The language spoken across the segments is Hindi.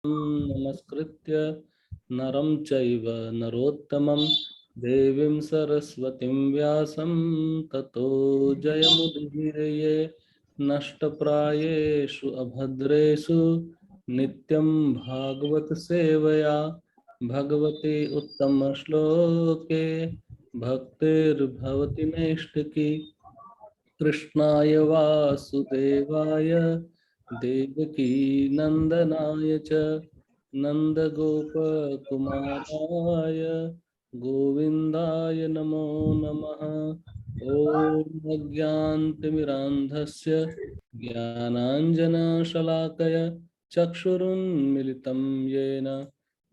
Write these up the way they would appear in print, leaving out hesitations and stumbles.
नमस्कृत्य नरं चैव नरोत्तमं देवीं सरस्वतीं व्यासं ततो जयमुदीरये। नष्टप्रायेषु अभद्रेषु नित्यं भागवत सेवया भगवती उत्तमश्लोके भक्तिर्भवति नैष्ठिकी। कृष्णाय वासुदेवाय देवकी नंदनाय च नंदगोपकुमाराय गोविन्दाय नमो नमः। ॐ अज्ञानतिमिरान्धस्य ज्ञानाञ्जनशलाकय चक्षुरुन्मिलितं येन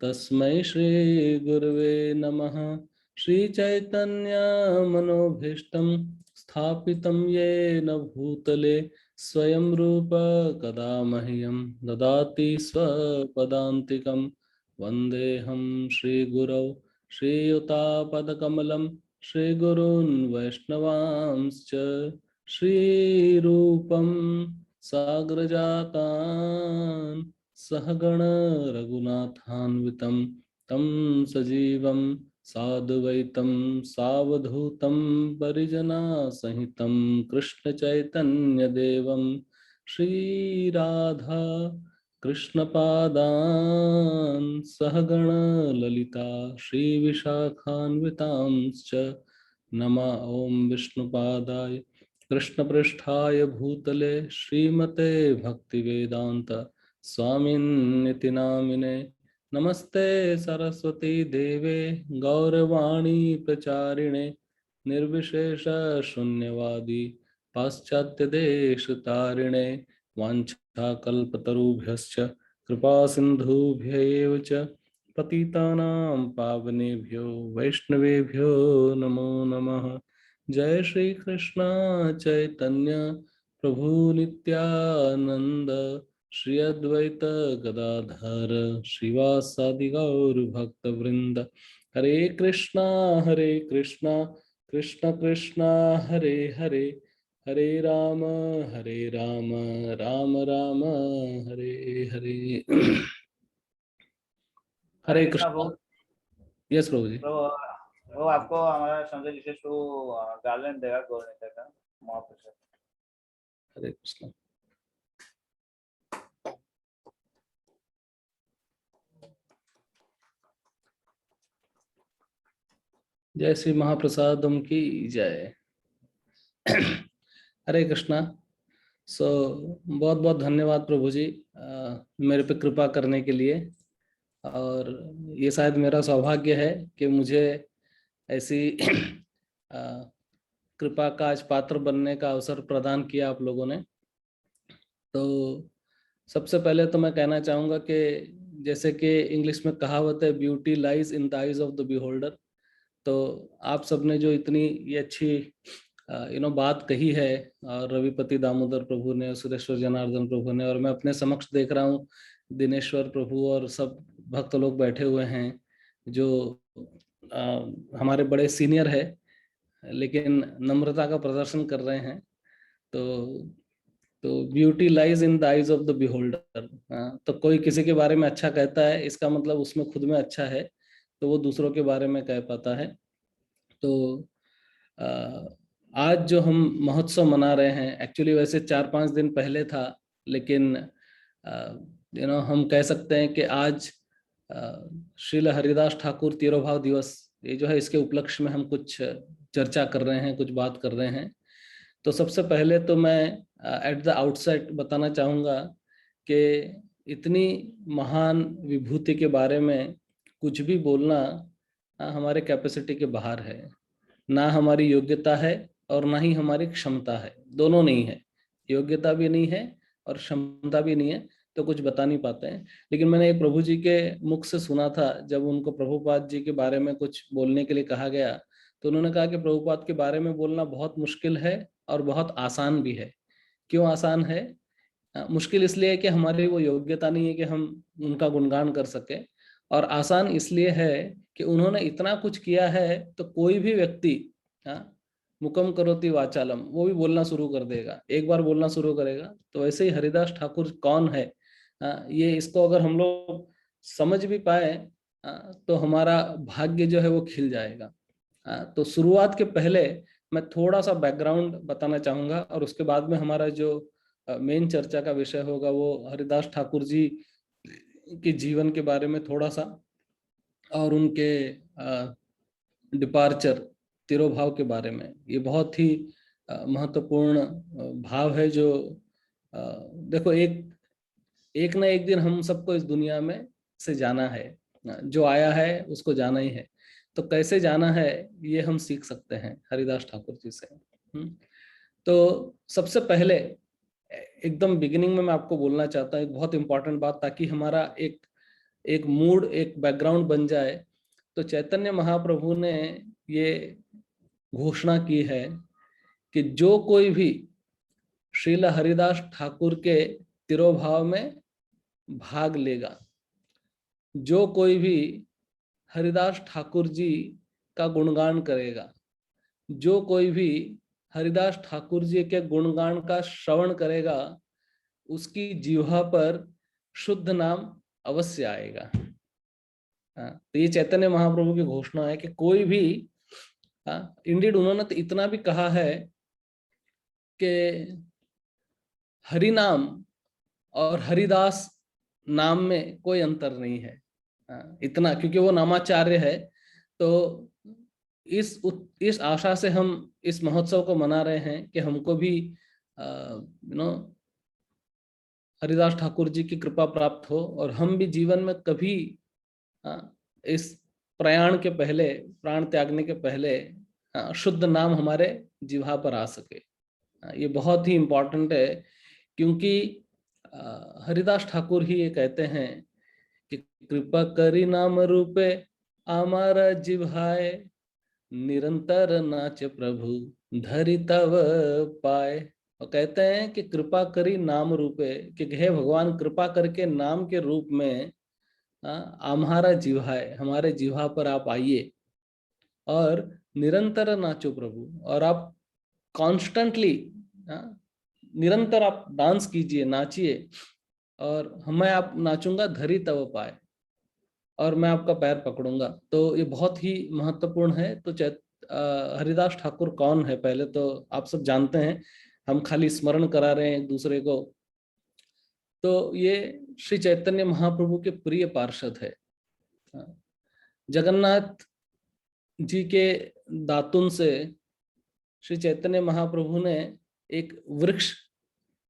तस्मै श्रीगुरवे नमः। श्रीचैतन्यमनोभीष्टं स्थापितं येन भूतले स्वयं रूप कदा मह्यं ददाति स्वपदान्तिकं। वन्देऽहं श्रीगुरौ श्रीयुतापदकमलं श्रीगुरून् वैष्णवांश्च श्रीरूपं साग्रजातान् सहगण रघुनाथान्वितं तं सजीवं साद्वैतं सावधूतं परिजनसहितं कृष्णचैतन्यदेवं श्रीराधा कृष्णपादान् सहगण ललिता श्रीविशाखान्वितांश्च नमः। ॐ विष्णुपादाय कृष्णपृष्ठाय भूतले श्रीमते भक्तिवेदांत स्वामिन्निति नामिने। नमस्ते सरस्वती देवे गौरवाणी प्रचारिणे निर्विशेष शून्यवादी पाश्चात्य देश तारिणे। वाञ्छाकल्पतरुभ्यश्च कृपा सिन्धुभ्य एव च पतितानां पावनेभ्यो वैष्णवेभ्यो नमो नमः। जय श्री कृष्ण चैतन्य प्रभु नित्यानंद श्री अद्वैत गदाधर श्रीवासादि गौर भक्त वृंद। हरे कृष्णा कृष्ण कृष्णा हरे हरे हरे राम राम राम हरे हरे। हरे हरे कृष्णा कृष्णा। प्रभु। यस प्रभु जी। प्रभु आपको हमारा संजय विशेष को गार्लैंड देगा गवर्नमेंट का महाप्रसाद। हरे कृष्णा। जय श्री महाप्रसादम की जय। हरे कृष्णा। बहुत बहुत धन्यवाद प्रभु जी मेरे पे कृपा करने के लिए। और ये शायद मेरा सौभाग्य है कि मुझे ऐसी कृपा का आज पात्र बनने का अवसर प्रदान किया आप लोगों ने। तो सबसे पहले तो मैं कहना चाहूँगा कि जैसे कि इंग्लिश में कहावत है, beauty lies in the eyes of the beholder. तो आप सबने जो इतनी ये अच्छी बात कही है, और रविपति दामोदर प्रभु ने, सुरेश्वर जनार्दन प्रभु ने, और मैं अपने समक्ष देख रहा हूँ दिनेश्वर प्रभु और सब भक्त लोग बैठे हुए हैं जो हमारे बड़े सीनियर है लेकिन नम्रता का प्रदर्शन कर रहे हैं। तो beauty lies in the eyes of the beholder. तो कोई किसी के बारे में अच्छा कहता है, इसका मतलब उसमें खुद में अच्छा है, तो वो दूसरों के बारे में कह पाता है। तो आज जो हम महोत्सव मना रहे हैं, एक्चुअली वैसे 4-5 दिन पहले था, लेकिन हम कह सकते हैं कि आज श्रील हरिदास ठाकुर तिरोभाव दिवस ये जो है, इसके उपलक्ष्य में हम कुछ चर्चा कर रहे हैं, कुछ बात कर रहे हैं। तो सबसे पहले तो मैं एट द आउटसेट बताना चाहूँगा कि इतनी महान विभूति के बारे में कुछ भी बोलना हमारे कैपेसिटी के बाहर है। ना हमारी योग्यता है और ना ही हमारी क्षमता है, दोनों नहीं है। योग्यता भी नहीं है और क्षमता भी नहीं है, तो कुछ बता नहीं पाते हैं। लेकिन मैंने एक प्रभु जी के मुख से सुना था, जब उनको प्रभुपाद जी के बारे में कुछ बोलने के लिए कहा गया, तो उन्होंने कहा कि प्रभुपाद के बारे में बोलना बहुत मुश्किल है और बहुत आसान भी है। क्यों आसान है? मुश्किल इसलिए है कि हमारी वो योग्यता नहीं है कि हम उनका गुणगान कर सके, और आसान इसलिए है कि उन्होंने इतना कुछ किया है, तो कोई भी व्यक्ति मुकम करोति वाचालम, वो भी बोलना शुरू कर देगा। एक बार बोलना शुरू करेगा तो वैसे ही हरिदास ठाकुर कौन है, ये इसको अगर हम लोग समझ भी पाए तो हमारा भाग्य जो है वो खिल जाएगा। तो शुरुआत के पहले मैं थोड़ा सा बैकग्राउंड बताना चाहूंगा और उसके बाद में हमारा जो मेन चर्चा का विषय होगा वो हरिदास ठाकुर जी के जीवन के बारे में थोड़ा सा और उनके डिपार्चर तिरोभाव के बारे में। ये बहुत ही महत्वपूर्ण भाव है जो देखो एक एक ना एक दिन हम सबको इस दुनिया में से जाना है। जो आया है उसको जाना ही है। तो कैसे जाना है ये हम सीख सकते हैं हरिदास ठाकुर जी से। तो सबसे पहले एकदम बिगिनिंग में मैं आपको बोलना चाहता हूँ एक बहुत इंपॉर्टेंट बात, ताकि हमारा एक एक मूड एक बैकग्राउंड बन जाए। तो चैतन्य महाप्रभु ने ये घोषणा की है कि जो कोई भी श्रील हरिदास ठाकुर के तिरोभाव में भाग लेगा, जो कोई भी हरिदास ठाकुर जी का गुणगान करेगा, जो कोई भी हरिदास ठाकुर जी के गुणगान का श्रवण करेगा, उसकी जिह्वा पर शुद्ध नाम अवश्य आएगा। तो ये चैतन्य महाप्रभु की घोषणा है कि कोई भी इंडीड उन्होंने तो इतना भी कहा है कि हरि नाम और हरिदास नाम में कोई अंतर नहीं है। इतना, क्योंकि वो नामाचार्य है। तो इस आशा से हम इस महोत्सव को मना रहे हैं कि हमको भी हरिदास ठाकुर जी की कृपा प्राप्त हो और हम भी जीवन में कभी इस प्रयाण के पहले, प्राण त्यागने के पहले शुद्ध नाम हमारे जिह्वा पर आ सके। ये बहुत ही इम्पोर्टेंट है, क्योंकि हरिदास ठाकुर ही ये कहते हैं कि कृपा करी नाम रूपे हमारा जिह्वाए, निरंतर नाच प्रभु धरि तव पाए। और कहते हैं कि कृपा करी नाम रूपे, कि हे भगवान कृपा करके नाम के रूप में हमारा जिह्वा है, हमारे जिह्वा पर आप आइए और निरंतर नाचो प्रभु, और आप कॉन्स्टेंटली निरंतर आप डांस कीजिए, नाचिए, और मैं आप नाचूंगा धरी तव पाए, और मैं आपका पैर पकड़ूंगा। तो ये बहुत ही महत्वपूर्ण है। तो हरिदास ठाकुर कौन है पहले तो आप सब जानते हैं, हम खाली स्मरण करा रहे हैं एक दूसरे को। तो ये श्री चैतन्य महाप्रभु के प्रिय पार्षद है। जगन्नाथ जी के दातुन से श्री चैतन्य महाप्रभु ने एक वृक्ष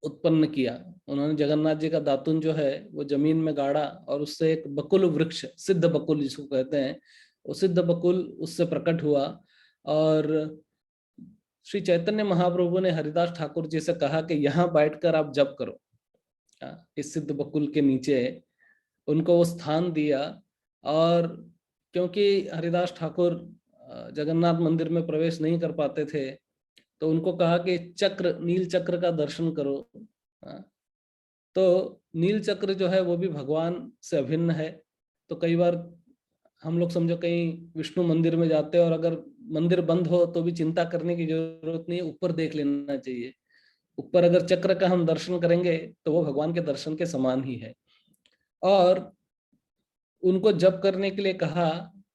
उत्पन्न किया। उन्होंने जगन्नाथ जी का दातुन जो है वो जमीन में गाड़ा और उससे एक बकुल वृक्ष, सिद्ध बकुल जिसको कहते हैं, वो सिद्ध बकुल उससे प्रकट हुआ। और श्री चैतन्य महाप्रभु ने हरिदास ठाकुर जी से कहा कि यहाँ बैठकर आप जप करो। इस सिद्ध बकुल के नीचे उनको वो स्थान दिया। और क्योंकि हरिदास ठाकुर जगन्नाथ मंदिर में प्रवेश नहीं कर पाते थे, तो उनको कहा कि चक्र, नील चक्र का दर्शन करो। तो नील चक्र जो है वो भी भगवान से अभिन्न है। तो कई बार हम लोग समझो कहीं विष्णु मंदिर में जाते हैं और अगर मंदिर बंद हो तो भी चिंता करने की जरूरत नहीं है, ऊपर देख लेना चाहिए। ऊपर अगर चक्र का हम दर्शन करेंगे तो वो भगवान के दर्शन के समान ही है। और उनको जप करने के लिए कहा।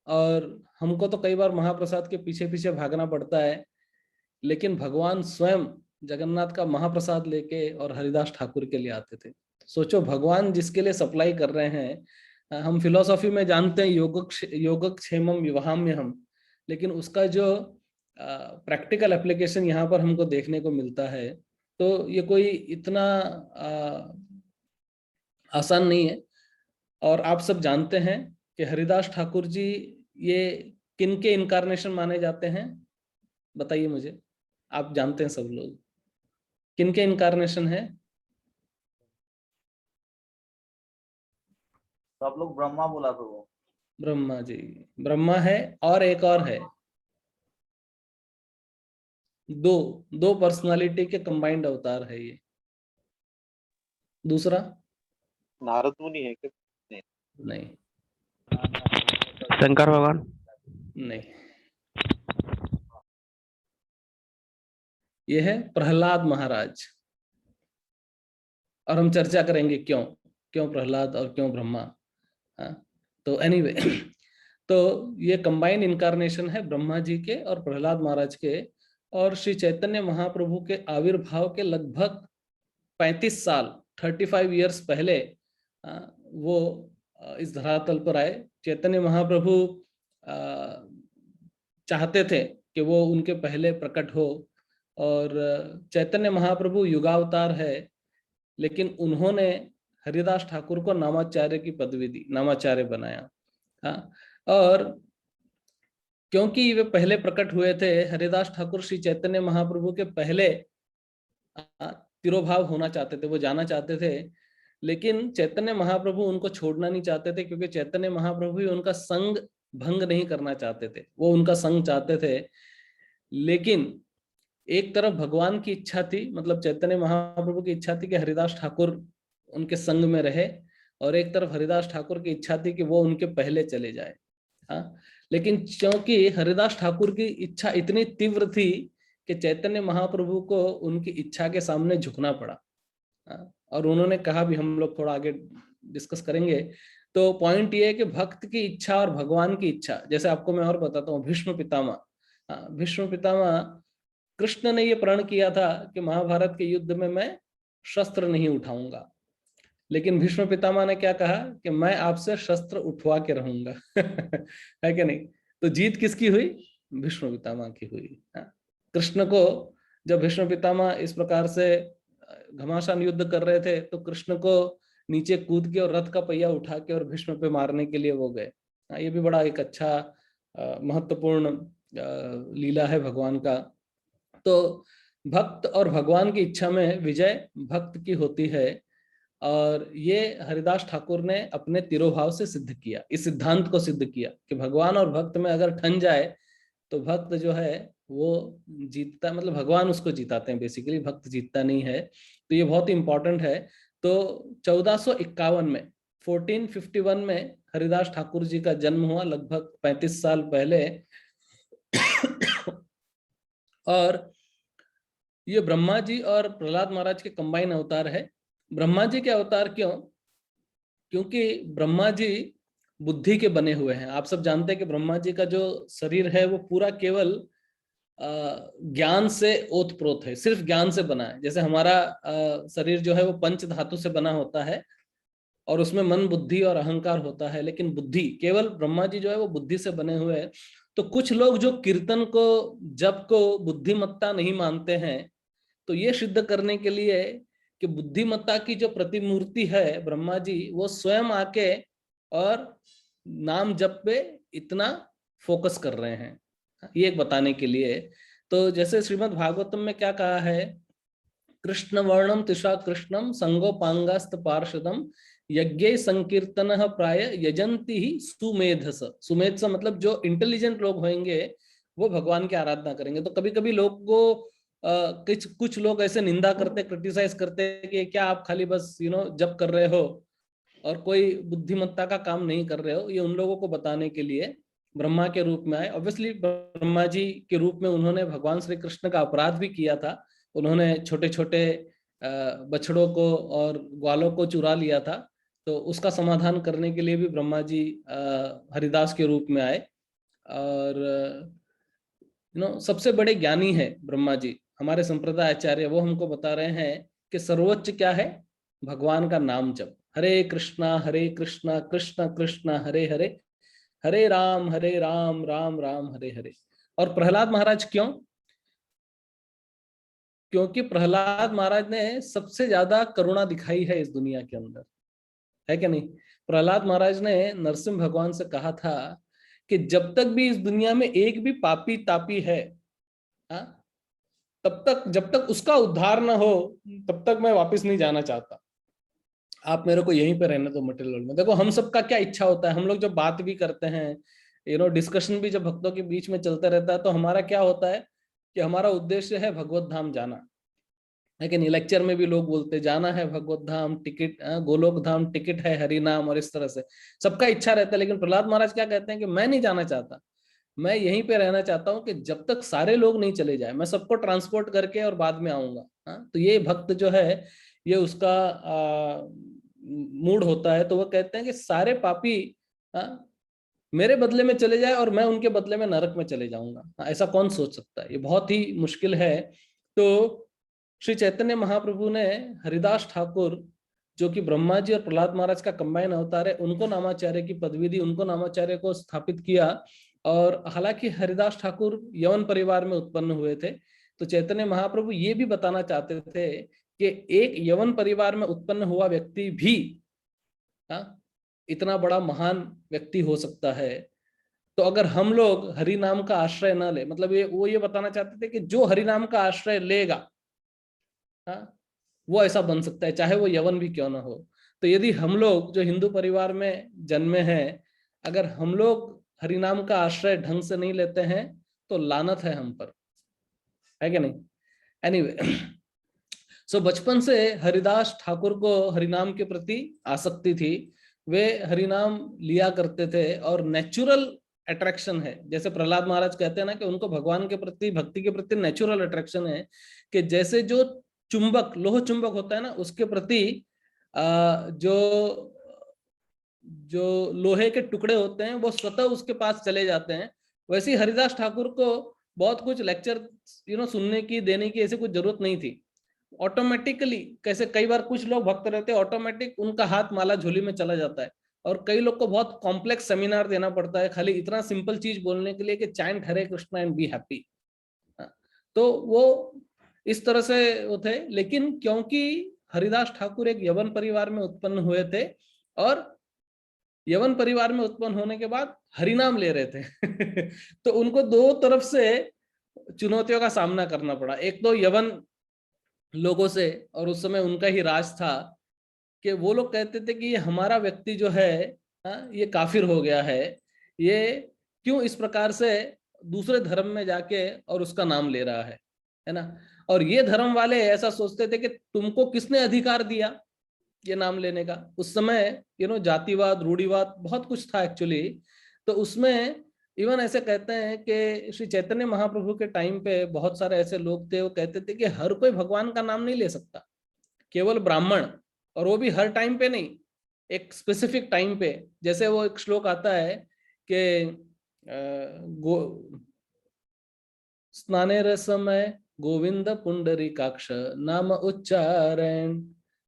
और हमको तो कई बार महाप्रसाद के पीछे पीछे भागना पड़ता है, लेकिन भगवान स्वयं जगन्नाथ का महाप्रसाद लेके और हरिदास ठाकुर के लिए आते थे। सोचो, भगवान जिसके लिए सप्लाई कर रहे हैं। हम फिलोसॉफी में जानते हैं योगक्षेमम विवहाम्यहम्, लेकिन उसका जो प्रैक्टिकल एप्लीकेशन यहाँ पर हमको देखने को मिलता है। तो ये कोई इतना आसान नहीं है। और आप सब जानते हैं कि हरिदास ठाकुर जी ये किनके इनकारनेशन माने जाते हैं? बताइए मुझे, आप जानते हैं सब लोग किनके इनकारनेशन है? सब लोग ब्रह्मा बोला तो वो ब्रह्मा जी, ब्रह्मा है और एक और है। दो दो पर्सनालिटी के कंबाइंड अवतार है ये। दूसरा नारद मुनि है क्या? नहीं, शंकर भगवान नहीं, ये है प्रहलाद महाराज। और हम चर्चा करेंगे क्यों। क्यों प्रहलाद और क्यों ब्रह्मा। तो एनीवे तो ये कंबाइन इनकारनेशन है ब्रह्मा जी के और प्रहलाद महाराज के। और श्री चैतन्य महाप्रभु के आविर्भाव के लगभग 35 साल 35 ईयर्स पहले वो इस धरातल पर आए। चैतन्य महाप्रभु चाहते थे कि वो उनके पहले प्रकट हो, और चैतन्य महाप्रभु युगावतार है, लेकिन उन्होंने हरिदास ठाकुर को नामाचार्य की पदवी दी, नामाचार्य बनाया। और क्योंकि वे पहले प्रकट हुए थे, हरिदास ठाकुर श्री चैतन्य महाप्रभु के पहले तिरोभाव होना चाहते थे, वो जाना चाहते थे, लेकिन चैतन्य महाप्रभु उनको छोड़ना नहीं चाहते थे, क्योंकि चैतन्य महाप्रभु भी उनका संग भंग नहीं करना चाहते थे, वो उनका संग चाहते थे। लेकिन एक तरफ भगवान की इच्छा थी, मतलब चैतन्य महाप्रभु की इच्छा थी कि हरिदास ठाकुर उनके संग में रहे, और एक तरफ हरिदास ठाकुर की इच्छा थी कि वो उनके पहले चले जाए। लेकिन क्योंकि हरिदास ठाकुर की इच्छा इतनी तीव्र थी कि चैतन्य महाप्रभु को उनकी इच्छा के सामने झुकना पड़ा। और उन्होंने कहा भी, हम लोग थोड़ा आगे डिस्कस करेंगे। तो पॉइंट ये है कि भक्त की इच्छा और भगवान की इच्छा, जैसे आपको मैं और बताता हूँ, भीष्म पितामह, भीष्म पितामह, कृष्ण ने ये प्रण किया था कि महाभारत के युद्ध में मैं शस्त्र नहीं उठाऊंगा, लेकिन भीष्म पितामह ने क्या कहा कि मैं आपसे शस्त्र उठवा के रहूंगा। है कि नहीं? तो जीत किसकी हुई? भीष्म पितामह की हुई। कृष्ण को जब भीष्म पितामह इस प्रकार से घमासान युद्ध कर रहे थे, तो कृष्ण को नीचे कूद के और रथ का पहिया उठा के और भीष्म पे मारने के लिए वो गए। ये भी बड़ा एक अच्छा महत्वपूर्ण लीला है भगवान का। तो भक्त और भगवान की इच्छा में विजय भक्त की होती है, और ये हरिदास ठाकुर ने अपने तिरोभाव से सिद्ध किया, इस सिद्धांत को सिद्ध किया कि भगवान और भक्त में अगर ठन जाए तो भक्त जो है वो जीतता, मतलब भगवान उसको जिताते हैं, बेसिकली भक्त जीतता नहीं है। तो ये बहुत इंपॉर्टेंट है। तो 1451 में 1451 में हरिदास ठाकुर जी का जन्म हुआ, लगभग 35 साल पहले। और ये ब्रह्मा जी और प्रहलाद महाराज के कंबाइन अवतार है। ब्रह्मा जी के अवतार क्यों? क्योंकि ब्रह्मा जी बुद्धि के बने हुए हैं। आप सब जानते हैं कि ब्रह्मा जी का जो शरीर है वो पूरा केवल ज्ञान से ओतप्रोत है, सिर्फ ज्ञान से बना है। जैसे हमारा शरीर जो है वो पंच धातु से बना होता है, और उसमें मन, बुद्धि और अहंकार होता है, लेकिन बुद्धि केवल ब्रह्मा जी जो है वो बुद्धि से बने हुए हैं। तो कुछ लोग जो कीर्तन को, जप को बुद्धिमत्ता नहीं मानते हैं, तो ये सिद्ध करने के लिए कि बुद्धिमत्ता की जो प्रतिमूर्ति है ब्रह्मा जी, वो स्वयं आके और नाम जप पे इतना फोकस कर रहे हैं, ये एक बताने के लिए। तो जैसे श्रीमद् भागवतम में क्या कहा है, कृष्ण वर्णम तिषा कृष्णम संगोपांगास्त पार्षदम यज्ञ संकीर्तन प्राय यजंती ही सुमेधस। सुमेध मतलब जो इंटेलिजेंट लोग होंगे वो भगवान की आराधना करेंगे। तो कभी कभी लोग को कुछ लोग ऐसे निंदा करते, क्रिटिसाइज करते कि क्या आप खाली बस जप कर रहे हो और कोई बुद्धिमत्ता का काम नहीं कर रहे हो। ये उन लोगों को बताने के लिए ब्रह्मा के रूप में आए। ऑब्वियसली ब्रह्मा जी के रूप में उन्होंने भगवान श्री कृष्ण का अपराध भी किया था। उन्होंने छोटे छोटे बछड़ों को और ग्वालों को चुरा लिया था, तो उसका समाधान करने के लिए भी ब्रह्मा जी हरिदास के रूप में आए। और सबसे बड़े ज्ञानी है ब्रह्मा जी, हमारे संप्रदाय आचार्य, वो हमको बता रहे हैं कि सर्वोच्च क्या है? भगवान का नाम जप। हरे कृष्णा कृष्ण कृष्ण हरे हरे, हरे राम राम राम हरे हरे। और प्रहलाद महाराज क्यों? क्योंकि प्रहलाद महाराज ने सबसे ज्यादा करुणा दिखाई है इस दुनिया के अंदर, है क्या नहीं? प्रहलाद महाराज ने नरसिंह भगवान से कहा था कि जब तक भी इस दुनिया में एक भी पापी तापी है, तब तक, जब तक उसका उद्धार ना हो, तब तक मैं वापस नहीं जाना चाहता। आप मेरे को यहीं पे रहने दो मटेरियल वर्ल्ड में। देखो हम सबका क्या इच्छा होता है, हम लोग जब बात भी करते हैं, डिस्कशन भी जब भक्तों के बीच में चलता रहता है, तो हमारा क्या होता है कि हमारा उद्देश्य है भगवत धाम जाना, है कि नहीं? लेक्चर में भी लोग बोलते जाना है भगवत धाम, टिकट गोलोक धाम टिकट है हरि नाम, और इस तरह से सबका इच्छा रहता है। लेकिन प्रहलाद महाराज क्या कहते हैं कि मैं नहीं जाना चाहता, मैं यहीं पे रहना चाहता हूं कि जब तक सारे लोग नहीं चले जाए, मैं सबको ट्रांसपोर्ट करके और बाद में आऊंगा। तो ये भक्त जो है, ये उसका मूड होता है तो वो कहते हैं कि सारे पापी मेरे बदले में चले जाए और मैं उनके बदले में नरक में चले जाऊंगा। ऐसा कौन सोच सकता है, ये बहुत ही मुश्किल है। तो श्री चैतन्य महाप्रभु ने हरिदास ठाकुर, जो कि ब्रह्मा जी और प्रहलाद महाराज का कंबाइन अवतार है, उनको नामाचार्य की पदवी दी, उनको नामाचार्य को स्थापित किया। और हालांकि हरिदास ठाकुर यवन परिवार में उत्पन्न हुए थे, तो चैतन्य महाप्रभु ये भी बताना चाहते थे कि एक यवन परिवार में उत्पन्न हुआ व्यक्ति भी इतना बड़ा महान व्यक्ति हो सकता है। तो अगर हम लोग हरि नाम का आश्रय न ले, मतलब वो ये बताना चाहते थे कि जो हरि नाम का आश्रय लेगा वो ऐसा बन सकता है, चाहे वो यवन भी क्यों ना हो। तो यदि हम लोग जो हिंदू परिवार में जन्मे हैं, अगर हम लोग हरि नाम का आश्रय ढंग से नहीं लेते हैं तो लानत है हम पर, है कि नहीं। एनीवे, सो बचपन से हरिदास ठाकुर को हरिनाम के प्रति आसक्ति थी। वे हरिनाम लिया करते थे और नेचुरल अट्रैक्शन है, जैसे प्रहलाद महाराज कहते हैं ना कि उनको भगवान के प्रति, भक्ति के प्रति नेचुरल अट्रैक्शन है, कि जैसे जो चुंबक, लोह चुंबक होता है ना, उसके प्रति जो जो लोहे के टुकड़े होते हैं वो स्वतः उसके पास चले जाते हैं। वैसे ही हरिदास ठाकुर को बहुत कुछ लेक्चर सुनने की, देने की ऐसी कुछ जरूरत नहीं थी। ऑटोमेटिकली, कैसे कई बार कुछ लोग भक्त रहते हैं, ऑटोमेटिक उनका हाथ माला झोली में चला जाता है, और कई लोग को बहुत कॉम्प्लेक्स सेमिनार देना पड़ता है खाली इतना सिंपल चीज बोलने के लिए कि chant Hare Krishna and be happy. तो वो इस तरह से वो थे। लेकिन क्योंकि हरिदास ठाकुर एक यवन परिवार में उत्पन्न हुए थे, और यवन परिवार में उत्पन्न होने के बाद हरिनाम ले रहे थे तो उनको दो तरफ से चुनौतियों का सामना करना पड़ा। एक तो यवन लोगों से, और उस समय उनका ही राज था, कि वो लोग कहते थे कि ये हमारा व्यक्ति जो है ये काफिर हो गया है, ये क्यों इस प्रकार से दूसरे धर्म में जाके और उसका नाम ले रहा है ना। और ये धर्म वाले ऐसा सोचते थे कि तुमको किसने अधिकार दिया ये नाम लेने का। उस समय जातिवाद, रूढ़िवाद बहुत कुछ था एक्चुअली। तो उसमें इवन ऐसे कहते हैं कि श्री चैतन्य महाप्रभु के टाइम पे बहुत सारे ऐसे लोग थे, वो कहते थे कि हर कोई भगवान का नाम नहीं ले सकता, केवल ब्राह्मण, और वो भी हर टाइम पे नहीं, एक स्पेसिफिक टाइम पे। जैसे वो एक श्लोक आता है कि स्नानेर समय गोविंद पुंडरीकाक्ष नाम उच्चारण।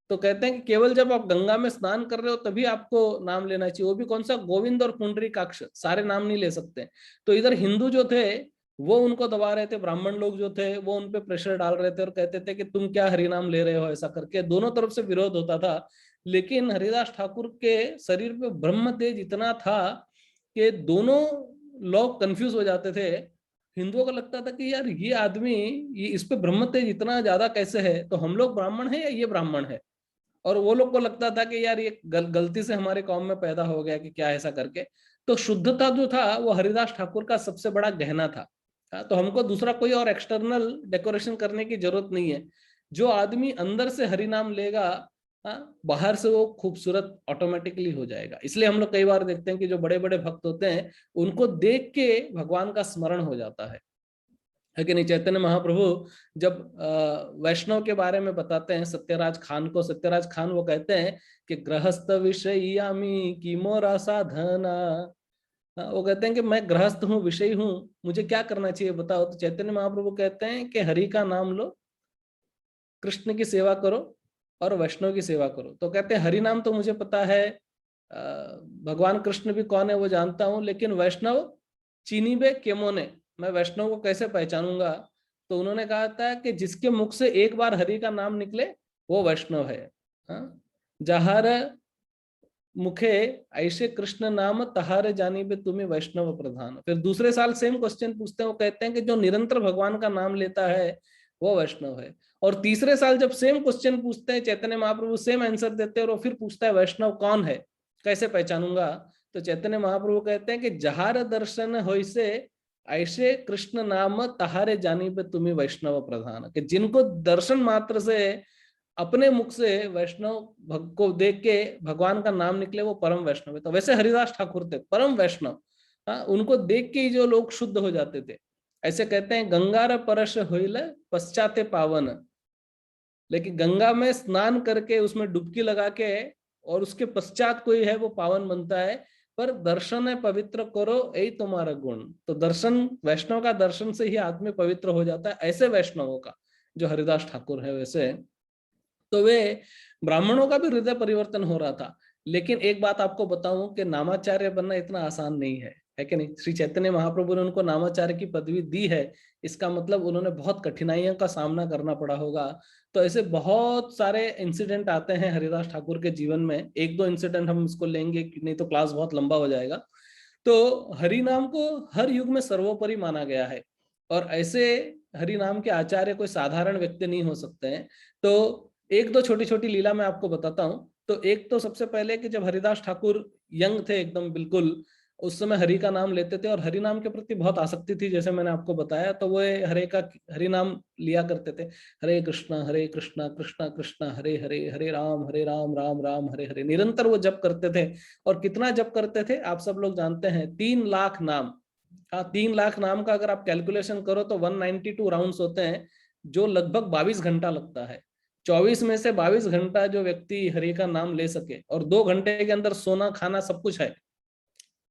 तो कहते हैं कि केवल जब आप गंगा में स्नान कर रहे हो तभी आपको नाम लेना चाहिए, वो भी कौन सा, गोविंद और पुंडरीकाक्ष, सारे नाम नहीं ले सकते। तो इधर हिंदू जो थे वो उनको दबा रहे थे, ब्राह्मण लोग जो थे वो उन पे प्रेशर डाल रहे थे और कहते थे कि तुम क्या हरिनाम ले रहे हो, ऐसा करके दोनों तरफ से विरोध होता था। लेकिन हरिदास ठाकुर के शरीर पे ब्रह्म तेज इतना था कि दोनों लोग कंफ्यूज हो जाते थे। हिंदुओं को लगता था कि यार ये आदमी, ये इस पे ब्रह्म तेज इतना ज्यादा कैसे है, तो हम लोग ब्राह्मण है या ये ब्राह्मण है। और वो लोग को लगता था कि यार ये गलती से हमारे कौम में पैदा हो गया कि क्या ऐसा करके। तो शुद्धता जो था वो हरिदास ठाकुर का सबसे बड़ा गहना था। तो हमको दूसरा कोई और एक्सटर्नल डेकोरेशन करने की जरूरत नहीं है। जो आदमी अंदर से हरि नाम लेगा, बाहर से वो खूबसूरत ऑटोमेटिकली हो जाएगा। इसलिए हम लोग कई बार देखते हैं कि जो बड़े बड़े भक्त होते हैं उनको देख के भगवान का स्मरण हो जाता है कि नहीं। चैतन्य महाप्रभु जब वैष्णव के बारे में बताते हैं सत्यराज खान को, सत्यराज खान वो कहते हैं कि गृहस्थ विषयामी की मोरा साधना। वो कहते हैं कि मैं गृहस्थ हूँ, विषयी हूँ, मुझे क्या करना चाहिए बताओ। तो चैतन्य महाप्रभु कहते हैं कि हरि का नाम लो, कृष्ण की सेवा करो और वैष्णव की सेवा करो। तो कहते हैं हरि नाम तो मुझे पता है, भगवान कृष्ण भी कौन है वो जानता हूँ, लेकिन वैष्णव चीनीबे केमोने, मैं वैष्णव को कैसे पहचानूंगा। तो उन्होंने कहा था कि जिसके मुख से एक बार हरि का नाम निकले वो वैष्णव है। जहार मुखे ऐसे कृष्ण नाम तहारे जानी बे तुम्हें वैष्णव प्रधान। फिर दूसरे साल सेम क्वेश्चन पूछते हैं, वो कहते हैं कि जो निरंतर भगवान का नाम लेता है वो वैष्णव है। और तीसरे साल जब सेम क्वेश्चन पूछते हैं, चैतन्य महाप्रभु सेम आंसर देते हैं और फिर पूछता है वैष्णव कौन है, कैसे पहचानूंगा। तो चैतन्य महाप्रभु कहते हैं कि जहार दर्शन होई से ऐसे कृष्ण नाम तहारे जानी पे तुम्हें वैष्णव प्रधान, कि जिनको दर्शन मात्र से अपने मुख से वैष्णव को देख के भगवान का नाम निकले वो परम वैष्णव है। तो वैसे हरिदास ठाकुर थे परम वैष्णव। उनको देख के ही जो लोग शुद्ध हो जाते थे। ऐसे कहते हैं गंगार परश होइले पश्चाते पावन, लेकिन गंगा में स्नान करके उसमें डुबकी लगा के और उसके पश्चात कोई है वो पावन बनता है, पर दर्शन है पवित्र करो यही तुम्हारा गुण। तो दर्शन, वैष्णव का दर्शन से ही आदमी पवित्र हो जाता है, ऐसे वैष्णवों का जो हरिदास ठाकुर है वैसे। तो वे ब्राह्मणों का भी हृदय परिवर्तन हो रहा था। लेकिन एक बात आपको बताऊं कि नामाचार्य बनना इतना आसान नहीं है कि नहीं। श्री चैतन्य महाप्रभु ने उनको नामाचार्य की पदवी दी है, इसका मतलब उन्होंने बहुत कठिनाइयों का सामना करना पड़ा होगा। तो ऐसे बहुत सारे इंसिडेंट आते हैं हरिदास ठाकुर के जीवन में। एक दो इंसिडेंट हम इसको लेंगे, नहीं तो क्लास बहुत लंबा हो जाएगा। तो हरि नाम को हर युग में सर्वोपरि माना गया है, और ऐसे हरि नाम के आचार्य कोई साधारण व्यक्ति नहीं हो सकते हैं। तो एक दो छोटी छोटी लीला मैं आपको बताता हूँ। तो एक तो सबसे पहले कि जब हरिदास ठाकुर यंग थे एकदम बिल्कुल, उस समय हरि का नाम लेते थे और हरि नाम के प्रति बहुत आसक्ति थी, जैसे मैंने आपको बताया। तो वो हरि नाम लिया करते थे। हरे कृष्णा कृष्णा कृष्णा हरे हरे, हरे राम राम राम हरे हरे, निरंतर वो जप करते थे। और कितना जप करते थे आप सब लोग जानते हैं, 3 लाख नाम। हाँ, 3 लाख नाम का अगर आप कैलकुलेशन करो तो 192 राउंड्स होते हैं, जो लगभग 22 घंटा लगता है। 24 में से 22 घंटा जो व्यक्ति हरि का नाम ले सके, और 2 घंटे के अंदर सोना खाना सब कुछ है,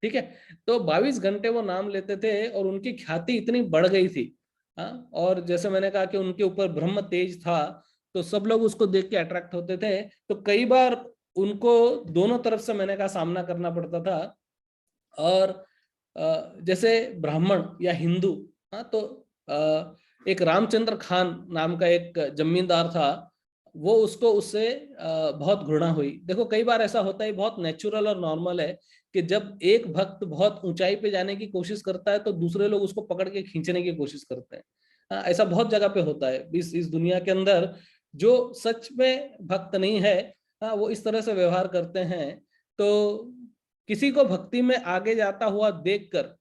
ठीक है। तो 22 घंटे वो नाम लेते थे और उनकी ख्याति इतनी बढ़ गई थी। हाँ, और जैसे मैंने कहा कि उनके ऊपर ब्रह्म तेज था, तो सब लोग उसको देख के अट्रैक्ट होते थे। तो कई बार उनको दोनों तरफ से, मैंने कहा, सामना करना पड़ता था। और जैसे ब्राह्मण या हिंदू, हाँ, तो एक रामचंद्र खान नाम का एक जमींदार था, वो उसको उससे बहुत घृणा हुई। देखो कई बार ऐसा होता है, बहुत नेचुरल और नॉर्मल है कि जब एक भक्त बहुत ऊंचाई पे जाने की कोशिश करता है तो दूसरे लोग उसको पकड़ के खींचने की कोशिश करते हैं। हाँ, ऐसा बहुत जगह पे होता है इस दुनिया के अंदर। जो सच में भक्त नहीं है, हाँ, वो इस तरह से व्यवहार करते हैं। तो किसी को भक्ति में आगे जाता हुआ देखकर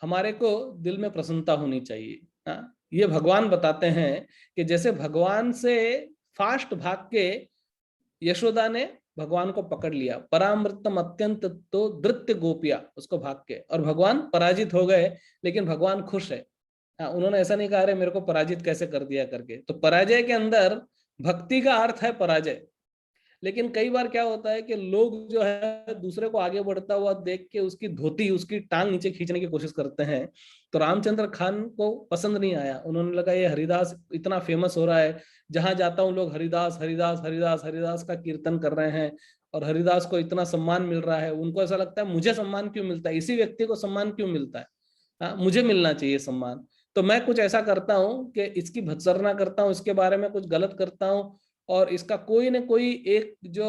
हमारे को दिल में प्रसन्नता होनी चाहिए। हाँ, ये भगवान बताते हैं कि जैसे भगवान से फास्ट भाग के यशोदा ने भगवान को पकड़ लिया, परामृतम अत्यंत तो धृत्य गोपिया, उसको भाग के, और भगवान पराजित हो गए, लेकिन भगवान खुश है। हाँ, उन्होंने ऐसा नहीं कहा अरे मेरे को पराजित कैसे कर दिया करके। तो पराजय के अंदर भक्ति का अर्थ है पराजय। लेकिन कई बार क्या होता है कि लोग जो है दूसरे को आगे बढ़ता हुआ देख के उसकी धोती, उसकी टांग नीचे खींचने की कोशिश करते हैं। तो रामचंद्र खान को पसंद नहीं आया। उन्होंने लगा ये हरिदास इतना फेमस हो रहा है, जहां जाता हूं लोग हरिदास हरिदास हरिदास हरिदास का कीर्तन कर रहे हैं, और हरिदास को इतना सम्मान मिल रहा है। उनको ऐसा लगता है मुझे सम्मान क्यों मिलता है, इसी व्यक्ति को सम्मान क्यों मिलता है, हाँ, मुझे मिलना चाहिए सम्मान। तो मैं कुछ ऐसा करता हूँ कि इसकी भत्सरना करता हूँ, इसके बारे में कुछ गलत करता हूँ, और इसका कोई ना कोई एक जो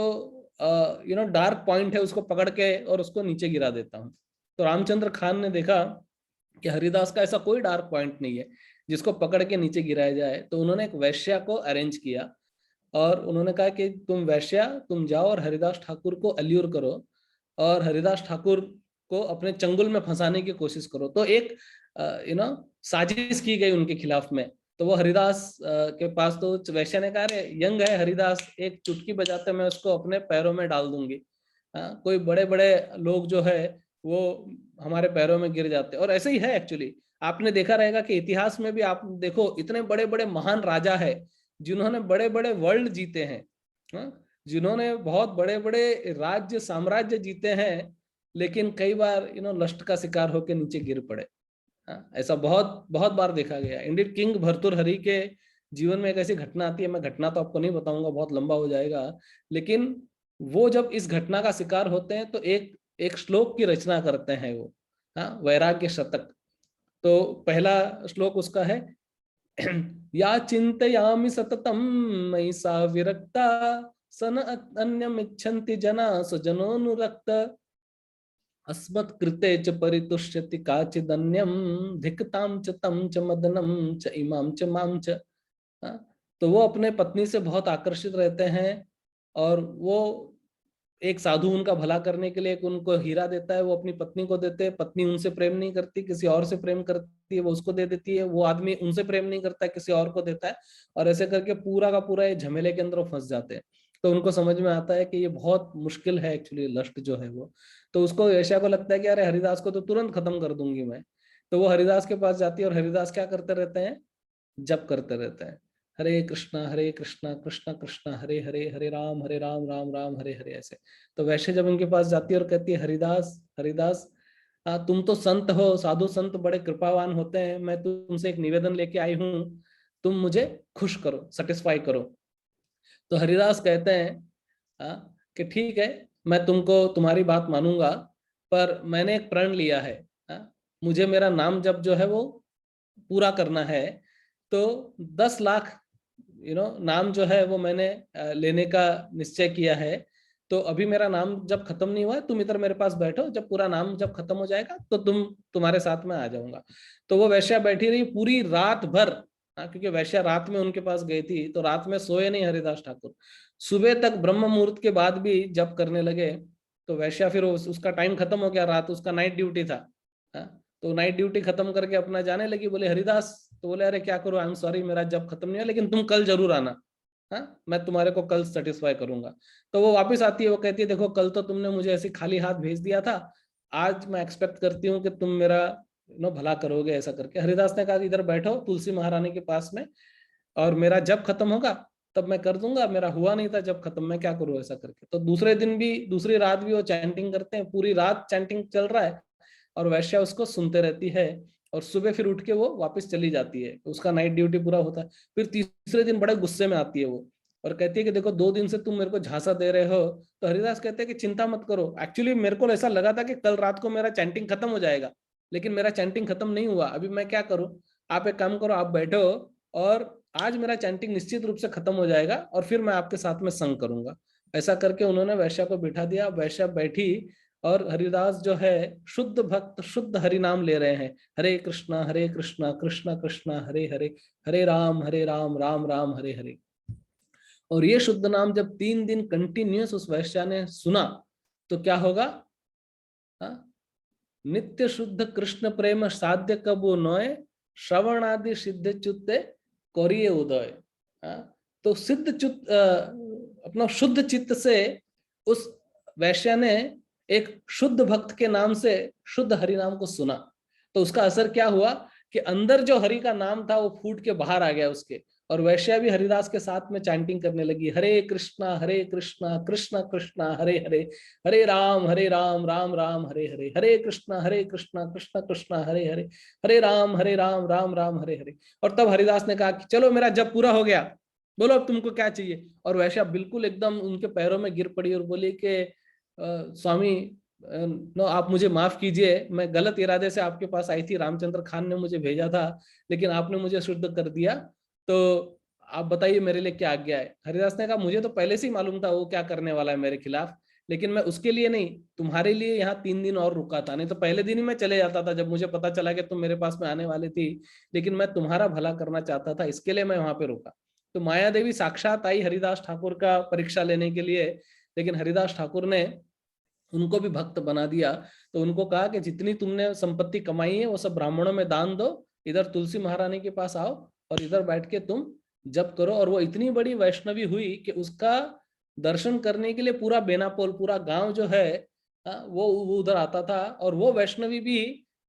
डार्क पॉइंट है उसको पकड़ के और उसको नीचे गिरा देता हूँ। तो रामचंद्र खान ने देखा कि हरिदास का ऐसा कोई डार्क पॉइंट नहीं है जिसको पकड़ के नीचे गिराया जाए। तो उन्होंने एक वैश्या को अरेंज किया, और उन्होंने कहा कि तुम वैश्या, तुम जाओ और हरिदास ठाकुर को अल्यूर करो, और हरिदास ठाकुर को अपने चंगुल में फंसाने की कोशिश करो। तो एक साजिश की गई उनके खिलाफ में। तो वो हरिदास के पास, तो वैश्या ने कहा अरे यंग है हरिदास, एक चुटकी बजाते मैं उसको अपने पैरों में डाल दूंगी। कोई बड़े बड़े लोग जो है वो हमारे पैरों में गिर जाते, और ऐसे ही है एक्चुअली। आपने देखा रहेगा कि इतिहास में भी आप देखो, इतने बड़े बड़े महान राजा है जिन्होंने बड़े बड़े वर्ल्ड जीते हैं, जिन्होंने बहुत बड़े बड़े राज्य साम्राज्य जीते हैं, लेकिन कई बार लस्ट का शिकार होकर नीचे गिर पड़े। ऐसा बहुत बहुत बार देखा गया। इंडियन किंग भर्तृहरि के जीवन में एक ऐसी घटना आती है, मैं घटना तो आपको नहीं बताऊंगा, बहुत लंबा हो जाएगा। लेकिन वो जब इस घटना का शिकार होते हैं तो एक एक श्लोक की रचना करते हैं वो, वैराग्य शतक। तो पहला श्लोक उसका है या चिंतयामि सततम मयि सा विरक्ता सन अन्यम इच्छन्ति जना स्वजनोनुरक्त अस्मत्कृते च परितुष्यति काचिदन्यम धिक्ताम च तम च मदनम च इमाम च माम च। तो वो अपने पत्नी से बहुत आकर्षित रहते हैं, और वो एक साधु उनका भला करने के लिए एक उनको हीरा देता है, वो अपनी पत्नी को देते हैं। पत्नी उनसे प्रेम नहीं करती, किसी और से प्रेम करती है, वो उसको दे देती है। वो आदमी उनसे प्रेम नहीं करता है, किसी और को देता है, और ऐसे करके पूरा का पूरा ये झमेले के अंदर फंस जाते हैं। तो उनको समझ में आता है कि ये बहुत मुश्किल है एक्चुअली लस्ट जो है वो। तो उसको ऐशा को लगता है कि अरे हरिदास को तो तुरंत खत्म कर दूंगी मैं। तो वो हरिदास के पास जाती है, और हरिदास क्या करते रहते हैं, जप करते रहते हैं। हरे कृष्णा कृष्णा कृष्णा हरे हरे, हरे राम राम राम हरे हरे, ऐसे। तो वैसे जब उनके पास जाती है और कहती है हरिदास हरिदास, तुम तो संत हो, साधु संत बड़े कृपावान होते हैं, मैं तुमसे एक निवेदन लेके आई हूँ, तुम मुझे खुश करो, सेटिस्फाई करो। तो हरिदास कहते हैं कि ठीक है, मैं तुमको तुम्हारी बात मानूंगा, पर मैंने एक प्रण लिया है। मुझे मेरा नाम जप जो है वो पूरा करना है, तो 10 लाख नाम जो है वो मैंने लेने का निश्चय किया है। तो अभी मेरा नाम जब खत्म नहीं हुआ है, तुम इधर मेरे पास बैठो, जब पूरा नाम जब खत्म हो जाएगा तो तुम्हारे साथ में आ जाऊंगा। तो वो वैश्या बैठी रही पूरी रात भर, क्योंकि वैश्या रात में उनके पास गई थी, तो रात में सोए नहीं हरिदास ठाकुर। सुबह तक ब्रह्म मुहूर्त के बाद भी जब करने लगे। तो वैश्या फिर उसका टाइम खत्म हो गया, रात उसका नाइट ड्यूटी था। तो नाइट ड्यूटी खत्म करके अपना जाने लगी। बोले हरिदास, तो बोले अरे क्या करूं, आई एम सॉरी, मेरा जब खत्म नहीं हुआ, लेकिन तुम कल जरूर आना, मैं तुम्हारे को कल सेटिस्फाई करूंगा। तो वो वापस आती है, वो कहती है देखो कल तो तुमने मुझे ऐसे खाली हाथ भेज दिया था, आज मैं एक्सपेक्ट करती हूँ कि तुम मेरा भला करोगे, ऐसा करके। हरिदास ने कहा इधर बैठो तुलसी महारानी के पास में, और मेरा जब खत्म होगा तब मैं कर दूंगा, मेरा हुआ नहीं था जब खत्म, मैं क्या करूँ, ऐसा करके। तो दूसरे दिन भी, दूसरी रात भी वो चैंटिंग करते हैं, पूरी रात चैंटिंग चल रहा है, और वैश्या उसको सुनते रहती है। और सुबह फिर उठ के वो वापस चली जाती है, उसका नाइट ड्यूटी पूरा होता है। फिर तीसरे दिन बड़े गुस्से में आती है वो, और कहती है कि देखो 2 दिन से तुम मेरे को झांसा दे रहे हो। तो हरिदास कहते हैं कि चिंता मत करो, एक्चुअली मेरे को ऐसा लगा था कि कल रात को मेरा चैंटिंग खत्म हो जाएगा, लेकिन मेरा चैंटिंग खत्म नहीं हुआ। अभी मैं क्या करूं, आप एक काम करो, आप बैठो, और आज मेरा चैंटिंग निश्चित रूप से खत्म हो जाएगा, और फिर मैं आपके साथ में संग करूंगा। ऐसा करके उन्होंने वैश्या को बिठा दिया। वैश्या बैठी, और हरिदास जो है शुद्ध भक्त, शुद्ध हरि नाम ले रहे हैं, हरे कृष्णा कृष्णा कृष्णा हरे हरे, हरे राम राम राम हरे हरे। और ये शुद्ध नाम जब 3 दिन कंटिन्यूस उस वैश्या ने सुना, तो क्या होगा, नित्य शुद्ध कृष्ण प्रेम साध्य कबू नोय, श्रवण आदि सिद्ध चुत्ते करिए उदय। तो सिद्ध चित्त, अपना शुद्ध चित्त से उस वैश्या ने एक शुद्ध भक्त के नाम से शुद्ध हरि नाम को सुना। तो उसका असर क्या हुआ कि अंदर जो हरि का नाम था वो फूट के बाहर आ गया उसके, और वैश्या भी हरिदास के साथ में चैंटिंग करने लगी, हरे कृष्णा कृष्णा कृष्णा हरे हरे, हरे राम राम राम हरे हरे, हरे कृष्णा कृष्णा कृष्णा हरे हरे, हरे राम राम राम हरे हरे। और तब हरिदास ने कहा कि चलो मेरा जब पूरा हो गया, बोलो अब तुमको क्या चाहिए। और वैश्या बिल्कुल एकदम उनके पैरों में गिर पड़ी और बोली कि स्वामी, नो, आप मुझे माफ कीजिए, मैं गलत इरादे से आपके पास आई थी, रामचंद्र खान ने मुझे भेजा था, लेकिन आपने मुझे शुद्ध कर दिया, तो आप बताइए मेरे लिए क्या आज्ञा है। हरिदास ने कहा मुझे तो पहले से ही मालूम था वो क्या करने वाला है मेरे खिलाफ, लेकिन मैं उसके लिए नहीं, तुम्हारे लिए यहाँ 3 दिन और रुका था, नहीं तो पहले दिन ही मैं चले जाता था जब मुझे पता चला कि तुम मेरे पास में आने वाली थी, लेकिन मैं तुम्हारा भला करना चाहता था, इसके लिए मैं वहां पे रुका। तो माया देवी साक्षात आई हरिदास ठाकुर का परीक्षा लेने के लिए, लेकिन हरिदास ठाकुर ने उनको भी भक्त बना दिया। तो उनको कहा कि जितनी तुमने संपत्ति कमाई है वो सब ब्राह्मणों में दान दो, इधर तुलसी महारानी के पास आओ, और इधर बैठ के तुम जप करो। और वो इतनी बड़ी वैष्णवी हुई कि उसका दर्शन करने के लिए पूरा बेनापोल, पूरा गांव जो है, वो उधर आता था, और वो वैष्णवी भी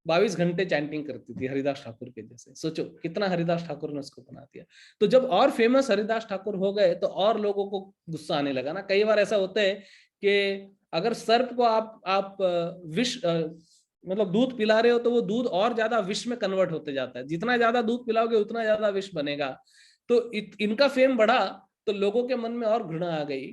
22 घंटे चैंटिंग करती थी हरिदास ठाकुर के जैसे। सोचो कितना हरिदास ठाकुर ने उसको बना दिया। तो जब और फेमस हरिदास ठाकुर हो गए तो और लोगों को गुस्सा आने लगा ना। कई बार ऐसा होता है कि अगर सर्प को आप विष, मतलब दूध पिला रहे हो, तो वो दूध और ज्यादा विष में कन्वर्ट होते जाता है, जितना ज्यादा दूध पिलाओगे उतना ज्यादा विष बनेगा। तो इनका फेम बढ़ा, तो लोगों के मन में और घृणा आ गई।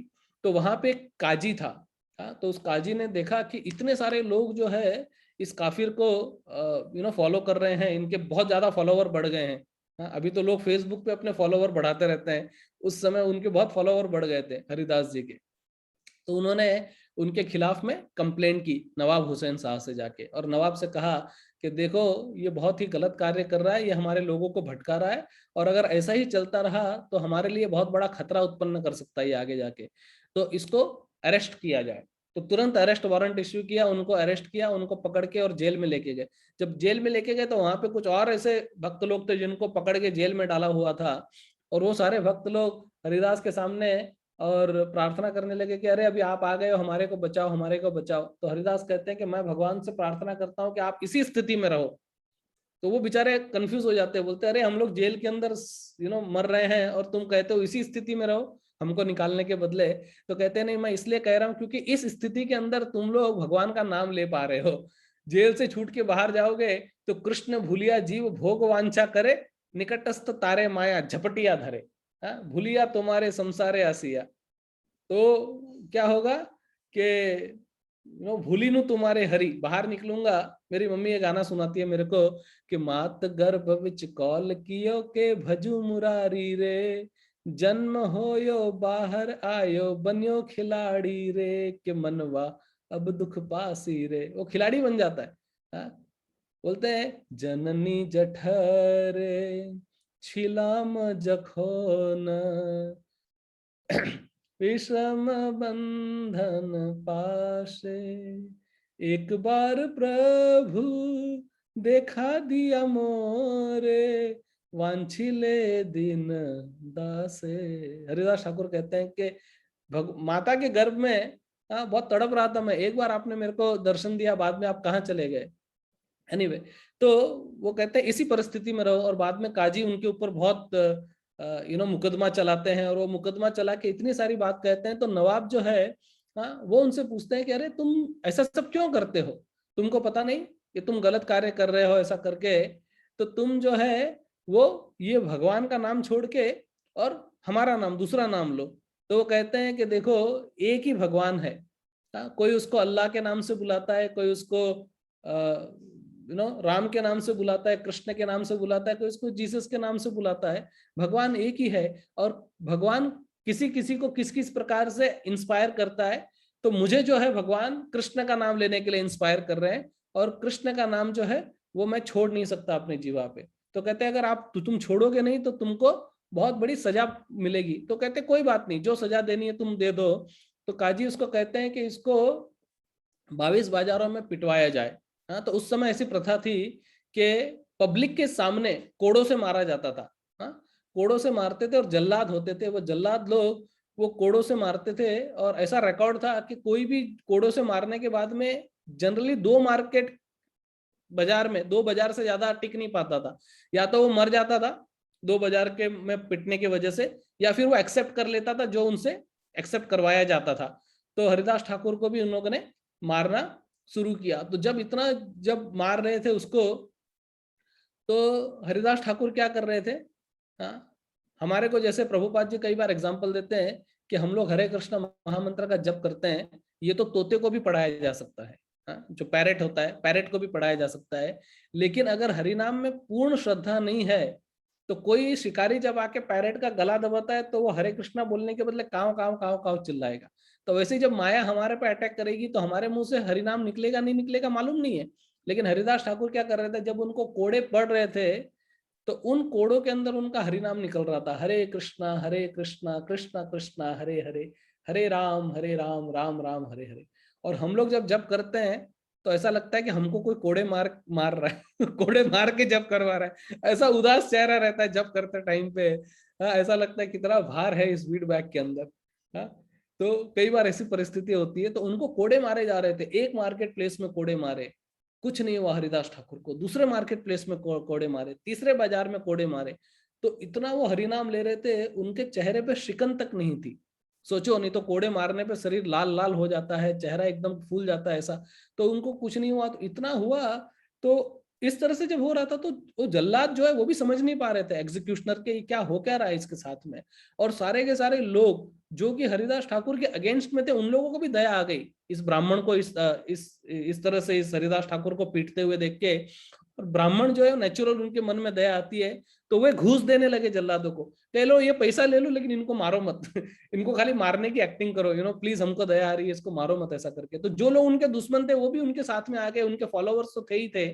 तो वहां पे एक काजी था, तो उस काजी ने देखा कि इतने सारे लोग जो है इस काफिर को फॉलो कर रहे हैं, इनके बहुत ज्यादा फॉलोवर बढ़ गए हैं। अभी तो लोग फेसबुक पे अपने फॉलोवर बढ़ाते रहते हैं, उस समय उनके बहुत फॉलोवर बढ़ गए थे हरिदास जी के। तो उन्होंने उनके खिलाफ में कंप्लेंट की नवाब हुसैन शाह से जाके, और नवाब से कहा कि देखो ये बहुत ही गलत कार्य कर रहा है, ये हमारे लोगों को भटका रहा है, और अगर ऐसा ही चलता रहा तो हमारे लिए बहुत बड़ा खतरा उत्पन्न कर सकता है आगे जाके, तो इसको अरेस्ट किया जाए। तो तुरंत अरेस्ट वारंट इश्यू किया, उनको अरेस्ट किया, उनको पकड़ के और जेल में लेके गए। जब जेल में लेके गए तो वहां पे कुछ और ऐसे भक्त लोग थे जिनको पकड़ के जेल में डाला हुआ था, और वो सारे भक्त लोग हरिदास के सामने और प्रार्थना करने लगे कि अरे अभी आप आ गए हो, हमारे को बचाओ, हमारे को बचाओ। तो हरिदास कहते हैं कि मैं भगवान से प्रार्थना करता हूँ कि आप इसी स्थिति में रहो, तो वो बेचारे कंफ्यूज हो जाते हैं, बोलते हैं अरे हम लोग जेल के अंदर मर रहे हैं और तुम कहते हो इसी स्थिति में रहो हमको निकालने के बदले। तो कहते हैं नहीं, मैं इसलिए कह रहा हूँ क्योंकि इस स्थिति के अंदर तुम लोग भगवान का नाम ले पा रहे हो। जेल से छूट के बाहर जाओगे तो कृष्ण भूलिया जीव भोग वांछा करे, निकटस्थ तारे माया झपटिया धरे, भूलिया तुम्हारे संसारे आसिया। तो क्या होगा कि भूली नु तुम्हारे हरि, बाहर निकलूंगा। मेरी मम्मी ये गाना सुनाती है मेरे को कि मात गर्भ विच कौल कियो के भजू मुरारी रे, जन्म होयो बाहर आयो बन्यो खिलाड़ी रे, के मनवा अब दुख पासी रे। वो खिलाड़ी बन जाता है। बोलते हैं जननी जठरे छिलाम जखोन, विषम बंधन पाशे, एक बार प्रभु देखा दिया मोरे, वांछिले दिन दासे। हरिदास ठाकुर कहते हैं कि माता के गर्भ में बहुत तड़प रहा था मैं, एक बार आपने मेरे को दर्शन दिया, बाद में आप कहाँ चले गए। एनीवे, तो वो कहते हैं इसी परिस्थिति में रहो। और बाद में काजी उनके ऊपर बहुत मुकदमा चलाते हैं, और वो मुकदमा चला के इतनी सारी बात कहते हैं। तो नवाब जो है वो उनसे पूछते हैं कि अरे तुम ऐसा सब क्यों करते हो, तुमको पता नहीं कि तुम गलत कार्य कर रहे हो ऐसा करके, तो तुम जो है वो ये भगवान का नाम छोड़ के और हमारा नाम दूसरा नाम लो। तो वो कहते हैं कि देखो एक ही भगवान है, कोई उसको अल्लाह के नाम से बुलाता है, कोई उसको राम के नाम से बुलाता है, कृष्ण के नाम से बुलाता है, कोई उसको जीसस के नाम से बुलाता है। भगवान एक ही है, और भगवान किसी किसी को किस किस प्रकार से इंस्पायर करता है। तो मुझे जो है भगवान कृष्ण का नाम लेने के लिए इंस्पायर कर रहे हैं, और कृष्ण का नाम जो है वो मैं छोड़ नहीं सकता अपने जीवा पे। तो कहते हैं अगर आप तुम छोड़ोगे नहीं तो तुमको बहुत बड़ी सजा मिलेगी। तो कहते कोई बात नहीं, जो सजा देनी है तुम दे दो। तो काजी उसको कहते हैं कि इसको 22 बाजारों में पिटवाया जाए। हाँ, तो उस समय ऐसी प्रथा थी कि पब्लिक के सामने कोड़ों से मारा जाता था। हाँ, कोड़ों से मारते थे, और जल्लाद होते थे, वो जल्लाद लोग वो कोड़ों से मारते थे। और ऐसा रिकॉर्ड था कि कोई भी कोड़ों से मारने के बाद में जनरली 2 मार्केट बाजार में, 2 बाजार से ज्यादा टिक नहीं पाता था। या तो वो मर जाता था 2 बाजार के में पिटने की वजह से, या फिर वो एक्सेप्ट कर लेता था जो उनसे एक्सेप्ट करवाया जाता था। तो हरिदास ठाकुर को भी उन लोगों ने मारना शुरू किया। तो जब मार रहे थे उसको, तो हरिदास ठाकुर क्या कर रहे थे, हमारे को जैसे प्रभुपाद जी कई बार एग्जांपल देते हैं कि हम लोग हरे कृष्ण महामंत्र का जप करते हैं, ये तो तोते को भी पढ़ाया जा सकता है। जो पैरेट होता है, पैरेट को भी पढ़ाया जा सकता है। लेकिन अगर हरिनाम में पूर्ण श्रद्धा नहीं है, तो कोई शिकारी जब आके पैरेट का गला दबाता है तो वो हरे कृष्णा बोलने के बदले काव काव काव काव चिल्लाएगा। तो वैसे ही जब माया हमारे पे अटैक करेगी तो हमारे मुंह से हरिनाम निकलेगा नहीं निकलेगा मालूम नहीं है। लेकिन हरिदास ठाकुर क्या कर रहे थे, जब उनको कोड़े पड़ रहे थे तो उन कोड़ों के अंदर उनका हरिनाम निकल रहा था, हरे कृष्णा कृष्णा कृष्णा हरे हरे, हरे राम राम राम हरे हरे। और हम लोग जब जप करते हैं तो ऐसा लगता है कि हमको कोई कोड़े मार रहा है कोड़े मार के जप करवा रहा है, ऐसा उदास चेहरा रहता है जप करते टाइम पे। ऐसा लगता है कितना भार है इस बीट बैग के अंदर। तो कई बार ऐसी परिस्थिति होती है। तो उनको कोड़े मारे जा रहे थे, एक मार्केट प्लेस में कोड़े मारे, कुछ नहीं हुआ हरिदास ठाकुर को। दूसरे मार्केट प्लेस में कोड़े मारे, तीसरे बाजार में कोड़े मारे। तो इतना वो हरिनाम ले रहे थे, उनके चेहरे पे शिकन तक नहीं थी। सोचो, नहीं तो कोड़े मारने पे शरीर लाल लाल हो जाता है, चेहरा एकदम फूल जाता है ऐसा। तो उनको कुछ नहीं हुआ, तो इतना हुआ। तो इस तरह से जब हो रहा था तो वो जल्लाद जो है वो भी समझ नहीं पा रहे थे एग्जीक्यूशनर के क्या हो क्या रहा है इसके साथ में। और सारे के सारे लोग जो कि हरिदास ठाकुर के अगेंस्ट में थे, उन लोगों को भी दया आ गई इस ब्राह्मण को इस तरह से इस हरिदास ठाकुर को पीटते हुए देख के। और ब्राह्मण जो है नेचुरल उनके मन में दया आती है, तो वे घूस देने लगे जल्लादों को, ले लो ये पैसा ले लो लेकिन इनको मारो मत इनको खाली मारने की एक्टिंग करो, प्लीज हमको दया आ रही है, इसको मारो मत ऐसा करके। तो जो लोग उनके दुश्मन थे वो भी उनके साथ में आ गए, उनके फॉलोवर्स तो थे ही थे।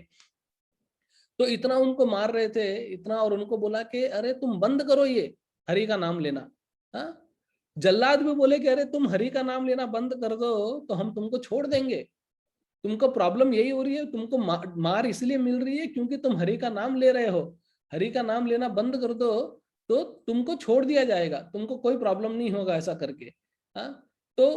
तो इतना उनको मार रहे थे इतना, और उनको बोला कि अरे तुम बंद करो ये हरि का नाम लेना। जल्लाद भी बोले कि अरे तुम हरि का नाम लेना बंद कर दो तो हम तुमको छोड़ देंगे, तुमको प्रॉब्लम यही हो रही है, तुमको मार इसलिए मिल रही है क्योंकि तुम हरि का नाम ले रहे हो, हरि का नाम लेना बंद कर दो तो तुमको छोड़ दिया जाएगा, तुमको कोई प्रॉब्लम नहीं होगा ऐसा करके। तो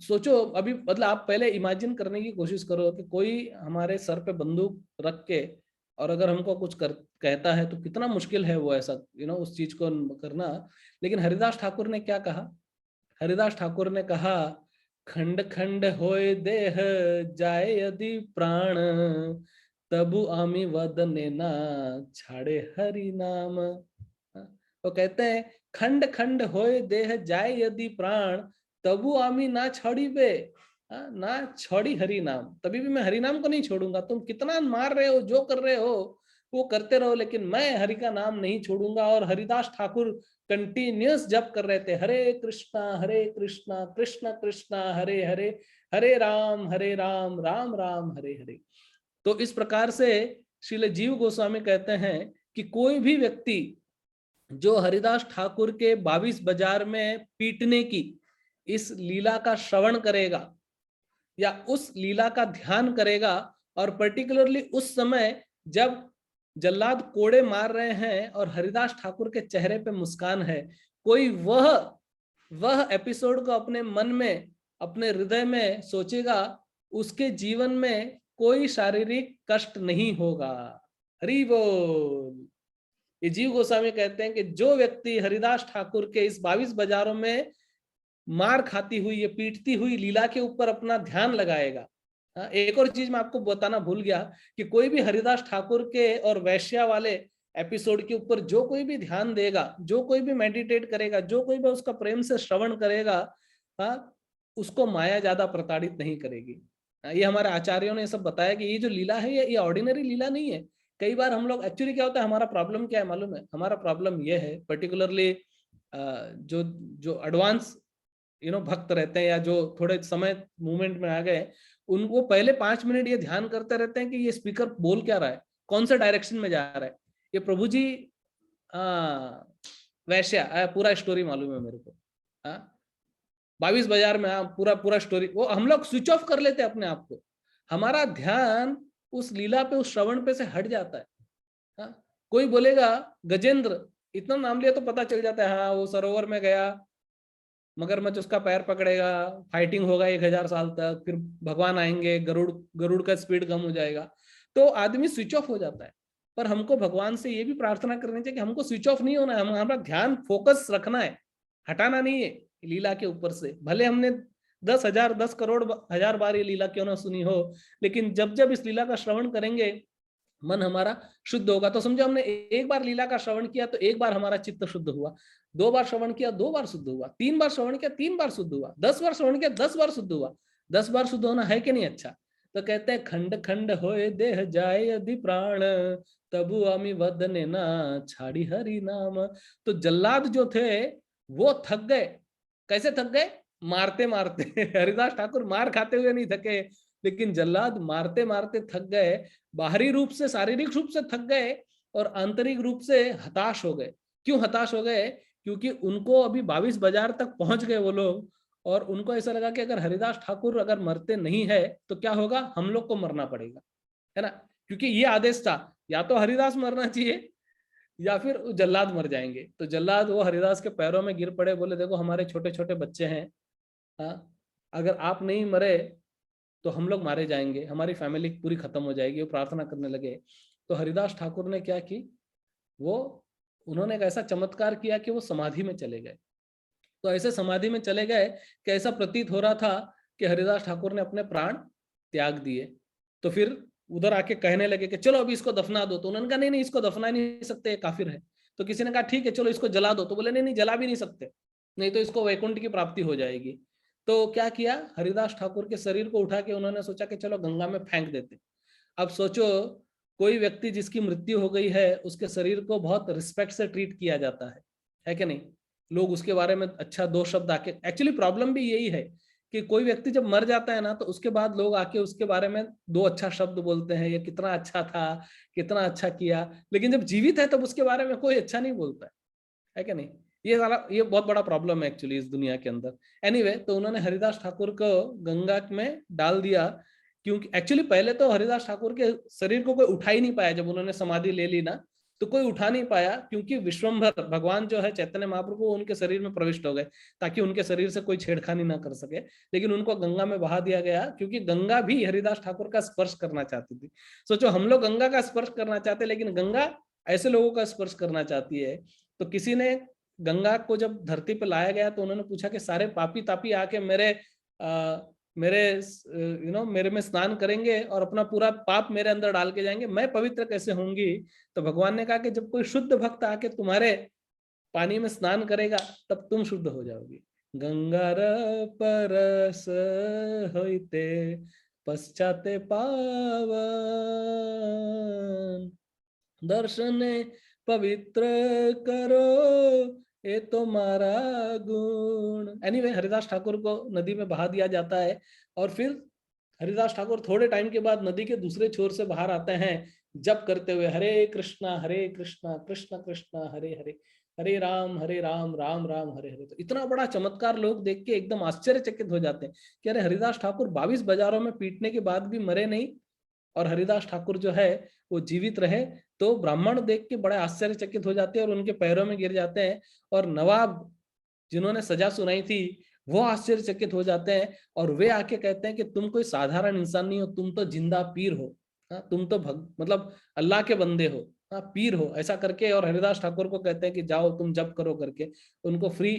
सोचो अभी, मतलब आप पहले इमेजिन करने की कोशिश करो कि कोई हमारे सर पे बंदूक रख के और अगर हमको कुछ कहता है तो कितना मुश्किल है वो ऐसा उस चीज को करना। लेकिन हरिदास ठाकुर ने क्या कहा? हरिदास ठाकुर ने कहा, खंड खंड होए देह जाए यदि प्राण, तबु आमी वदने ना छाड़े हरि नाम। वो कहते हैं खंड खंड होए देह जाए यदि प्राण, तबु आमी ना छोड़ी बे, ना छोड़ी हरि नाम, तभी भी मैं हरि नाम को नहीं छोड़ूंगा। तुम कितना मार रहे हो, जो कर रहे हो वो करते रहो, लेकिन मैं हरि का नाम नहीं छोड़ूंगा। और हरिदास ठाकुर कंटिन्यूस जप कर रहे थे, हरे कृष्णा कृष्ण कृष्णा हरे हरे, हरे राम राम राम हरे हरे। तो इस प्रकार से श्रील जीव गोस्वामी कहते हैं कि कोई भी व्यक्ति जो हरिदास ठाकुर के 22 बाजार में पीटने की इस लीला का श्रवण करेगा या उस लीला का ध्यान करेगा, और पर्टिकुलरली उस समय जब जल्लाद कोड़े मार रहे हैं और हरिदास ठाकुर के चेहरे पे मुस्कान है, कोई वह एपिसोड को अपने मन में, अपने हृदय में सोचेगा, उसके जीवन में कोई शारीरिक कष्ट नहीं होगा। हरि बोल। ये जीव गोस्वामी कहते हैं कि जो व्यक्ति हरिदास ठाकुर के इस 22 बाजारों में मार खाती हुई, ये पीटती हुई लीला के ऊपर अपना ध्यान लगाएगा। एक और चीज मैं आपको बताना भूल गया कि कोई भी हरिदास ठाकुर के और वैश्या वाले एपिसोड के ऊपर जो कोई भी ध्यान देगा, जो कोई भी मेडिटेट करेगा, जो कोई भी उसका प्रेम से श्रवण करेगा, उसको माया ज्यादा प्रताड़ित नहीं करेगी। ये हमारे आचार्यों ने सब बताया कि ये जो लीला है ये ऑर्डिनरी लीला नहीं है। कई बार हम लोग एक्चुअली क्या होता है, हमारा प्रॉब्लम क्या है मालूम है? हमारा प्रॉब्लम ये है, पर्टिकुलरली जो एडवांस भक्त रहते हैं या जो थोड़े समय मूवमेंट में आ गए, उनको पहले 5 मिनट ये ध्यान करते रहते हैं कि ये स्पीकर बोल क्या रहा है, कौन से डायरेक्शन में जा रहा है। ये प्रभु जी वैश्या पूरा स्टोरी मालूम है मेरे को, 22 बाजार में पूरा स्टोरी, वो हम लोग स्विच ऑफ कर लेते हैं अपने आप को। हमारा ध्यान उस लीला पे, उस श्रवण पे से हट जाता है। कोई बोलेगा गजेंद्र, इतना नाम लिया तो पता चल जाता है, हाँ वो सरोवर में गया, मगरमच्छ उसका पैर पकड़ेगा, फाइटिंग होगा 1000 साल तक, फिर भगवान आएंगे, गरुड़ का स्पीड कम हो जाएगा, तो आदमी स्विच ऑफ हो जाता है। पर हमको भगवान से ये भी प्रार्थना करनी चाहिए कि हमको स्विच ऑफ नहीं होना है, हमारा ध्यान फोकस रखना है, हटाना नहीं है लीला के ऊपर से। भले हमने 10,000 10 करोड़ 1000 बार ये लीला क्यों ना सुनी हो, लेकिन जब जब इस लीला का श्रवण करेंगे मन हमारा शुद्ध होगा। तो समझो हमने एक बार लीला का श्रवण किया तो एक बार हमारा चित्त शुद्ध हुआ, 2 बार श्रवण किया 2 बार शुद्ध हुआ, 3 बार श्रवण किया 3 बार शुद्ध हुआ, 10 बार श्रवण किया 10 बार शुद्ध हुआ। 10 बार शुद्ध होना है कि नहीं अच्छा? तो कहते हैं खंड खंड होए देह जाए यदि प्राण, तबु आमी वदने ना छाड़ी हरि नाम। तो जल्लाद जो थे वो थक गए। कैसे थक गए? मारते मारते हरिदास ठाकुर मार खाते हुए नहीं थके, लेकिन जल्लाद मारते मारते थक गए। बाहरी रूप से, शारीरिक रूप से थक गए और आंतरिक रूप से हताश हो गए। क्यों हताश हो गए? क्योंकि उनको अभी 22 बाजार तक पहुंच गए वो लोग, और उनको ऐसा लगा कि अगर हरिदास ठाकुर अगर मरते नहीं है तो क्या होगा, हम लोग को मरना पड़ेगा, है ना। क्योंकि ये आदेश था, या तो हरिदास मरना चाहिए या फिर जल्लाद मर जाएंगे। तो जल्लाद वो हरिदास के पैरों में गिर पड़े, बोले देखो हमारे छोटे छोटे बच्चे हैं, अगर आप नहीं मरे तो हम लोग मारे जाएंगे, हमारी फैमिली पूरी खत्म हो जाएगी। वो प्रार्थना करने लगे। तो हरिदास ठाकुर ने क्या की, उन्होंने एक ऐसा चमत्कार किया कि वो समाधि में चले गए। तो ऐसे समाधि में चले गए कि ऐसा प्रतीत हो रहा था कि हरिदास ठाकुर ने अपने प्राण त्याग दिए। तो फिर उधर आके कहने लगे कि चलो अभी इसको दफना दो। तो उन्होंने कहा नहीं, इसको दफना नहीं सकते, काफिर है। तो किसी ने कहा ठीक है चलो इसको जला दो। तो बोले नहीं, जला भी नहीं सकते, नहीं तो इसको वैकुंठ की प्राप्ति हो जाएगी। तो क्या किया, हरिदास ठाकुर के शरीर को उठा के उन्होंने सोचा कि चलो गंगा में फेंक देते। अब सोचो, कोई व्यक्ति जिसकी मृत्यु हो गई है उसके शरीर को बहुत रिस्पेक्ट से ट्रीट किया जाता है कि नहीं? लोग उसके बारे में अच्छा 2 शब्द आके, एक्चुअली प्रॉब्लम भी यही है कि कोई व्यक्ति जब मर जाता है ना तो उसके बाद लोग आके उसके बारे में 2 अच्छा शब्द बोलते हैं, ये कितना अच्छा था, कितना अच्छा किया। लेकिन जब जीवित है तब उसके बारे में कोई अच्छा नहीं बोलता है कि नहीं? ये बहुत बड़ा प्रॉब्लम है एक्चुअली इस दुनिया के अंदर। एनीवे, तो उन्होंने हरिदास ठाकुर को गंगा में डाल दिया, क्योंकि एक्चुअली पहले तो हरिदास ठाकुर के शरीर को कोई उठा ही नहीं पाया। जब उन्होंने समाधि ले ली ना, तो कोई उठा नहीं पाया, क्योंकि विश्वम्भर भगवान जो है चैतन्य महाप्रभु उनके शरीर में प्रविष्ट हो गए ताकि उनके शरीर से कोई छेड़खानी ना कर सके। लेकिन उनको गंगा में बहा दिया गया, क्योंकि गंगा भी हरिदास ठाकुर का स्पर्श करना चाहती थी। सोचो, हम लोग गंगा का स्पर्श करना चाहते, लेकिन गंगा ऐसे लोगों का स्पर्श करना चाहती है। तो किसी ने गंगा को जब धरती पर लाया गया तो उन्होंने पूछा कि सारे पापी तापी आके मेरे में स्नान करेंगे और अपना पूरा पाप मेरे अंदर डाल के जाएंगे, मैं पवित्र कैसे होंगी? तो भगवान ने कहा कि जब कोई शुद्ध भक्त आके तुम्हारे पानी में स्नान करेगा तब तुम शुद्ध हो जाओगी। गंगार परस होइते पश्चाते पावन, दर्शने पवित्र करो ये तो मारा गुण। एनीवे, हरिदास ठाकुर को नदी में बहा दिया जाता है और फिर हरिदास ठाकुर थोड़े टाइम के बाद नदी के दूसरे छोर से बाहर आते हैं, जप करते हुए हरे कृष्णा कृष्ण कृष्ण हरे हरे, हरे राम राम राम हरे हरे। तो इतना बड़ा चमत्कार लोग देख के एकदम आश्चर्यचकित हो जाते हैं कि अरे, हरिदास ठाकुर 22 बाजारों में पीटने के बाद भी मरे नहीं और हरिदास ठाकुर जो है वो जीवित रहे। तो ब्राह्मण देख के बड़े आश्चर्यचकित हो जाते हैं और उनके पैरों में गिर जाते हैं, और नवाब जिन्होंने सजा सुनाई थी वो आश्चर्यचकित हो जाते हैं और वे आके कहते हैं कि तुम कोई साधारण इंसान नहीं हो, तुम तो जिंदा पीर हो, तुम तो मतलब अल्लाह के बंदे हो, पीर हो, ऐसा करके। और हरिदास ठाकुर को कहते हैं कि जाओ तुम जप करो करके, उनको फ्री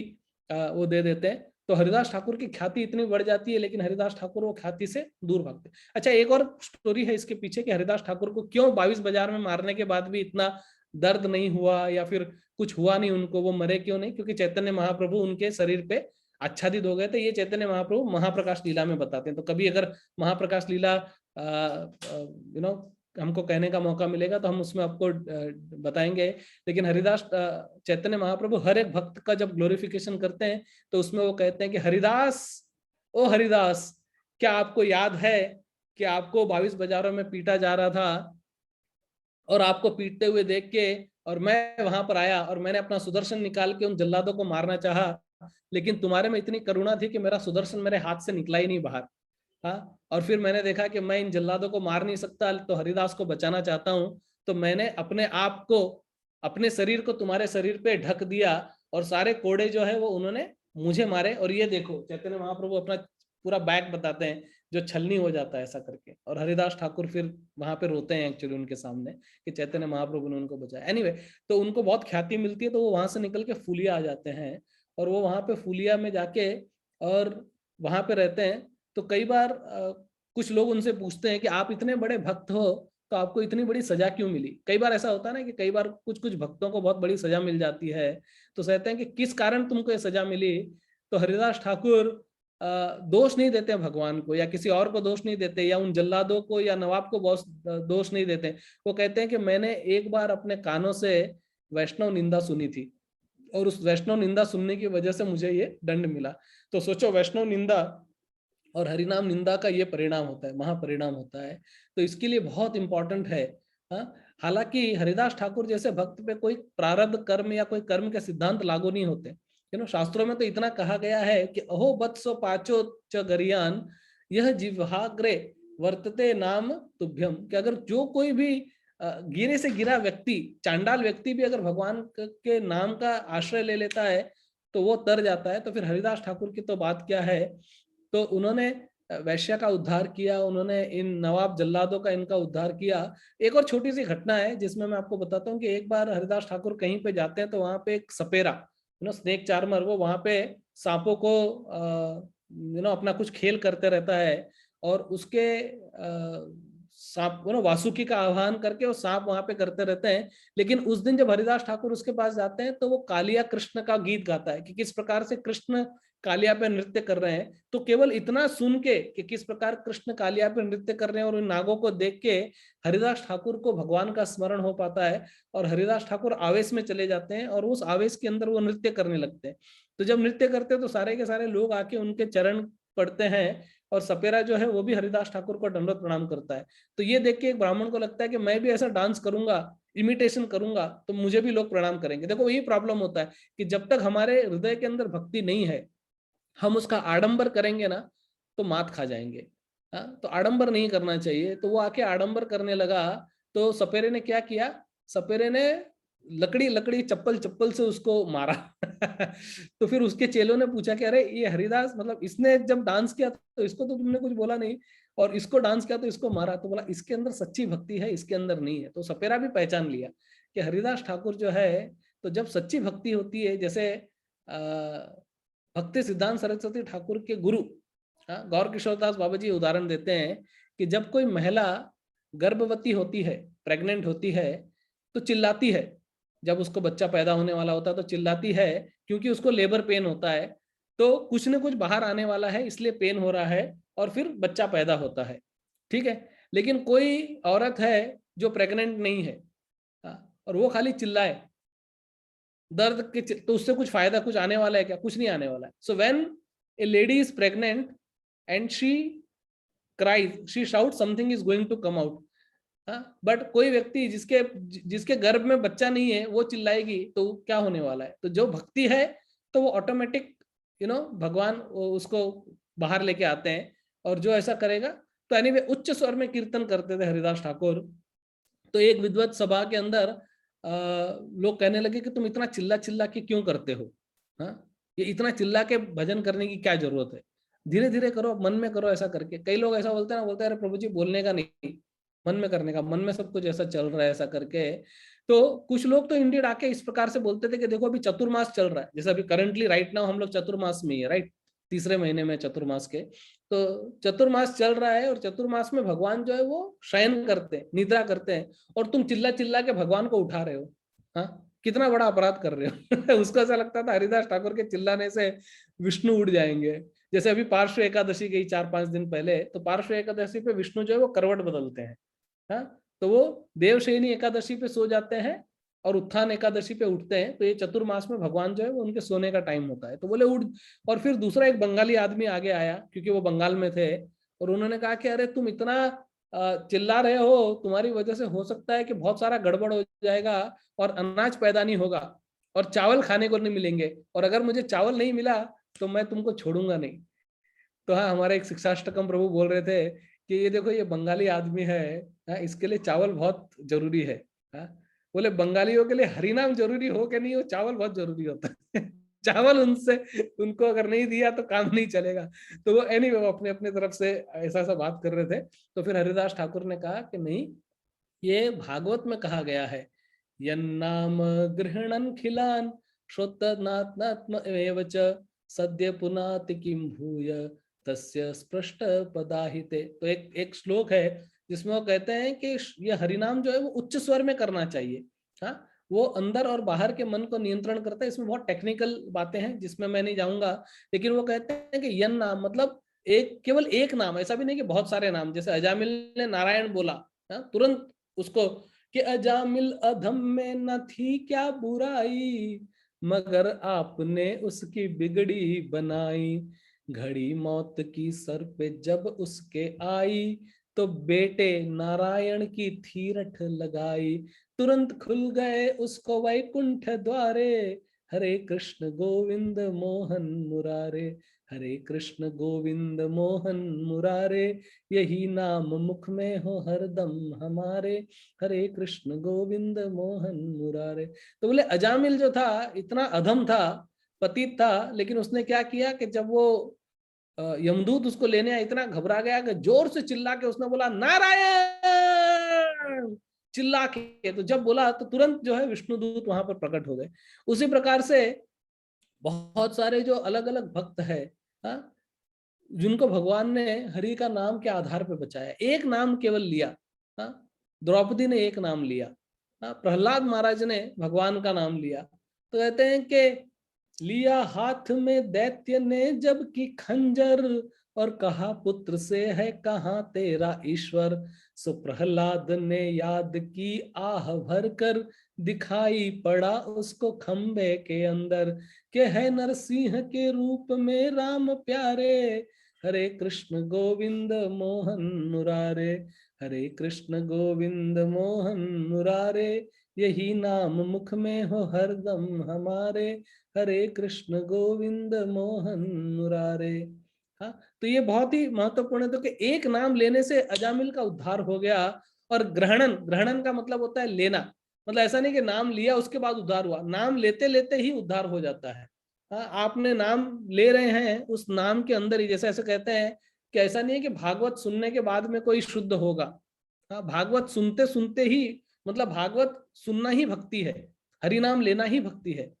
वो दे देते हैं। तो हरिदास ठाकुर की ख्याति इतनी बढ़ जाती है, लेकिन हरिदास ठाकुर वो ख्याति से दूर भागते। अच्छा, एक और स्टोरी है इसके पीछे कि हरिदास ठाकुर को क्यों 22 बाजार में मारने के बाद भी इतना दर्द नहीं हुआ या फिर कुछ हुआ नहीं उनको, वो मरे क्यों नहीं? क्योंकि चैतन्य महाप्रभु उनके शरीर पे आच्छादित हो गए थे। ये चैतन्य महाप्रभु महाप्रकाश लीला में बताते हैं। तो कभी अगर महाप्रकाश लीला हमको कहने का मौका मिलेगा तो हम उसमें आपको बताएंगे। लेकिन हरिदास चैतन्य महाप्रभु हर एक भक्त का जब ग्लोरिफिकेशन करते हैं तो उसमें वो कहते हैं कि हरिदास, ओ हरिदास, क्या आपको याद है कि आपको 22 बाजारों में पीटा जा रहा था और आपको पीटते हुए देख के और मैं वहां पर आया और मैंने अपना सुदर्शन निकाल के उन जल्लादों को मारना चाहा, लेकिन तुम्हारे में इतनी करुणा थी कि मेरा सुदर्शन मेरे हाथ से निकला ही नहीं बाहर। हाँ, और फिर मैंने देखा कि मैं इन जल्लादों को मार नहीं सकता, तो हरिदास को बचाना चाहता हूं, तो मैंने अपने आप को, अपने शरीर को तुम्हारे शरीर पे ढक दिया और सारे कोड़े जो है वो उन्होंने मुझे मारे। और ये देखो, चैतन्य महाप्रभु अपना पूरा बैक बताते हैं जो छलनी हो जाता है ऐसा करके, और हरिदास ठाकुर फिर वहां पे रोते हैं एक्चुअली उनके सामने कि चैतन्य महाप्रभु ने उनको बचाया। एनीवे, तो उनको बहुत ख्याति मिलती है, तो वो वहां से निकल के फूलिया आ जाते हैं और वो वहां पे फूलिया में जाके और वहां पे रहते हैं। तो कई बार कुछ लोग उनसे पूछते हैं कि आप इतने बड़े भक्त हो तो आपको इतनी बड़ी सजा क्यों मिली? कई बार ऐसा होता है ना कि कई बार कुछ कुछ भक्तों को बहुत बड़ी सजा मिल जाती है, तो कहते हैं कि किस कारण तुमको ये सजा मिली? तो हरिदास ठाकुर दोष नहीं देते भगवान को या किसी और को दोष नहीं देते या उन जल्लादों को या नवाब को दोष नहीं देते। वो कहते हैं कि मैंने एक बार अपने कानों से वैष्णव निंदा सुनी थी और उस वैष्णव निंदा सुनने की वजह से मुझे ये दंड मिला। तो सोचो, वैष्णव निंदा और हरिनाम निंदा का ये परिणाम होता है, महापरिणाम होता है। तो इसके लिए बहुत इंपॉर्टेंट है। हालांकि हरिदास ठाकुर जैसे भक्त पे कोई प्रारब्ध कर्म या कोई कर्म के सिद्धांत लागू नहीं होते। शास्त्रों में तो इतना कहा गया है कि अहो बत्सो पाचो च गरियान यह जिह्वाग्रे वर्तते नाम तुभ्यम, कि अगर जो कोई भी गिरे से गिरा व्यक्ति, चांडाल व्यक्ति भी अगर भगवान के नाम का आश्रय ले लेता है तो वो तर जाता है। तो फिर हरिदास ठाकुर की तो बात क्या है। तो उन्होंने वैश्या का उद्धार किया, उन्होंने इन नवाब जल्लादों का इनका उद्धार किया। एक और छोटी सी घटना है जिसमें मैं आपको बताता हूँ कि एक बार हरिदास ठाकुर कहीं पे जाते हैं तो वहां पे एक सपेरा, स्नेक चार्मर, वो वहां पे सांपों को अपना कुछ खेल करते रहता है और उसके सांप वासुकी का आह्वान करके वो सांप वहां पे करते रहते हैं। लेकिन उस दिन जब हरिदास ठाकुर उसके पास जाते हैं तो वो कालिया कृष्ण का गीत गाता है कि किस प्रकार से कृष्ण कालिया पे नृत्य कर रहे हैं। तो केवल इतना सुन के कि किस प्रकार कृष्ण कालिया पे नृत्य कर रहे हैं और उन नागों को देख के हरिदास ठाकुर को भगवान का स्मरण हो पाता है और हरिदास ठाकुर आवेश में चले जाते हैं और उस आवेश के अंदर वो नृत्य करने लगते हैं। तो जब नृत्य करते हैं तो सारे के सारे लोग आके उनके चरण पड़ते हैं और सपेरा जो है वो भी हरिदास ठाकुर को दंडवत प्रणाम करता है। तो ये देख के एक ब्राह्मण को लगता है कि मैं भी ऐसा डांस करूंगा, इमिटेशन करूंगा तो मुझे भी लोग प्रणाम करेंगे। देखो, यही प्रॉब्लम होता है कि जब तक हमारे हृदय के अंदर भक्ति नहीं है, हम उसका आडंबर करेंगे ना तो मात खा जाएंगे। तो आडंबर नहीं करना चाहिए। तो वो आके आडंबर करने लगा। तो सपेरे ने क्या किया, सपेरे ने लकड़ी चप्पल से उसको मारा। तो फिर उसके चेलों ने पूछा कि अरे ये हरिदास, मतलब इसने जब डांस किया तो इसको तो तुमने कुछ बोला नहीं, और इसको डांस किया तो इसको मारा। तो बोला इसके अंदर सच्ची भक्ति है, इसके अंदर नहीं है। तो सपेरा भी पहचान लिया कि हरिदास ठाकुर जो है, तो जब सच्ची भक्ति होती है, जैसे भक्ति सिद्धांत सरस्वती ठाकुर के गुरु गौर किशोरदास बाबा जी उदाहरण देते हैं कि जब कोई महिला गर्भवती होती है, प्रेग्नेंट होती है, तो चिल्लाती है। जब उसको बच्चा पैदा होने वाला होता है तो चिल्लाती है, क्योंकि उसको लेबर पेन होता है, तो कुछ न कुछ बाहर आने वाला है, इसलिए पेन हो रहा है, और फिर बच्चा पैदा होता है। ठीक है। लेकिन कोई औरत है जो प्रेग्नेंट नहीं है, और वो खाली चिल्लाए दर्द के, तो उससे कुछ फायदा कुछ आने वाला है क्या? कुछ नहीं आने वाला है। So when A lady is pregnant and she cries, she shouts, something is going to come out. But कोई व्यक्ति जिसके गर्भ में बच्चा नहीं है, वो चिल्लाएगी तो क्या होने वाला है? तो जो भक्ति है तो वो ऑटोमेटिक भगवान उसको बाहर लेके आते हैं, और जो ऐसा करेगा तो एनीवे उच्च स्वर में कीर्तन करते थे हरिदास ठाकुर। तो एक विद्वत सभा के अंदर लोग कहने लगे कि तुम इतना चिल्ला चिल्ला के क्यों करते हो? ये इतना चिल्ला के भजन करने की क्या जरूरत है? धीरे धीरे करो, मन में करो। ऐसा करके कई लोग ऐसा बोलते हैं ना, बोलते हैं अरे प्रभु जी बोलने का नहीं, मन में करने का, मन में सब कुछ ऐसा चल रहा है ऐसा करके। तो कुछ लोग तो इंडियड आके इस प्रकार से बोलते थे कि देखो अभी चतुर्मास चल रहा है, जैसे अभी करंटली राइट नाउ हम लोग चतुर्मास में ही है, राइट, तीसरे महीने में चतुर्मास के। तो चतुर्मास चल रहा है, और चतुर्मास में भगवान जो है वो शयन करते हैं, निद्रा करते हैं, और तुम चिल्ला चिल्ला के भगवान को उठा रहे हो। कितना बड़ा अपराध कर रहे हो। उसको ऐसा लगता था हरिदास ठाकुर के चिल्लाने से विष्णु उड़ जाएंगे। जैसे अभी पार्श्व एकादशी गई 4-5 दिन पहले, तो पार्श्व एकादशी पे विष्णु जो है वो करवट बदलते हैं। तो वो देवशयनी एकादशी पे सो जाते हैं और उत्थान एकादशी पे उठते हैं। तो ये चतुर्मास में भगवान जो है वो उनके सोने का टाइम होता है, तो बोले उठ। और फिर दूसरा एक बंगाली आदमी आगे आया, क्योंकि वो बंगाल में थे, और उन्होंने कहा कि अरे तुम इतना चिल्ला रहे हो, तुम्हारी वजह से हो सकता है कि बहुत सारा गड़बड़ हो जाएगा, और अनाज पैदा नहीं होगा, और चावल खाने को नहीं मिलेंगे, और अगर मुझे चावल नहीं मिला तो मैं तुमको छोड़ूंगा नहीं। तो हाँ, हमारे एक शिक्षाष्टकम प्रभु बोल रहे थे कि ये देखो ये बंगाली आदमी है, इसके लिए चावल बहुत जरूरी है। बोले बंगालियों के लिए हरिनाम जरूरी हो कि नहीं हो, चावल बहुत जरूरी होता है। चावल उनको अगर नहीं दिया तो काम नहीं चलेगा। तो वो एनीवे वो अपने अपने तरफ से ऐसा सा बात कर रहे थे। तो फिर हरिदास ठाकुर ने कहा कि नहीं, ये भागवत में कहा गया है, यन्नाम गृहणन खिलान श्रोतनात्म एव च सद्य पुनाति किम भूय तस्य स्पृष्ट पदाहिते। तो एक श्लोक है जिसमें वो कहते हैं कि ये हरिनाम जो है वो उच्च स्वर में करना चाहिए। वो अंदर और बाहर के मन को नियंत्रण करता है। इसमें बहुत टेक्निकल बातें हैं जिसमें मैं नहीं जाऊंगा, लेकिन वो कहते हैं कि यन नाम मतलब केवल एक नाम, ऐसा भी नहीं कि बहुत सारे नाम। जैसे अजामिल ने नारायण बोला, तुरंत उसको कि अजामिल अधम में न थी क्या बुराई, मगर आपने उसकी बिगड़ी बनाई। घड़ी मौत की सर पे जब उसके आई, तो बेटे नारायण की थीरठ लगाई। तुरंत खुल गए उसको वैकुंठ द्वारे, हरे कृष्ण गोविंद मोहन मुरारे, हरे कृष्ण गोविंद मोहन मुरारे, यही नाम मुख में हो हरदम हमारे, हरे कृष्ण गोविंद मोहन मुरारे। तो बोले अजामिल जो था इतना अधम था, पतित था, लेकिन उसने क्या किया कि जब वो यमदूत उसको लेने आया, इतना घबरा गया कि जोर से चिल्ला के उसने बोला नारायण, चिल्ला के। तो जब बोला तो तुरंत जो है विष्णुदूत वहां पर प्रकट हो गए। उसी प्रकार से बहुत सारे जो अलग अलग भक्त है, जिनको भगवान ने हरि का नाम के आधार पर बचाया। एक नाम केवल लिया, द्रौपदी ने एक नाम लिया, प्रहलाद महाराज ने भगवान का नाम लिया। तो कहते हैं कि लिया हाथ में दैत्य ने जब की खंजर, और कहा पुत्र से है कहाँ तेरा ईश्वर। सो प्रहलाद ने याद की आह भर कर, दिखाई पड़ा उसको खंबे के अंदर, के है नरसिंह के रूप में राम प्यारे, हरे कृष्ण गोविंद मोहन मुरारे, हरे कृष्ण गोविंद मोहन मुरारे, यही नाम मुख में हो हरदम हमारे, हरे कृष्ण गोविंद मोहन मुरारे। तो ये बहुत ही महत्वपूर्ण है। तो कि एक नाम लेने से अजामिल का उद्धार हो गया। और ग्रहणन, ग्रहणन का मतलब होता है लेना। मतलब ऐसा नहीं कि नाम लिया उसके बाद उद्धार हुआ, नाम लेते लेते ही उद्धार हो जाता है। हाँ, आपने नाम ले रहे हैं, उस नाम के अंदर ही, जैसे ऐसे कहते हैं कि ऐसा नहीं है कि भागवत सुनने के बाद में कोई शुद्ध होगा। हाँ, भागवत सुनते सुनते ही, मतलब भागवत सुनना ही भक्ति है, हरि नाम लेना ही भक्ति है।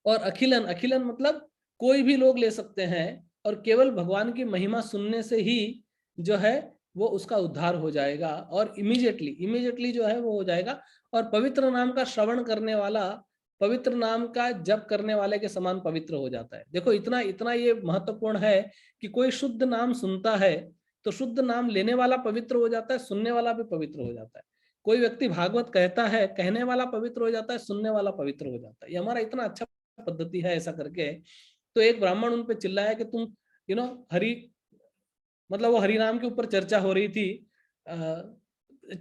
और अखिलन, अखिलन मतलब कोई भी लोग ले सकते हैं, और केवल भगवान की महिमा सुनने से ही जो है वो उसका उद्धार हो जाएगा, और इमीडिएटली इमीडिएटली जो है वो हो जाएगा। और पवित्र नाम का श्रवण करने वाला पवित्र नाम का जप करने वाले के समान पवित्र हो जाता है। देखो इतना इतना ये महत्वपूर्ण है कि कोई शुद्ध नाम सुनता है तो शुद्ध नाम लेने वाला पवित्र हो जाता है, सुनने वाला भी पवित्र हो जाता है। कोई व्यक्ति भागवत कहता है, कहने वाला पवित्र हो जाता है, सुनने वाला पवित्र हो जाता है। ये हमारा इतना अच्छा पद्धति है ऐसा करके। तो एक ब्राह्मण उन पे चिल्लाया कि तुम हरि, मतलब वो हरि नाम के ऊपर चर्चा हो रही थी।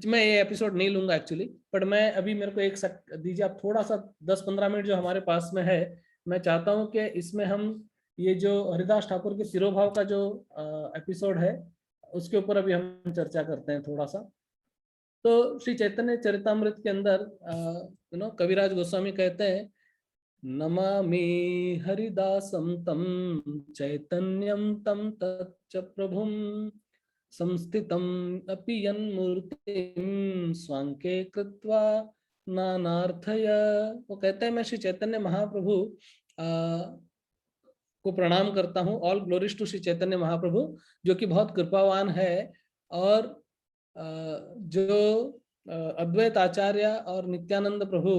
मैं ये एपिसोड नहीं लूंगा एक्चुअली, बट मैं अभी, मेरे को एक दीजिए आप, थोड़ा सा 10-15 मिनट जो हमारे पास में है, मैं चाहता हूं कि इसमें हम ये जो हरिदास ठाकुर के तिरोभाव का जो एपिसोड है उसके ऊपर अभी हम चर्चा करते हैं थोड़ा सा। तो श्री चैतन्य चरितामृत के अंदर कविराज गोस्वामी कहते हैं, नमामि हरिदासं तं चैतन्यं तं तच्च प्रभुं संस्थितम् अपि यन्मूर्तिं स्वांके कृत्वा नानार्थय। वो कहते हैं, मैं श्री चैतन्य महाप्रभु को प्रणाम करता हूँ। All glories to Shri Chaitanya Mahaprabhu, जो कि बहुत कृपावान है, और जो अद्वैत आचार्य और नित्यानंद प्रभु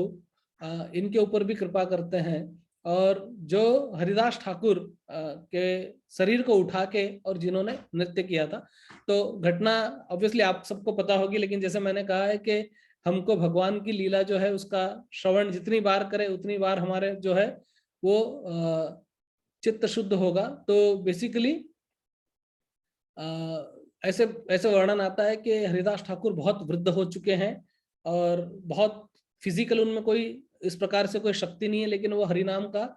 इनके ऊपर भी कृपा करते हैं, और जो हरिदास ठाकुर के शरीर को उठा के और जिन्होंने नृत्य किया था। तो घटना ऑब्वियसली आप सबको पता होगी, लेकिन जैसे मैंने कहा है कि हमको भगवान की लीला जो है उसका श्रवण जितनी बार करें उतनी बार हमारे जो है वो चित्त शुद्ध होगा। तो बेसिकली ऐसे ऐसे वर्णन आता है कि हरिदास ठाकुर बहुत वृद्ध हो चुके हैं, और बहुत फिजिकल उनमें कोई इस प्रकार से कोई शक्ति नहीं है, लेकिन वो हरि नाम का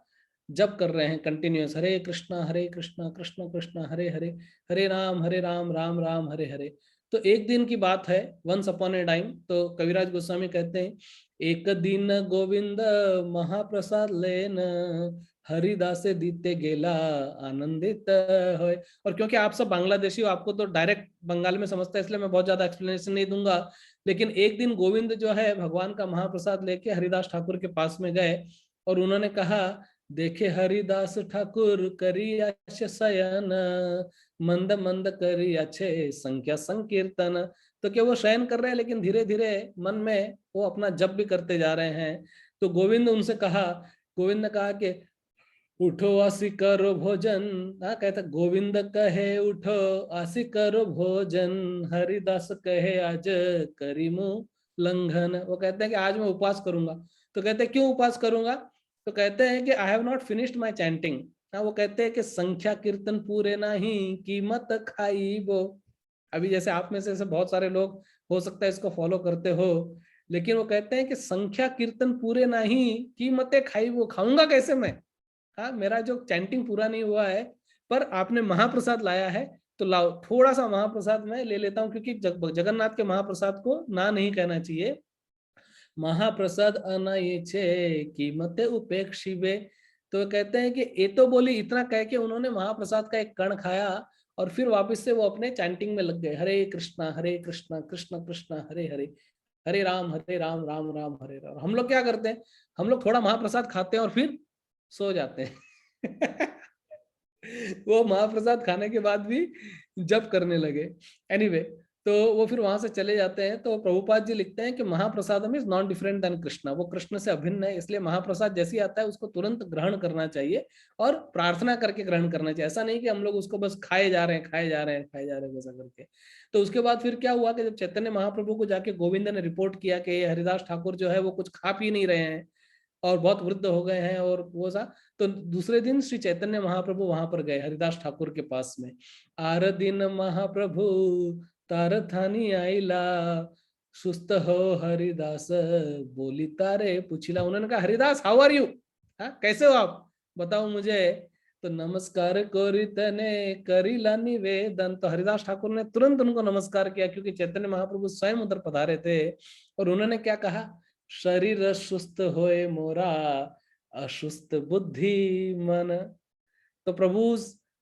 जप कर रहे हैं कंटिन्यूअस, हरे कृष्णा कृष्ण कृष्ण हरे हरे, हरे राम राम राम हरे हरे। तो एक दिन की बात है, वंस अपॉन ए टाइम। तो कविराज गोस्वामी कहते हैं, एक दिन गोविंद महाप्रसाद लेन हरिदासे दीते गेला आनंदित होय। और क्योंकि आप सब बांग्लादेशी हो, आपको तो डायरेक्ट बंगाल में समझता है, इसलिए मैं बहुत ज्यादा एक्सप्लेनेशन नहीं दूंगा। लेकिन एक दिन गोविंद जो है भगवान का महाप्रसाद लेके हरिदास ठाकुर के पास में गए, और उन्होंने कहा, देखे हरिदास ठाकुर करी अच्छे शयन, मंद मंद करी अच्छे संख्या संकीर्तन। तो क्या वो शयन कर रहे हैं, लेकिन धीरे धीरे मन में वो अपना जप भी करते जा रहे हैं। तो गोविंद ने कहा कि उठो आसी करो भोजन। कहता गोविंद कहे उठो आसी करो भोजन, हरिदास कहे आज करीमु लंघन। वो कहते हैं कि आज मैं उपवास करूंगा। तो कहते हैं क्यों उपवास करूंगा? तो कहते हैं कि I have not finished my chanting. वो कहते हैं कि संख्या कीर्तन पूरे नहीं, कीमत खाई वो। अभी जैसे आप में से बहुत सारे लोग हो सकता है इसको फॉलो करते हो, लेकिन वो कहते हैं कि संख्या कीर्तन पूरे नहीं, कीमतें खाई वो। खाऊंगा कैसे मैं? हाँ, मेरा जो चैंटिंग पूरा नहीं हुआ है, पर आपने महाप्रसाद लाया है तो लाओ, थोड़ा सा महाप्रसाद मैं ले लेता हूँ, क्योंकि जगन्नाथ के महाप्रसाद को ना नहीं कहना चाहिए। महाप्रसाद अनाइछे कीमते उपेक्षिबे। तो कहते हैं कि ये तो बोली, इतना कह के उन्होंने महाप्रसाद का एक कण खाया, और फिर वापस से वो अपने चैंटिंग में लग गए, हरे कृष्णा कृष्ण कृष्ण हरे हरे, हरे राम राम राम हरे राम। हम लोग क्या करते हैं, हम लोग थोड़ा महाप्रसाद खाते हैं और फिर सो जाते हैं। वो महाप्रसाद खाने के बाद भी जप करने लगे। एनीवे, तो वो फिर वहां से चले जाते हैं। तो प्रभुपाद जी लिखते हैं कि महाप्रसाद is non different than Krishna, वो कृष्ण से अभिन्न है, इसलिए महाप्रसाद जैसी आता है उसको तुरंत ग्रहण करना चाहिए, और प्रार्थना करके ग्रहण करना चाहिए। ऐसा नहीं कि हम लोग उसको बस खाए जा रहे हैं वैसा करके। तो उसके बाद फिर क्या हुआ कि जब चैतन्य महाप्रभु को जाके गोविंद ने रिपोर्ट किया कि हरिदास ठाकुर जो है वो कुछ खा पी नहीं रहे हैं और बहुत वृद्ध हो गए हैं और वो सा, तो दूसरे दिन श्री चैतन्य महाप्रभु वहां पर गए हरिदास ठाकुर के पास में। आर दिन महाप्रभु तार थानी आईला, सुस्त हो हरिदास बोली तारे पूछिला। उन्होंने कहा, हरिदास हाउ आर यू, कैसे हो आप, बताओ मुझे। तो नमस्कार कोरी तने करीला निवेदन। तो हरिदास ठाकुर ने तुरंत उनको नमस्कार किया, क्योंकि चैतन्य महाप्रभु स्वयं उधर पधारे थे। और उन्होंने क्या कहा शरीर सुस्त होए मोरा असुस्त बुद्धि मन। तो प्रभु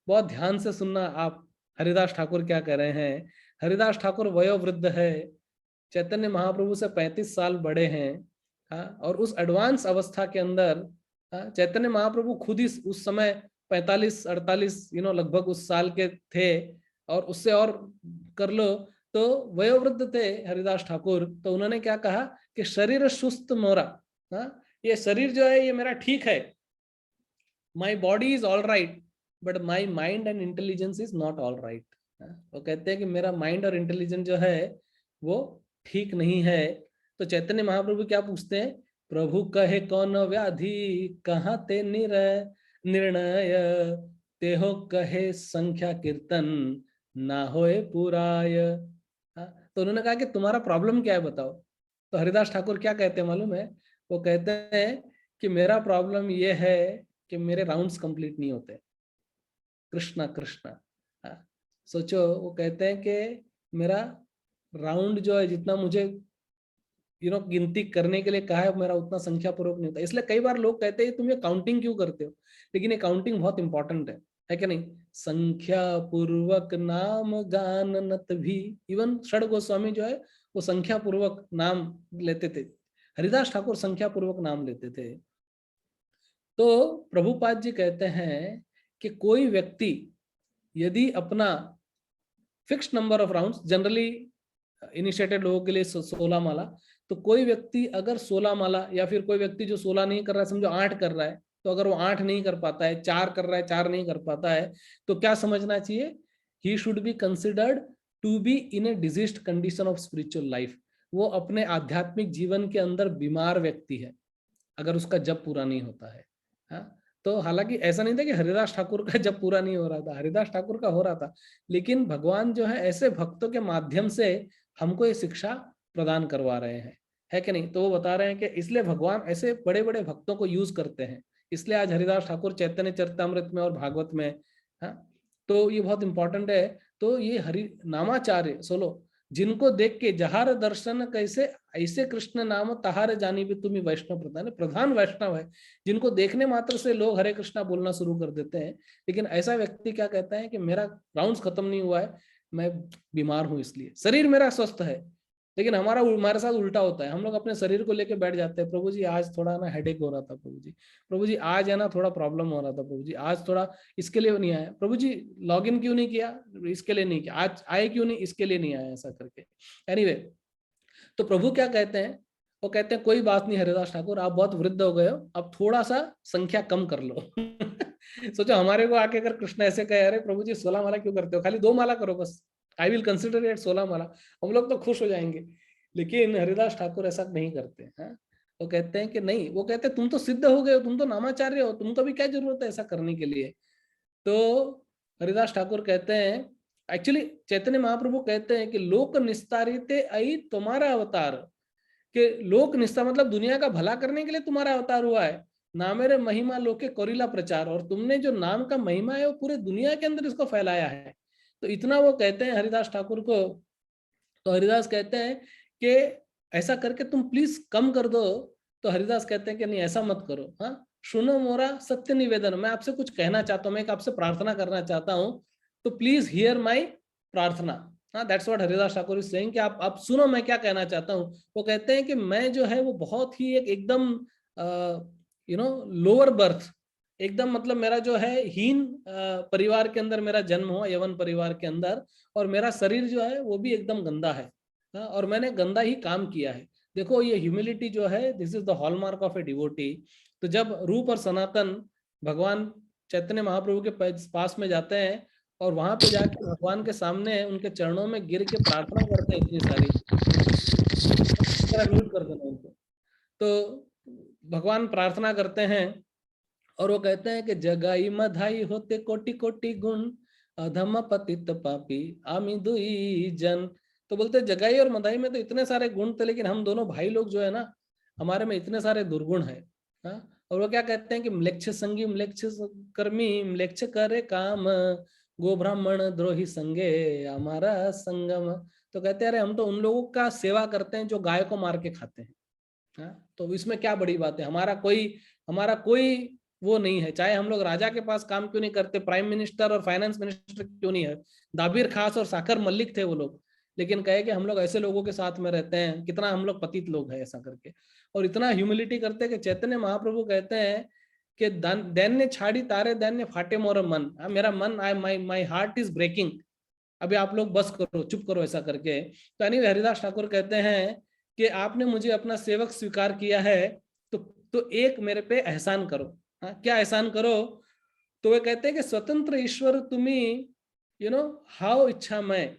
बहुत ध्यान से सुनना आप, हरिदास ठाकुर क्या कह रहे हैं। हरिदास ठाकुर वयोवृद्ध है, चैतन्य महाप्रभु से 35 साल बड़े हैं। हाँ, और उस एडवांस अवस्था के अंदर चैतन्य महाप्रभु खुद ही उस समय 45-48 लगभग उस साल के थे, और उससे और कर लो तो वयोवृद्ध थे हरिदास ठाकुर। तो उन्होंने क्या कहा कि शरीर सुस्त मोरा, ये शरीर जो है ये मेरा ठीक है, my body is all right, but my mind and intelligence is not all right. वो कहते हैं कि मेरा माइंड और इंटेलिजेंस जो है वो ठीक नहीं है। तो चैतन्य महाप्रभु क्या पूछते हैं, प्रभु कहे कौन व्याधि कहाँ ते निर्णय, तेहो कहे संख्या कीर्तन ना होए पुराय। तो उन्होंने कहा कि तुम्हारा प्रॉब्लम क्या है बताओ। तो हरिदास ठाकुर क्या कहते हैं मालूम है, वो कहते हैं कि मेरा प्रॉब्लम ये है कि मेरे राउंड्स कंप्लीट नहीं होते। कृष्णा कृष्णा, सोचो, वो कहते हैं कि मेरा राउंड जो है जितना मुझे गिनती करने के लिए कहा है, मेरा उतना संख्या पूर्वक नहीं होता। इसलिए कई बार लोग कहते हैं तुम ये काउंटिंग क्यों करते हो, लेकिन ये काउंटिंग बहुत इंपॉर्टेंट है कि नहीं। संख्या पूर्वक नाम गान नत भी, इवन षड गोस्वामी जो है वो संख्या पूर्वक नाम लेते थे, हरिदास ठाकुर संख्या पूर्वक नाम लेते थे। तो प्रभुपाद जी कहते हैं कि कोई व्यक्ति यदि अपना fixed number of rounds, generally initiated लोगों के लिए 16 माला, तो कोई व्यक्ति अगर 16 माला, या फिर कोई व्यक्ति जो 16 नहीं कर रहा है, समझो 8 कर रहा है, तो अगर वो 8 नहीं कर पाता है, 4 कर रहा है, 4 नहीं कर पाता है, तो क्या समझना चाहिए, he should be considered to be in a diseased condition of spiritual life. वो अपने आध्यात्मिक जीवन के अंदर बीमार व्यक्ति है अगर उसका जप पूरा नहीं होता है। हाँ, तो हालांकि ऐसा नहीं था कि हरिदास ठाकुर का जब पूरा नहीं हो रहा था, हरिदास ठाकुर का हो रहा था, लेकिन भगवान जो है ऐसे भक्तों के माध्यम से हमको ये शिक्षा प्रदान करवा रहे हैं, है कि नहीं। तो वो बता रहे हैं कि इसलिए भगवान ऐसे बड़े बड़े भक्तों को यूज करते हैं, इसलिए आज हरिदास ठाकुर चैतन्य चरितमृत में और भागवत में, हाँ, तो ये बहुत इंपॉर्टेंट है। तो ये हरि नामाचार्य सोलो, जिनको देख के जहार दर्शन कैसे ऐसे कृष्ण नाम तहार जानी भी तुम्हें वैष्णव प्रधान, प्रधान वैष्णव है, जिनको देखने मात्र से लोग हरे कृष्णा बोलना शुरू कर देते हैं। लेकिन ऐसा व्यक्ति क्या कहता है कि मेरा राउंड्स खत्म नहीं हुआ है, मैं बीमार हूं, इसलिए शरीर मेरा स्वस्थ है। लेकिन हमारे साथ उल्टा होता है, हम लोग अपने शरीर को लेकर बैठ जाते हैं, प्रभु जी आज थोड़ा ना हेडेक हो रहा था, प्रभु जी आज है ना थोड़ा प्रॉब्लम हो रहा था, प्रभु जी आज थोड़ा इसके लिए नहीं आया, प्रभु जी लॉग इन क्यों नहीं किया, इसके लिए नहीं किया, आज आए क्यों नहीं, इसके लिए नहीं आया, ऐसा करके। एनीवे, तो प्रभु क्या कहते हैं, वो कहते हैं कोई बात नहीं हरिदास ठाकुर, आप बहुत वृद्ध हो गए हो, अब थोड़ा सा संख्या कम कर लो। सोचो हमारे को आके अगर कृष्ण ऐसे कहे, अरे प्रभु जी 16 माला क्यों करते हो, खाली 2 माला करो बस, आई विल कंसिडर इट 16 माला, हम लोग तो खुश हो जाएंगे। लेकिन हरिदास ठाकुर ऐसा नहीं करते हैं। वो कहते हैं कि नहीं, वो कहते हैं तुम तो सिद्ध हो गए हो, तुम तो नामाचार्य हो, तुमको भी क्या जरूरत है ऐसा करने के लिए। तो हरिदास ठाकुर कहते हैं, एक्चुअली चैतन्य महाप्रभु कहते हैं कि लोक निस्तारिते आई तुम्हारा अवतार, कि लोक निस्तार मतलब दुनिया का भला करने के लिए तुम्हारा अवतार हुआ है, नामेरे महिमा लोके कोरिला प्रचार, और तुमने जो नाम का महिमा है वो पूरे दुनिया के अंदर इसको फैलाया है। तो इतना वो कहते हैं हरिदास ठाकुर को। तो हरिदास कहते हैं कि ऐसा करके तुम प्लीज कम कर दो। तो हरिदास कहते हैं कि नहीं ऐसा मत करो, हाँ सुनो मोरा सत्य निवेदन, मैं आपसे कुछ कहना चाहता हूँ, मैं आपसे प्रार्थना करना चाहता हूँ, तो प्लीज हियर माई प्रार्थना। हाँ, that's what Haridas Thakur is saying कि आप सुनो मैं क्या कहना चाहता हूँ। वो कहते हैं कि मैं जो है वो बहुत ही एकदम लोअर बर्थ, एकदम मतलब मेरा जो है हीन परिवार के अंदर मेरा जन्म हुआ, यवन परिवार के अंदर, और मेरा शरीर जो है वो भी एकदम गंदा है, और मैंने गंदा ही काम किया है। देखो ये ह्यूमिलिटी जो है, this is the hallmark of a devotee. तो जब रूप और सनातन भगवान चैतन्य महाप्रभु के पास में जाते हैं, और वहां पे जाके भगवान के सामने उनके चरणों में गिर के प्रार्थना करते हैं इतनी सारी, म्यूट कर देना उनको। तो भगवान प्रार्थना करते हैं, और वो कहते हैं कि जगाई मधाई होते कोटि कोटि गुण, अधम पतित पापी आमी दुई जन। तो बोलते जगाई और मधाई में तो इतने सारे गुण थे, लेकिन हम दोनों भाई लोग जो है ना, हमारे में इतने सारे दुर्गुण है। और वो क्या कहते हैं कि म्लेच्छ संगी म्लेच्छ कर्मी म्लेच्छ करे काम, गो ब्राह्मण द्रोही संगे हमारा संगम। तो कहते हैं अरे हम तो उन लोगों का सेवा करते हैं जो गाय को मार के खाते हैं, हाँ, तो इसमें क्या बड़ी बात है? हमारा कोई वो नहीं है, चाहे हम लोग राजा के पास काम क्यों नहीं करते, प्राइम मिनिस्टर और फाइनेंस मिनिस्टर क्यों नहीं है, दाबिर खास और साकर मलिक थे वो लोग, लेकिन कहे कि हम लोग ऐसे लोगों के साथ में रहते हैं, कितना हम लोग पतित लोग हैं ऐसा करके, और इतना ह्यूमिलिटी करते हैं कि चैतन्य महाप्रभु कहते हैं कि दैन्य छाड़ी तारे दैन्य फाटे मोर मन, मेरा मन, आई माई हार्ट इज ब्रेकिंग, अभी आप लोग बस करो, चुप करो ऐसा करके। तो यानी हरिदास ठाकुर कहते हैं कि आपने मुझे अपना सेवक स्वीकार किया है, तो एक मेरे पे एहसान करो। हाँ, क्या एहसान करो? तो वे कहते हैं कि स्वतंत्र ईश्वर तुम्ही हाउ इच्छा मैं,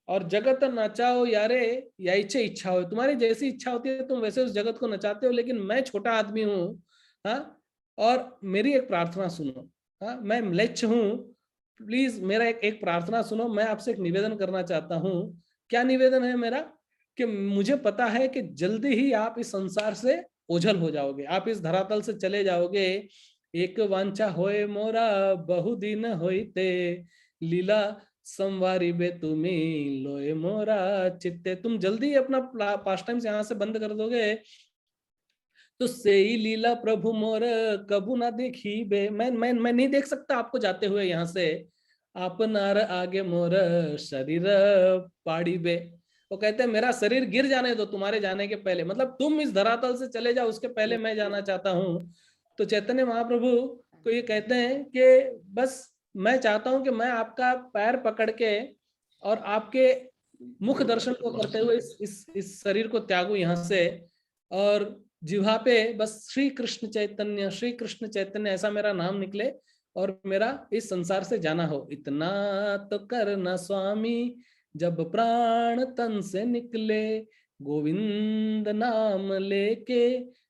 और जगत नचाओ यारे याइचे इच्छा हो, तुम्हारी जैसी इच्छा होती है तुम वैसे उस जगत को नचाते हो, लेकिन मैं छोटा आदमी हूँ। हाँ, और मेरी एक प्रार्थना सुनो। हाँ, मैं म्लेच्छ हूँ, प्लीज मेरा एक प्रार्थना सुनो, मैं आपसे एक निवेदन करना चाहता हूँ। क्या निवेदन है मेरा? कि मुझे पता है कि जल्दी ही आप इस संसार से ओझल हो जाओगे, आप इस धरातल से चले जाओगे। एक वांछा होए मोरा बहुदिन होइते, लीला संवारी बे तुम्ही लोए मोरा चित्ते, तुम जल्दी अपना पास टाइम से यहाँ से बंद कर दोगे, तो सेई लीला प्रभु मोर कबू ना देखी बे, मैं नहीं देख सकता आपको जाते हुए यहाँ से, आपनार आगे मोर शरीर पाड़ी बे। वो कहते हैं मेरा शरीर गिर जाने दो तुम्हारे जाने के पहले, मतलब तुम इस धरातल से चले जाओ उसके पहले मैं जाना चाहता हूँ। तो चैतन्य महाप्रभु को ये कहते हैं कि बस मैं चाहता हूं कि मैं आपका पैर पकड़ के और आपके मुख दर्शन को करते हुए इस शरीर को त्यागू यहाँ से, और जिह्वा पे बस श्री कृष्ण चैतन्य ऐसा मेरा नाम निकले, और मेरा इस संसार से जाना हो। इतना तो करना स्वामी जब प्राण तन से निकले, गोविंद नाम लेके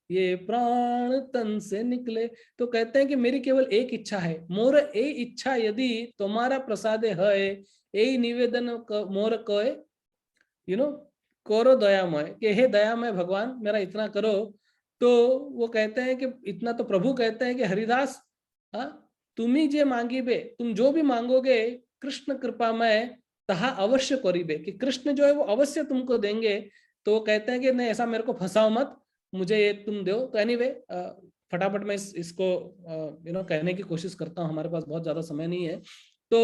ये प्राण तन से निकले। तो कहते हैं कि मेरी केवल एक इच्छा है, मोर ए इच्छा यदि तुम्हारा प्रसादे है, यही निवेदन मोर कहे करो दयामय, कि हे दयामय भगवान मेरा इतना करो। तो वो कहते हैं कि इतना तो प्रभु कहते हैं कि हरिदास, हाँ, तुम्ही जे मांगीबे, तुम जो भी मांगोगे कृष्ण कृपा में तहा अवश्य करीबे, कि कृष्ण जो है वो अवश्य तुमको देंगे। तो वो कहते हैं कि नहीं ऐसा मेरे को फंसाओ मत, मुझे ये तुम दो। तो एनीवे फटाफट मैं इसको कहने की कोशिश करता हूँ, हमारे पास बहुत ज्यादा समय नहीं है। तो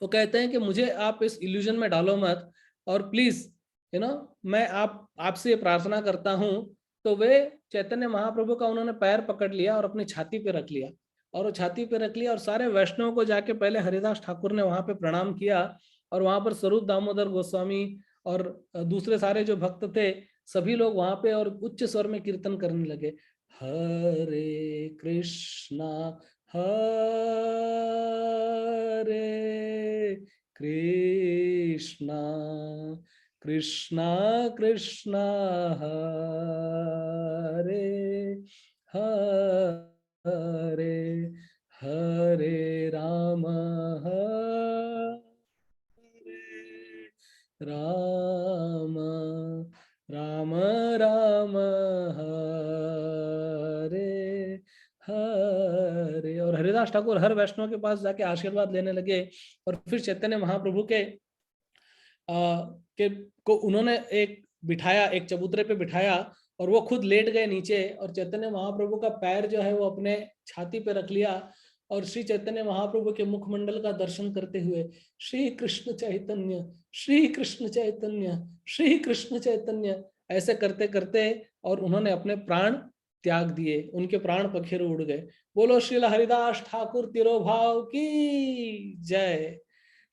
वो कहते हैं कि मुझे आप इस इल्यूजन में डालो मत, और प्लीज मैं आपसे प्रार्थना करता हूँ। तो वे चैतन्य महाप्रभु का उन्होंने पैर पकड़ लिया और अपनी छाती पे रख लिया, और वो छाती पे रख लिया, और सारे वैष्णव को जाके पहले हरिदास ठाकुर ने वहां पे प्रणाम किया, और वहां पर स्वरूप दामोदर गोस्वामी और दूसरे सारे जो भक्त थे सभी लोग वहां पे और उच्च स्वर में कीर्तन करने लगे, हरे कृष्णा हरे कृष्णा कृष्णा कृष्णा हरे हरे, हरे राम हरे राम, राम राम हरे हरे। और हरिदास ठाकुर हर वैष्णव के पास जाके आशीर्वाद लेने लगे, और फिर चैतन्य महाप्रभु के को उन्होंने एक बिठाया, एक चबूतरे पे बिठाया, और वो खुद लेट गए नीचे, और चैतन्य महाप्रभु का पैर जो है वो अपने छाती पे रख लिया, और श्री चैतन्य महाप्रभु के मुखमंडल का दर्शन करते हुए श्री कृष्ण चैतन्य, श्री कृष्ण चैतन्य, श्री कृष्ण चैतन्य ऐसे करते करते, और उन्होंने अपने प्राण त्याग दिए, उनके प्राण पखेरु उड़ गए। बोलो श्रील हरिदास ठाकुर तिरोभाव की जय।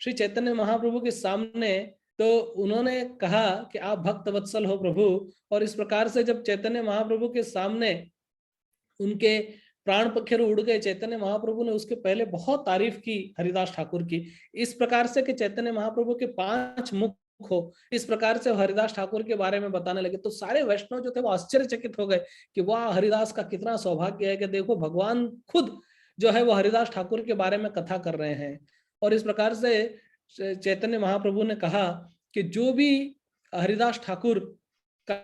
श्री चैतन्य महाप्रभु के सामने तो उन्होंने कहा कि आप भक्त वत्सल हो प्रभु, और इस प्रकार से जब चैतन्य महाप्रभु के सामने उनके प्राण पखेरु उड़ गए, चैतन्य महाप्रभु ने उसके पहले बहुत तारीफ की हरिदास ठाकुर की, इस प्रकार से कि चैतन्य महाप्रभु के 5 मुख हो, इस प्रकार से हरिदास ठाकुर के बारे में बताने लगे। तो सारे वैष्णव जो थे वो आश्चर्यचकित हो गए कि वाह, हरिदास का कितना सौभाग्य है कि देखो भगवान खुद जो है वो हरिदास ठाकुर के बारे में कथा कर रहे हैं। और इस प्रकार से चैतन्य महाप्रभु ने कहा कि जो भी हरिदास ठाकुर का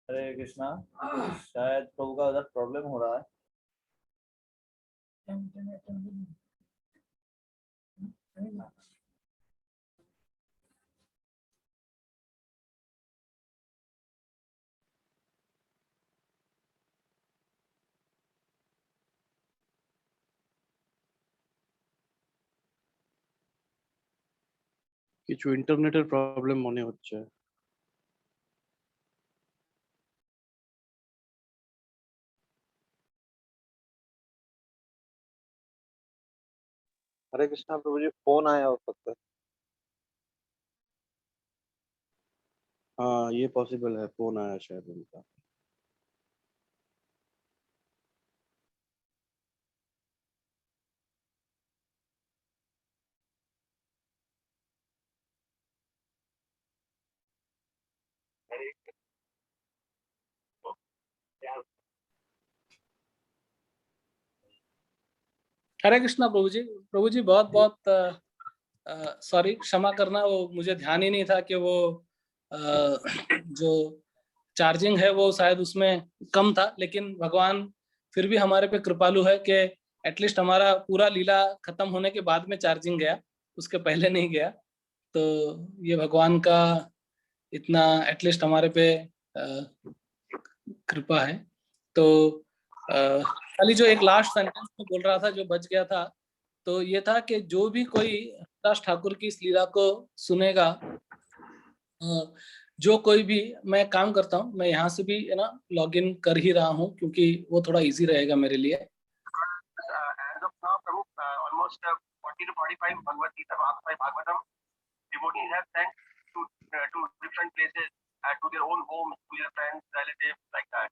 हरे कृष्णा। शायद प्रभु का उधर प्रॉब्लम हो रहा है। কিছু ইন্টারনেটের প্রবলেম মনে হচ্ছে। हरे कृष्णा प्रभु जी, फोन आया हो सकता है। हाँ, ये पॉसिबल है, फोन आया शायद उनका। हरे कृष्णा प्रभु जी। प्रभु जी बहुत बहुत सॉरी, क्षमा करना, वो मुझे ध्यान ही नहीं था कि वो जो चार्जिंग है वो शायद उसमें कम था, लेकिन भगवान फिर भी हमारे पे कृपालु है कि एटलीस्ट हमारा पूरा लीला खत्म होने के बाद में चार्जिंग गया, उसके पहले नहीं गया। तो ये भगवान का इतना एटलीस्ट हमारे पे कृपा है। तो खाली जो एक लास्ट सेंटेंस में बोल रहा था जो बच गया था, तो ये था कि जो भी कोई हरिदास ठाकुर की इस लीला को सुनेगा, जो कोई भी, मैं काम करता हूँ, मैं यहाँ से भी है ना लॉग इन कर ही रहा हूँ क्योंकि वो थोड़ा इजी रहेगा मेरे लिए। As of now, Prabhu, almost 40 to 45 Bhagavad Gita, Bhagavatam, devotees have sent to different places, to their own homes, to their friends, relatives, like that.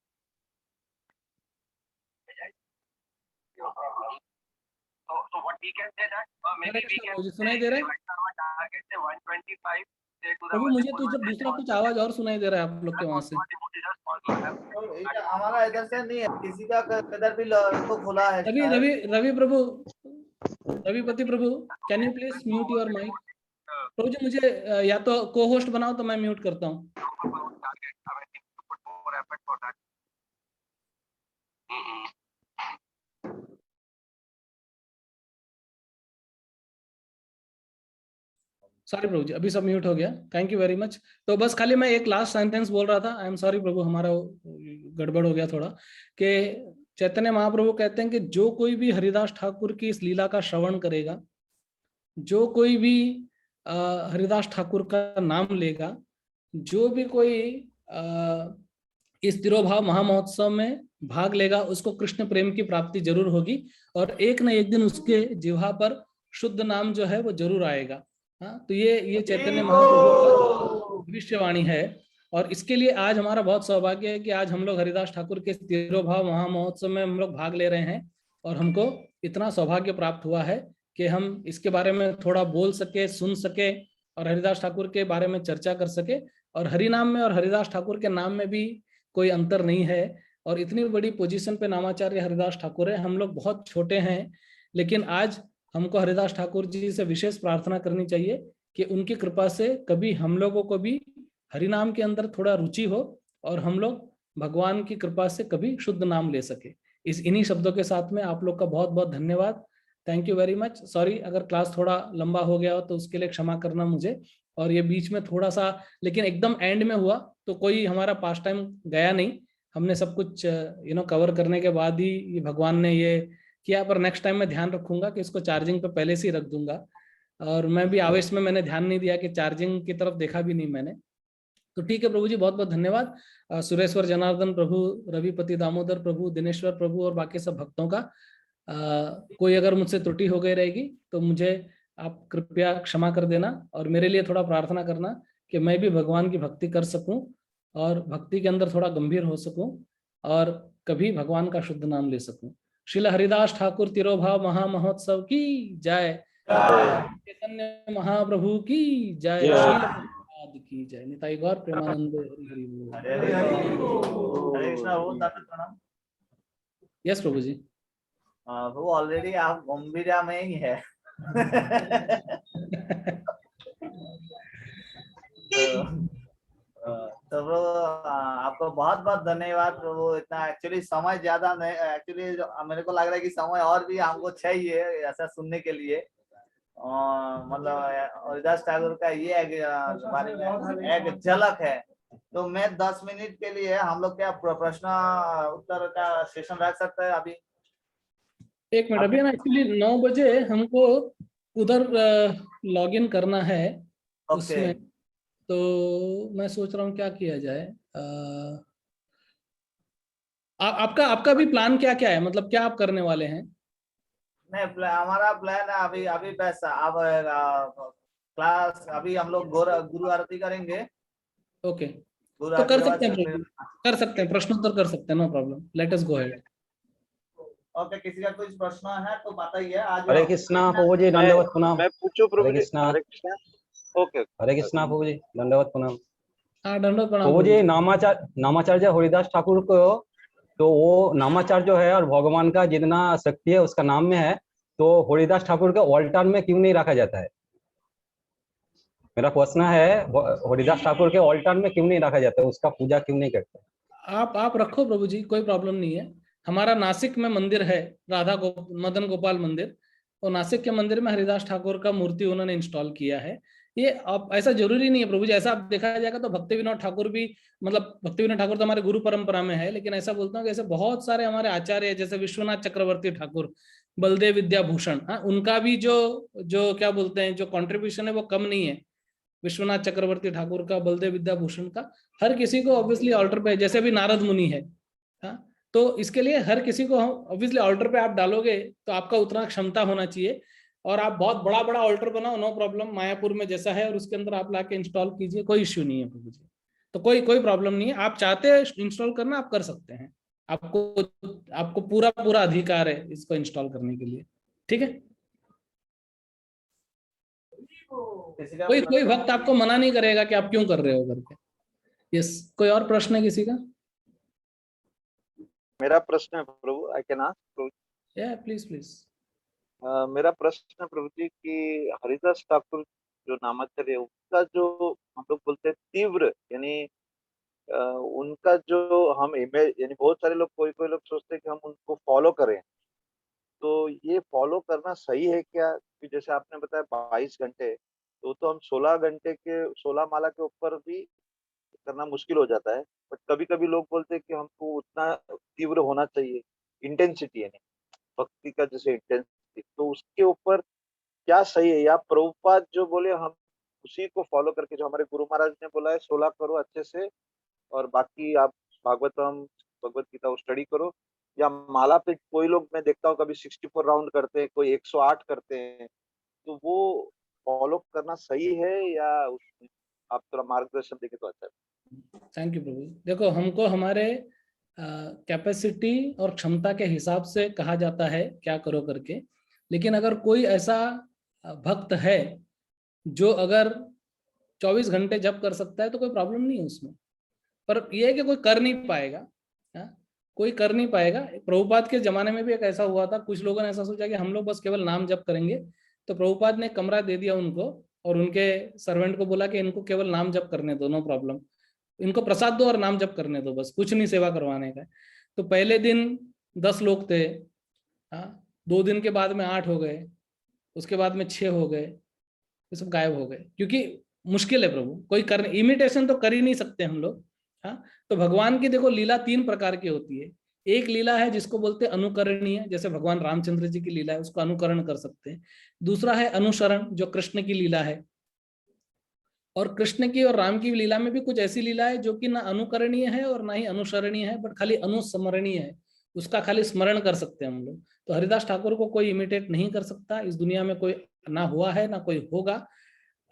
So what we can say that maybe we can सुनाई दे रहा है target say 125 say to the प्रभु? मुझे तो जब दूसरा कुछ आवाज और सुनाई दे रहा है आप लोग के वहां से। हमारा इधर से नहीं है, किसी का इधर भी तो खुला है। Ravi Ravi Ravi Prabhu, Ravipati Prabhu, can you please mute your mic? Prabhu ji मुझे या तो को होस्ट बनाओ तो मैं म्यूट करता हूँ। सॉरी प्रभु जी, अभी सब म्यूट हो गया, थैंक यू वेरी मच। तो बस खाली मैं एक लास्ट सेंटेंस बोल रहा था, आई एम सॉरी प्रभु, हमारा गड़बड़ हो गया थोड़ा, कि चैतन्य महाप्रभु कहते हैं कि जो कोई भी हरिदास ठाकुर की इस लीला का श्रवण करेगा, जो कोई भी हरिदास ठाकुर का नाम लेगा, जो भी कोई इस तिरोभाव महामहोत्सव में भाग लेगा, उसको कृष्ण प्रेम की प्राप्ति जरूर होगी और एक न एक दिन उसके जिह्वा पर शुद्ध नाम जो है वो जरूर आएगा। हाँ, तो ये चैतन्य महाप्रभु की भविष्यवाणी है और इसके लिए आज हमारा बहुत सौभाग्य है कि आज हम लोग हरिदास ठाकुर के तिरोभाव महामहोत्सव में हम लोग भाग ले रहे हैं और हमको इतना सौभाग्य प्राप्त हुआ है कि हम इसके बारे में थोड़ा बोल सके, सुन सके और हरिदास ठाकुर के बारे में चर्चा कर सके। और हरि नाम में और हरिदास ठाकुर के नाम में भी कोई अंतर नहीं है और इतनी बड़ी पोजीशन पे नामाचार्य हरिदास ठाकुर है। हम लोग बहुत छोटे हैं, लेकिन आज हमको हरिदास ठाकुर जी से विशेष प्रार्थना करनी चाहिए कि उनकी कृपा से कभी हम लोगों को भी हरि नाम के अंदर थोड़ा रुचि हो और हम लोग भगवान की कृपा से कभी शुद्ध नाम ले सके। इन्हीं शब्दों के साथ में आप लोग का बहुत बहुत धन्यवाद, thank you very much. Sorry अगर क्लास थोड़ा लंबा हो गया हो तो उसके लिए क्षमा करना मुझे। और ये बीच में थोड़ा सा, लेकिन एकदम एंड में हुआ तो कोई हमारा पास टाइम गया नहीं, हमने सब कुछ कवर करने के बाद ही ये भगवान ने ये किया। पर नेक्स्ट टाइम मैं ध्यान रखूंगा कि इसको चार्जिंग पे पहले से ही रख दूंगा। और मैं भी आवेश में मैंने ध्यान नहीं दिया कि चार्जिंग की तरफ देखा भी नहीं मैंने। तो ठीक है प्रभु जी, बहुत बहुत धन्यवाद। सुरेश्वर जनार्दन प्रभु, रविपति दामोदर प्रभु, दिनेश्वर प्रभु और बाकी सब भक्तों का कोई अगर मुझसे त्रुटि हो गई रहेगी तो मुझे आप कृपया क्षमा कर देना और मेरे लिए थोड़ा प्रार्थना करना कि मैं भी भगवान की भक्ति कर सकूं और भक्ति के अंदर थोड़ा गंभीर हो सकूं और कभी भगवान का शुद्ध नाम ले सकूं। श्रील हरिदास ठाकुर तिरोभाव महामहोत्सव की जय, चैतन्य महाप्रभु की जय, श्रील की जय, निताई गौर प्रेमानंद, हरि बोल। यस प्रभु जी। वो ऑलरेडी आप गंभीरा में ही है। तो प्रभु आपको बहुत बहुत धन्यवाद प्रभु। इतना एक्चुअली समय ज्यादा नहीं, एक्चुअली मेरे को लग रहा है कि समय और भी हमको चाहिए ऐसा सुनने के लिए। मतलब हरिदास ठाकुर का ये बारे में एक झलक है। तो मैं 10 मिनट के लिए हम लोग क्या प्रश्न उत्तर का सेशन रख सकते हैं अभी? एक मिनट, अभी ना एक्चुअली 9 बजे हमको उधर लॉग इन करना है उसमें, तो मैं सोच रहा हूँ क्या किया जाए। आपका आपका भी प्लान क्या क्या है, मतलब क्या आप करने वाले हैं? नहीं, हमारा प्लान है अभी अभी पैसा अब क्लास अभी हम लोग गुरु आरती करेंगे। ओके, गुरु तो आरती कर के बाद सकते हैं फिर कर सकते हैं, प्रश्नोत्तर कर सकते हैं, no problem, let us go ahead. Okay, किसी का कुछ प्रश्न है तो बताइए आज। हरे कृष्णा प्रभु जी, दंडवत प्रणाम। मैं पूछूं प्रभु हरे जी? कृष्णा। हरे कृष्णा। ओके हरे कृष्णा प्रभु जी, दंडवत प्रणाम। हाँ, दंडवत प्रणाम प्रभु प्रभु जी, जी। नामाचार्य हरिदास ठाकुर को, तो वो नामाचार्य जो है और भगवान का जितना शक्ति है उसका नाम में है, तो हरिदास ठाकुर के ऑल्टर में क्यों नहीं रखा जाता है? मेरा प्रश्न है, हरिदास ठाकुर के ऑल्टर में क्यों नहीं रखा जाता है, उसका पूजा क्यों नहीं करते? आप रखो प्रभु जी, कोई प्रॉब्लम नहीं है। हमारा नासिक में मंदिर है, मदन गोपाल मंदिर, और नासिक के मंदिर में हरिदास ठाकुर का मूर्ति उन्होंने इंस्टॉल किया है। ये अब ऐसा जरूरी नहीं है प्रभु जी, ऐसा आप देखा जाएगा तो भक्ति विनोद ठाकुर भी, मतलब भक्ति विनोद ठाकुर तो हमारे गुरु परंपरा में है, लेकिन ऐसा बोलता हूँ कि ऐसे बहुत सारे हमारे आचार्य है, जैसे विश्वनाथ चक्रवर्ती ठाकुर, बलदेव विद्याभूषण, हाँ, उनका भी जो जो क्या बोलते हैं, जो कॉन्ट्रीब्यूशन है वो कम नहीं है। विश्वनाथ चक्रवर्ती ठाकुर का, बलदेव विद्याभूषण का, हर किसी को ऑब्वियसली ऑल्टर पे, जैसे अभी नारद मुनि है, हाँ, तो इसके लिए हर किसी को ऑब्वियसली ऑल्टर पे आप डालोगे तो आपका उतना क्षमता होना चाहिए, और आप बहुत बड़ा बड़ा ऑल्टर बनाओ, नो प्रॉब्लम, मायापुर में जैसा है, और उसके अंदर आप लाके इंस्टॉल कीजिए, कोई इश्यू नहीं है प्रभु जी। तो कोई कोई प्रॉब्लम नहीं है, आप चाहते हैं इंस्टॉल करना, आप कर सकते हैं, आपको आपको पूरा पूरा अधिकार है इसको इंस्टॉल करने के लिए, ठीक है। कोई कोई भक्त आपको मना नहीं करेगा कि आप क्यों कर रहे हो करके। यस, कोई और प्रश्न है किसी का? मेरा प्रश्न है प्रभु, आई कैन आस्क प्रभु? या प्लीज प्लीज। मेरा प्रश्न है प्रभु जी कि हरिदास ठाकुर जो नामाचार्य है, उनका जो हम लोग बोलते हैं तीव्र, यानी उनका जो हम इमेज, यानी बहुत सारे लोग, कोई कोई लोग सोचते हैं कि हम उनको फॉलो करें, तो ये फॉलो करना सही है क्या? कि जैसे आपने बताया 22 घंटे, तो हम 16 घंटे के 16 माला के ऊपर भी करना मुश्किल हो जाता है। बट कभी कभी लोग बोलते हैं कि हमको उतना तीव्र होना चाहिए, इंटेंसिटी, यानी भक्ति का जैसे इंटेंसिटी, तो उसके ऊपर क्या सही है? या प्रभुपाद जो बोले हम उसी को फॉलो करके, जो हमारे गुरु महाराज ने बोला है 16 करो अच्छे से, और बाकी आप भागवतम भगवत गीता वो स्टडी करो, या माला पे कोई लोग मैं देखता हूँ कभी 64 राउंड करते हैं, कोई 108 करते हैं, तो वो फॉलो करना सही है या आप थोड़ा मार्गदर्शन देंगे तो अच्छा है। थैंक यू प्रभु। देखो, हमको हमारे कैपेसिटी और क्षमता के हिसाब से कहा जाता है क्या करो करके, लेकिन अगर कोई ऐसा भक्त है जो अगर 24 घंटे जप कर सकता है तो कोई प्रॉब्लम नहीं है उसमें, पर यह है कि कोई कर नहीं पाएगा, कोई कर नहीं पाएगा। प्रभुपाद के जमाने में भी एक ऐसा हुआ था, कुछ लोगों ने ऐसा सोचा कि हम लोग बस केवल नाम जप करेंगे, तो प्रभुपाद ने कमरा दे दिया उनको और उनके सर्वेंट को बोला कि इनको केवल नाम जप करने दो, नो प्रॉब्लम, इनको प्रसाद दो और नाम जप करने दो, बस कुछ नहीं सेवा करवाने का। तो पहले दिन 10 लोग थे, 2 दिन के बाद में 8 हो गए, उसके बाद में 6 हो गए, ये सब गायब हो गए, क्योंकि मुश्किल है प्रभु, कोई कर, इमिटेशन तो कर ही नहीं सकते हम लोग। हाँ, तो भगवान की देखो लीला 3 प्रकार की होती है। एक लीला है जिसको बोलते हैं अनुकरणीय, जैसे भगवान रामचंद्र जी की लीला है, उसको अनुकरण कर सकते हैं। दूसरा है अनुसरण, जो कृष्ण की लीला है, और कृष्ण की और राम की लीला में भी कुछ ऐसी लीला है जो कि ना अनुकरणीय है और ना ही अनुसरणीय है, बट खाली अनुस्मरणीय है, उसका खाली स्मरण कर सकते हैं हम लोग। तो हरिदास ठाकुर को कोई इमिटेट नहीं कर सकता, इस दुनिया में कोई ना हुआ है ना कोई होगा,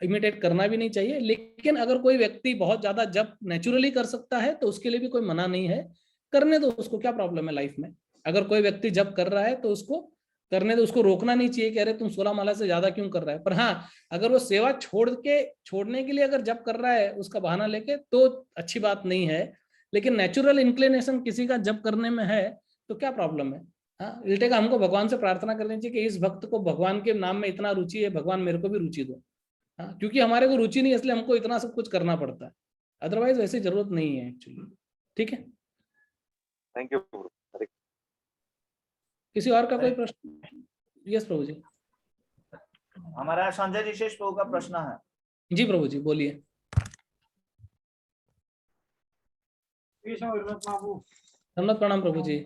इमिटेट करना भी नहीं चाहिए। लेकिन अगर कोई व्यक्ति बहुत ज्यादा जब नेचुरली कर सकता है तो उसके लिए भी कोई मना नहीं है, करने दो उसको, क्या प्रॉब्लम है लाइफ में। अगर कोई व्यक्ति जब कर रहा है तो उसको करने दो, उसको रोकना नहीं चाहिए कि अरे तुम 16 माला से ज्यादा क्यों कर रहा है। पर हाँ, अगर वो सेवा छोड़ने के लिए अगर जब कर रहा है उसका बहाना लेके, तो अच्छी बात नहीं है। लेकिन नेचुरल इंक्लिनेशन किसी का जब करने में है तो क्या प्रॉब्लम है, हाँ, उल्टे का हमको भगवान से प्रार्थना करनी चाहिए कि इस भक्त को भगवान के नाम में इतना रुचि है, भगवान मेरे को भी रुचि दो। हाँ, क्योंकि हमारे को रुचि नहीं, इसलिए हमको इतना सब कुछ करना पड़ता है, अदरवाइज वैसे जरूरत नहीं है एक्चुअली। ठीक है, थैंक यू प्रभु। हरे किसी और का कोई प्रश्न? यस प्रभु जी। हमारा संजय ऋषेश प्रभु का प्रश्न है। जी प्रभु जी बोलिए। धन्यवाद, प्रणाम प्रभु जी।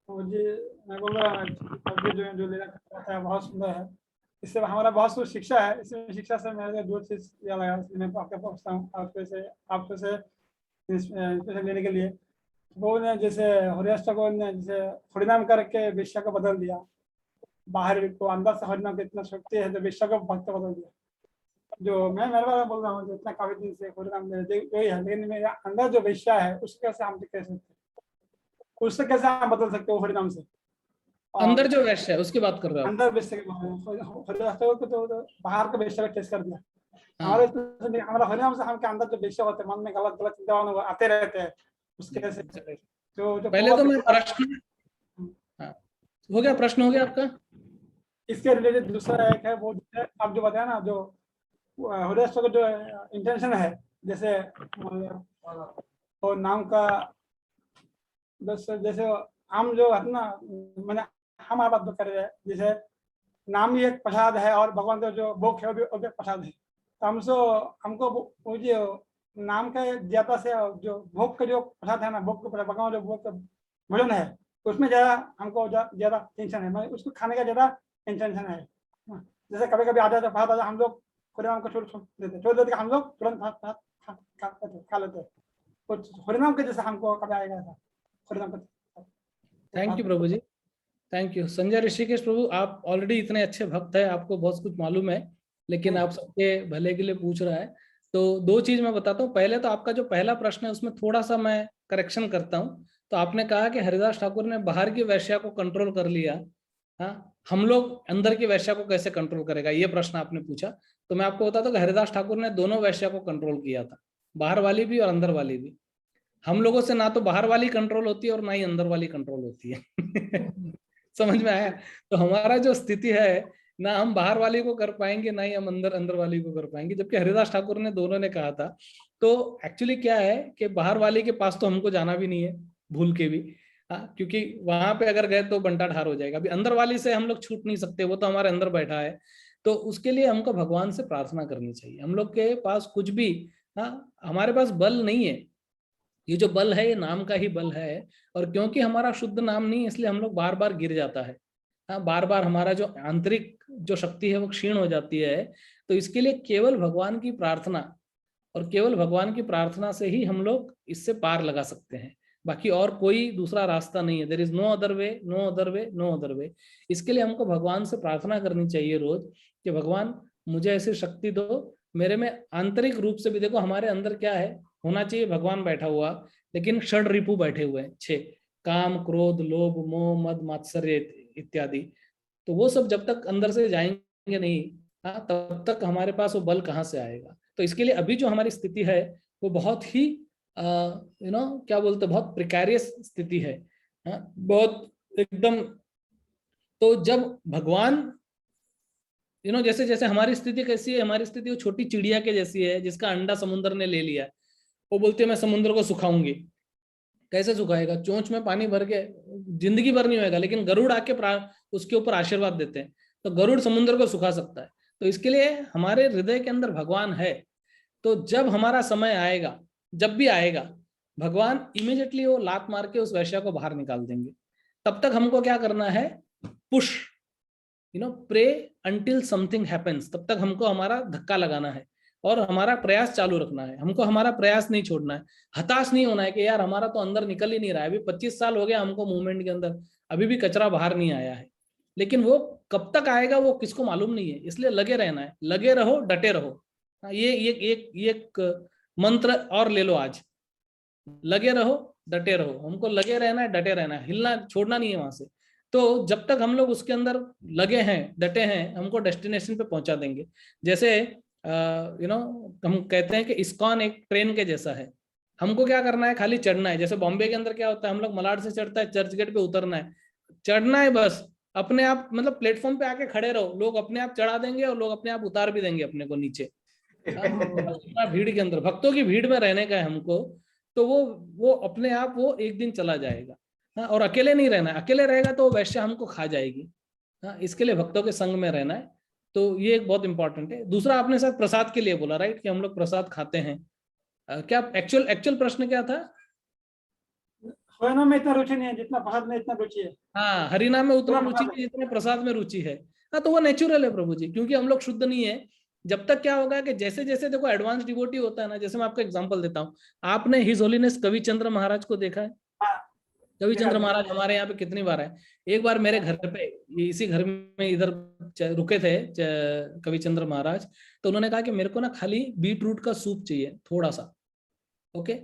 मुझे मैं बोल रहा हूँ जो लेना चाहता है बहुत सुंदर है, इससे हमारा बहुत कुछ शिक्षा है। इसमें शिक्षा से मेरे दो चीज याद आया, इसलिए मैं आपके पूछता हूँ आपसे इंस्पिरेशन लेने के लिए। वो ने जैसे हरिदास ठाकुर ने जैसे हरिनाम करके वेश्या को बदल दिया, बाहर को अंदर से हरिनाम की इतना शक्ति है तो वेश्या को भक्त बदल दिया। जो मैं मेरे बारे में बोल रहा हूँ, जो इतना काफी दिन से हरिनाम वही है, लेकिन मेरे अंदर जो वेश्या है उसके कैसे हम कह सकते, उससे कैसे हम बदल सकते हो हरिनाम से? अंदर जो वैश्य है उसकी बात कर रहे हो? अंदर वैश्य हरिदास ठाकुर को तो बाहर के वैश्य का टेस्ट कर दिया। हमारा हरिनाम से हम के अंदर जो वैश्य होते हैं, मन में गलत गलत चिंता आते रहते हैं, उसके कैसे जो पहले तो मैं प्रश्न, हाँ, हो गया, प्रश्न हो गया आपका। इसके रिलेटेड दूसरा एक है, वो आप जो बताया ना, जो हरिदास ठाकुर जो इंटेंशन है, जैसे वो नाम का जैसे हम जो है ना, मैंने हम आप बात कर रहे हैं, जैसे नाम ही एक प्रसाद है और भगवान का जो भोग है वो भी प्रसाद है। तो हमको वो जो नाम के ज्यादा से जो भोग का जो प्रसाद है ना, भोग के भगवान जो भोग का भोजन है, उसमें ज्यादा हमको ज्यादा टेंशन है, मतलब उसको खाने का ज्यादा इंटेंशन है। जैसे कभी कभी आता है प्रसाद हम लोग हरिनाम को छोड़ देते हम लोग तुरंत खा लेते हैं, हरिनाम के जैसे हमको कभी आएगा ऐसा हरिनाम। Thank you Prabhu ji, thank you. Sanjay Rishikesh Prabhu, आप ऑलरेडी इतने अच्छे भक्त हैं, आपको बहुत कुछ मालूम है, लेकिन आप सबके भले के लिए पूछ रहा है। तो दो चीज मैं बताता हूँ। पहले तो आपका जो पहला प्रश्न है उसमें थोड़ा सा मैं करेक्शन करता हूँ। तो आपने कहा कि हरिदास ठाकुर ने बाहर की वैश्या को कंट्रोल कर लिया, हाँ, हम लोग अंदर की वैश्या को कैसे कंट्रोल करेगा, ये प्रश्न आपने पूछा। तो मैं आपको बताता हूँ कि हरिदास ठाकुर ने दोनों वैश्या को कंट्रोल किया था, बाहर वाली भी और अंदर वाली भी। हम लोगों से ना तो बाहर वाली कंट्रोल होती है और ना ही अंदर वाली कंट्रोल होती है। समझ में आया? तो हमारा जो स्थिति है, ना हम बाहर वाली को कर पाएंगे ना ही हम अंदर वाली को कर पाएंगे, जबकि हरिदास ठाकुर ने दोनों ने कहा था। तो एक्चुअली क्या है कि बाहर वाली के पास तो हमको जाना भी नहीं है भूल के भी, हाँ, क्योंकि वहां पे अगर गए तो बंटा ढार हो जाएगा। अभी अंदर वाली से हम लोग छूट नहीं सकते, वो तो हमारे अंदर बैठा है। तो उसके लिए हमको भगवान से प्रार्थना करनी चाहिए। हम लोग के पास कुछ भी, हाँ, हमारे पास बल नहीं है। ये जो बल है ये नाम का ही बल है, और क्योंकि हमारा शुद्ध नाम नहीं है इसलिए हम लोग बार बार गिर जाता है, हाँ, बार बार हमारा जो आंतरिक जो शक्ति है वो क्षीण हो जाती है। तो इसके लिए केवल भगवान की प्रार्थना, और केवल भगवान की प्रार्थना से ही हम लोग इससे पार लगा सकते हैं। बाकी और कोई दूसरा रास्ता नहीं है। There is no other way, no other way, no other way. इसके लिए हमको भगवान से प्रार्थना करनी चाहिए रोज कि भगवान मुझे ऐसी शक्ति दो, मेरे में आंतरिक रूप से भी, देखो हमारे अंदर क्या है, होना चाहिए भगवान बैठा हुआ, लेकिन षड रिपु बैठे हुए हैं, 6, काम, क्रोध, लोभ, मोह, मद, मात्सर्य इत्यादि। तो वो सब जब तक अंदर से जाएंगे नहीं, हाँ, तब तक हमारे पास वो बल कहाँ से आएगा। तो इसके लिए अभी जो हमारी स्थिति है वो बहुत ही क्या बोलते, बहुत प्रिकैरियस स्थिति है, हाँ, बहुत एकदम। तो जब भगवान जैसे जैसे हमारी स्थिति कैसी है, हमारी स्थिति वो छोटी चिड़िया के जैसी है जिसका अंडा समुद्र ने ले लिया। वो बोलती है मैं समुद्र को सुखाऊंगी। कैसे सुखाएगा? चोंच में पानी भर के जिंदगी भर नहीं होएगा, लेकिन गरुड़ आके उसके ऊपर आशीर्वाद देते हैं, तो गरुड़ समुद्र को सुखा सकता है। तो इसके लिए हमारे हृदय के अंदर भगवान है। तो जब हमारा समय आएगा, जब भी आएगा, भगवान इमीडिएटली वो लात मार के उस वैश्या को बाहर निकाल देंगे। तब तक हमको क्या करना है? Push, pray until something happens. तब तक हमको हमारा धक्का लगाना है और हमारा प्रयास चालू रखना है। हमको हमारा प्रयास नहीं छोड़ना है, हताश नहीं होना है कि यार हमारा तो अंदर निकल ही नहीं रहा है। अभी 25 साल हो गया हमको मूवमेंट के अंदर, अभी भी कचरा बाहर नहीं आया है। लेकिन वो कब तक आएगा वो किसको मालूम नहीं है, इसलिए लगे रहना है। लगे रहो, डटे रहो। ये एक मंत्र और ले लो आज, लगे रहो, डटे रहो। हमको लगे रहना है, डटे रहना है, हिलना छोड़ना नहीं है वहां से। तो जब तक हम लोग उसके अंदर लगे हैं, डटे हैं, हमको डेस्टिनेशन पे पहुंचा देंगे। जैसे हम कहते हैं कि इस्कॉन एक ट्रेन के जैसा है। हमको क्या करना है? खाली चढ़ना है। जैसे बॉम्बे के अंदर क्या होता है, हम लोग मलाड से चढ़ता है, चर्च गेट पे उतरना है, चढ़ना है बस, अपने आप मतलब प्लेटफॉर्म पे आके खड़े रहो, लोग अपने आप चढ़ा देंगे और लोग अपने आप उतार भी देंगे अपने को नीचे। भीड़ के अंदर, भक्तों की भीड़ में रहने का है हमको, तो वो अपने आप वो एक दिन चला जाएगा। और अकेले नहीं रहना है, अकेले रहेगा तो वैश्य हमको खा जाएगी। इसके लिए भक्तों के संग में रहना है, तो ये एक बहुत इंपॉर्टेंट है। दूसरा आपने शायद प्रसाद के लिए बोला, राइट, कि हम लोग प्रसाद खाते हैं। क्या एक्चुअल प्रश्न क्या था? हरिनाम में इतना रुचि नहीं है जितना प्रसाद में इतना रुचि है। हाँ, हरिनाम में उतना रुचि नहीं जितना प्रसाद में रुचि है। हाँ, तो वो नेचुरल है प्रभु जी, क्योंकि हम लोग शुद्ध नहीं है। जब तक क्या होगा कि जैसे जैसे देखो एडवांस डिवोटी होता है ना, जैसे मैं आपको एग्जांपल देता हूँ, आपने हिज होलीनेस कविचंद्र महाराज को देखा है? कविचंद्र महाराज हमारे यहाँ पे कितनी बार है। एक बार मेरे घर पे, इसी घर में इधर रुके थे कविचंद्र महाराज, तो उन्होंने कहा कि मेरे को ना खाली बीट रूट का सूप चाहिए थोड़ा सा, ओके,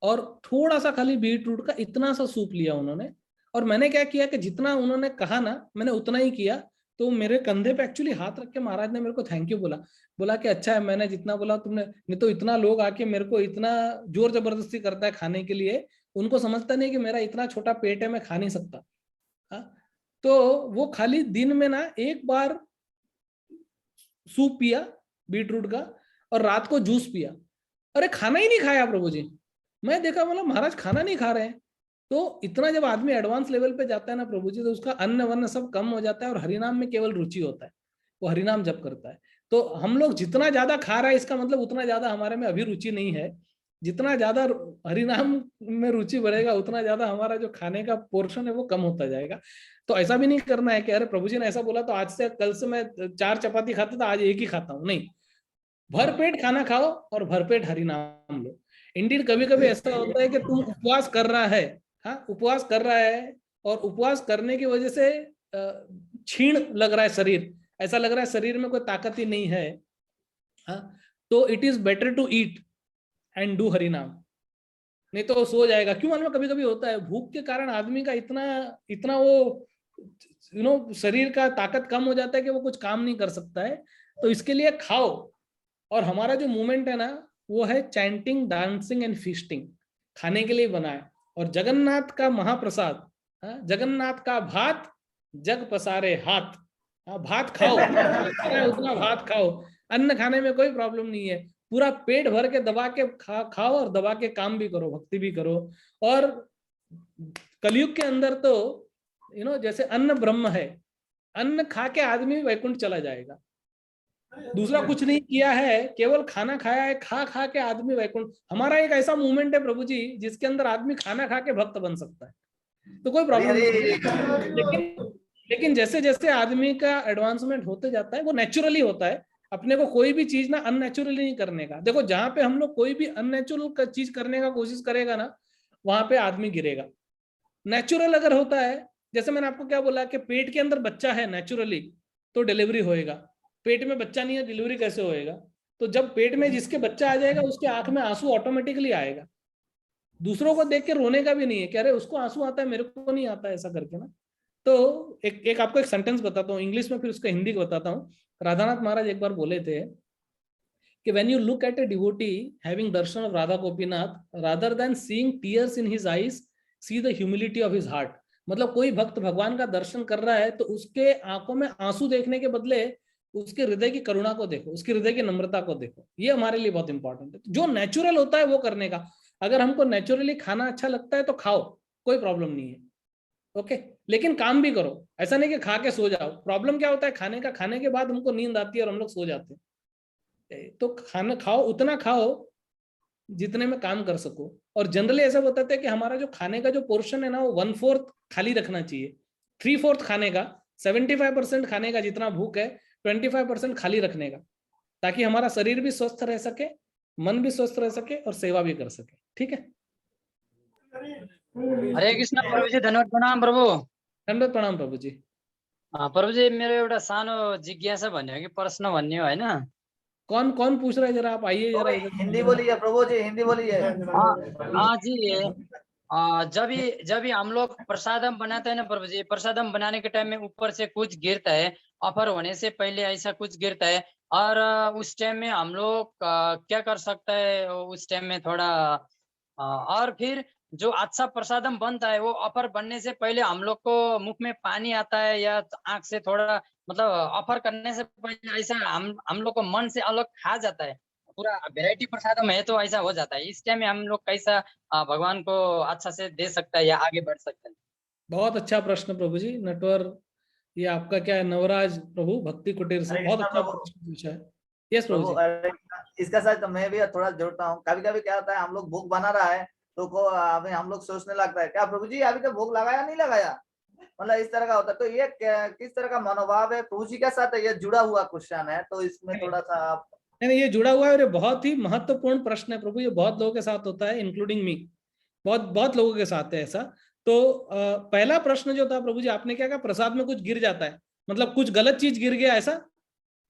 और थोड़ा सा खाली बीट रूट का इतना सा सूप लिया उन्होंने। और मैंने क्या किया कि जितना उन्होंने कहा ना मैंने उतना ही किया। तो मेरे कंधे पे एक्चुअली हाथ रख के महाराज ने मेरे को थैंक यू बोला कि अच्छा है मैंने जितना बोला तुमने, नहीं तो इतना लोग आके मेरे को इतना जोर जबरदस्ती करता है खाने के लिए, उनको समझता नहीं कि मेरा इतना छोटा पेट है, मैं खा नहीं सकता। तो वो खाली दिन में ना एक बार सूप पिया बीट रूट का, और रात को जूस पिया। अरे खाना ही नहीं खाया प्रभु जी। मैं देखा मतलब महाराज खाना नहीं खा रहे हैं। तो इतना जब आदमी एडवांस लेवल पे जाता है ना प्रभु जी, तो उसका अन्न वन्न सब कम हो जाता है और हरिनाम में केवल रुचि होता है, वो हरिनाम जप करता है। तो हम लोग जितना ज्यादा खा रहा है इसका मतलब उतना ज्यादा हमारे में अभी रुचि नहीं है। जितना ज्यादा हरिनाम में रुचि बढ़ेगा उतना ज्यादा हमारा जो खाने का पोर्शन है वो कम होता जाएगा। तो ऐसा भी नहीं करना है कि अरे प्रभु जी ने ऐसा बोला तो आज से कल से मैं 4 चपाती खाता था आज एक ही खाता हूँ, नहीं। भरपेट खाना खाओ और भरपेट हरिनाम लो। इंडीड कभी कभी ऐसा होता है कि तुम उपवास कर रहा है, हाँ उपवास कर रहा है, और उपवास करने की वजह से क्षीण लग रहा है शरीर, ऐसा लग रहा है शरीर में कोई ताकत ही नहीं है, हाँ, तो it is better to eat and do हरिनाम, नहीं तो सो जाएगा। क्यों मालूम, कभी कभी होता है भूख के कारण आदमी का इतना इतना वो शरीर का ताकत कम हो जाता है कि वो कुछ काम नहीं कर सकता है। तो इसके लिए खाओ। और हमारा जो मूवमेंट है ना वो है चैंटिंग, डांसिंग एंड फीस्टिंग, खाने के लिए बना है। और जगन्नाथ का महाप्रसाद, जगन्नाथ का भात जग पसारे हाथ, भात खाओ उतना भात खाओ। अन्न खाने में कोई प्रॉब्लम नहीं है, पूरा पेट भर के दबा के खाओ और दबा के काम भी करो, भक्ति भी करो। और कलयुग के अंदर तो जैसे अन्न ब्रह्म है, अन्न खा के आदमी वैकुंठ चला जाएगा। दूसरा कुछ नहीं किया है, केवल खाना खाया है, खा खा के आदमी वैकुंठ। हमारा एक ऐसा मूवमेंट है प्रभु जी जिसके अंदर आदमी खाना खा के भक्त बन सकता है, तो कोई प्रॉब्लम नहीं। लेकिन जैसे जैसे आदमी का एडवांसमेंट होते जाता है वो नेचुरली होता है। अपने को कोई भी चीज ना अननेचुरली नहीं करने का। देखो जहां पे हम लोग कोई भी अननेचुरल चीज करने का कोशिश करेगा ना वहां पे आदमी गिरेगा। नेचुरल अगर होता है, जैसे मैंने आपको क्या बोला कि पेट के अंदर बच्चा है नेचुरली तो डिलीवरी होएगा, पेट में बच्चा नहीं है डिलीवरी कैसे होएगा? तो जब पेट में जिसके बच्चा आ जाएगा उसके आंख में आंसू ऑटोमेटिकली आएगा। दूसरों को देख के रोने का भी नहीं है कि अरे उसको आंसू आता है मेरे को नहीं आता, ऐसा करके ना। तो एक आपको एक सेंटेंस बताता हूँ इंग्लिश में, फिर उसका हिंदी को बताता हूँ। राधानाथ महाराज एक बार बोले थे कि when you look at a devotee having darshan of Radha Gopinath, rather than seeing tears in his eyes, see the humility of his heart। मतलब कोई भक्त भगवान का दर्शन कर रहा है तो उसके आंखों में आंसू देखने के बदले उसके हृदय की करुणा को देखो, उसके हृदय की नम्रता को देखो। ये हमारे लिए बहुत इंपॉर्टेंट है। जो नेचुरल होता है वो करने का। अगर हमको नेचुरली खाना अच्छा लगता है तो खाओ, कोई प्रॉब्लम नहीं है, ओके। लेकिन काम भी करो, ऐसा नहीं कि खा के सो जाओ। प्रॉब्लम क्या होता है खाने का, खाने के बाद हमको नींद आती है और हम लोग सो जाते हैं। तो खाना खाओ, उतना खाओ जितने में काम कर सको। और जनरली ऐसा बताते हैं कि हमारा जो खाने का जो पोर्शन है ना वो 1/4 खाली रखना चाहिए, 3/4 खाने का, 75% खाने का जितना भूख है, 25% खाली रखने का, ताकि हमारा शरीर भी स्वस्थ रह सके, मन भी स्वस्थ रह सके और सेवा भी कर सके। ठीक है, हरे कृष्ण प्रभु जी, धन्यवाद, प्रणाम प्रभु। दंडवत प्रणाम प्रभु जी। प्रभु जी मेरो एउटा सानो जिज्ञासा भन्ने हो कि प्रश्न भन्ने हो होइन। कौन कौन पूछ रहा है, जरा आप आइए जरा इधर। हिंदी बोलिए प्रभु जी, हिंदी बोलिए। हाँ जी, जब भी हम लोग प्रसादम बनाते हैं ना प्रभु जी, प्रसादम बनाने के टाइम में ऊपर से कुछ गिरता है, ऑफर होने से पहले ऐसा कुछ गिरता है, और उस टाइम में हम लोग क्या कर सकते हैं उस टाइम में थोड़ा और फिर जो अच्छा प्रसादम बनता है वो ऑफर बनने से पहले हम लोग को मुख में पानी आता है या आंख से थोड़ा मतलब ऑफर करने से पहले ऐसा हम लोग को मन से अलग खा जाता है। पूरा वैरायटी प्रसादम है तो ऐसा हो जाता है। इस टाइम में हम लोग कैसा भगवान को अच्छा से दे सकता है या आगे बढ़ सकता है। बहुत अच्छा प्रश्न प्रभु जी। नटवर, ये आपका क्या है, नवराज प्रभु भक्ति कुटीर से, हरे बहुत कृष्णा अच्छा प्रभु। प्रश्न पूछा है। यस प्रभु प्रभु जी। अरे इसका साथ तो मैं भी थोड़ा जोड़ता हूँ। कभी कभी क्या होता है, हम लोग भोग बना रहा है तो अभी हम लोग सोचने लगता है क्या प्रभु जी अभी तो भोग लगाया नहीं लगाया, मतलब इस तरह का होता है। तो ये किस तरह का मनोभाव है प्रभु जी के साथ, ये जुड़ा हुआ क्वेश्चन है, तो इसमें थोड़ा सा आप। नहीं, ये जुड़ा हुआ है और ये बहुत ही महत्वपूर्ण प्रश्न है प्रभु। ये बहुत लोगों के साथ होता है, इंक्लूडिंग मी। बहुत बहुत लोगों के साथ है ऐसा। तो पहला प्रश्न जो था प्रभु जी, आपने क्या कहा, प्रसाद में कुछ गिर जाता है, मतलब कुछ गलत चीज गिर गया ऐसा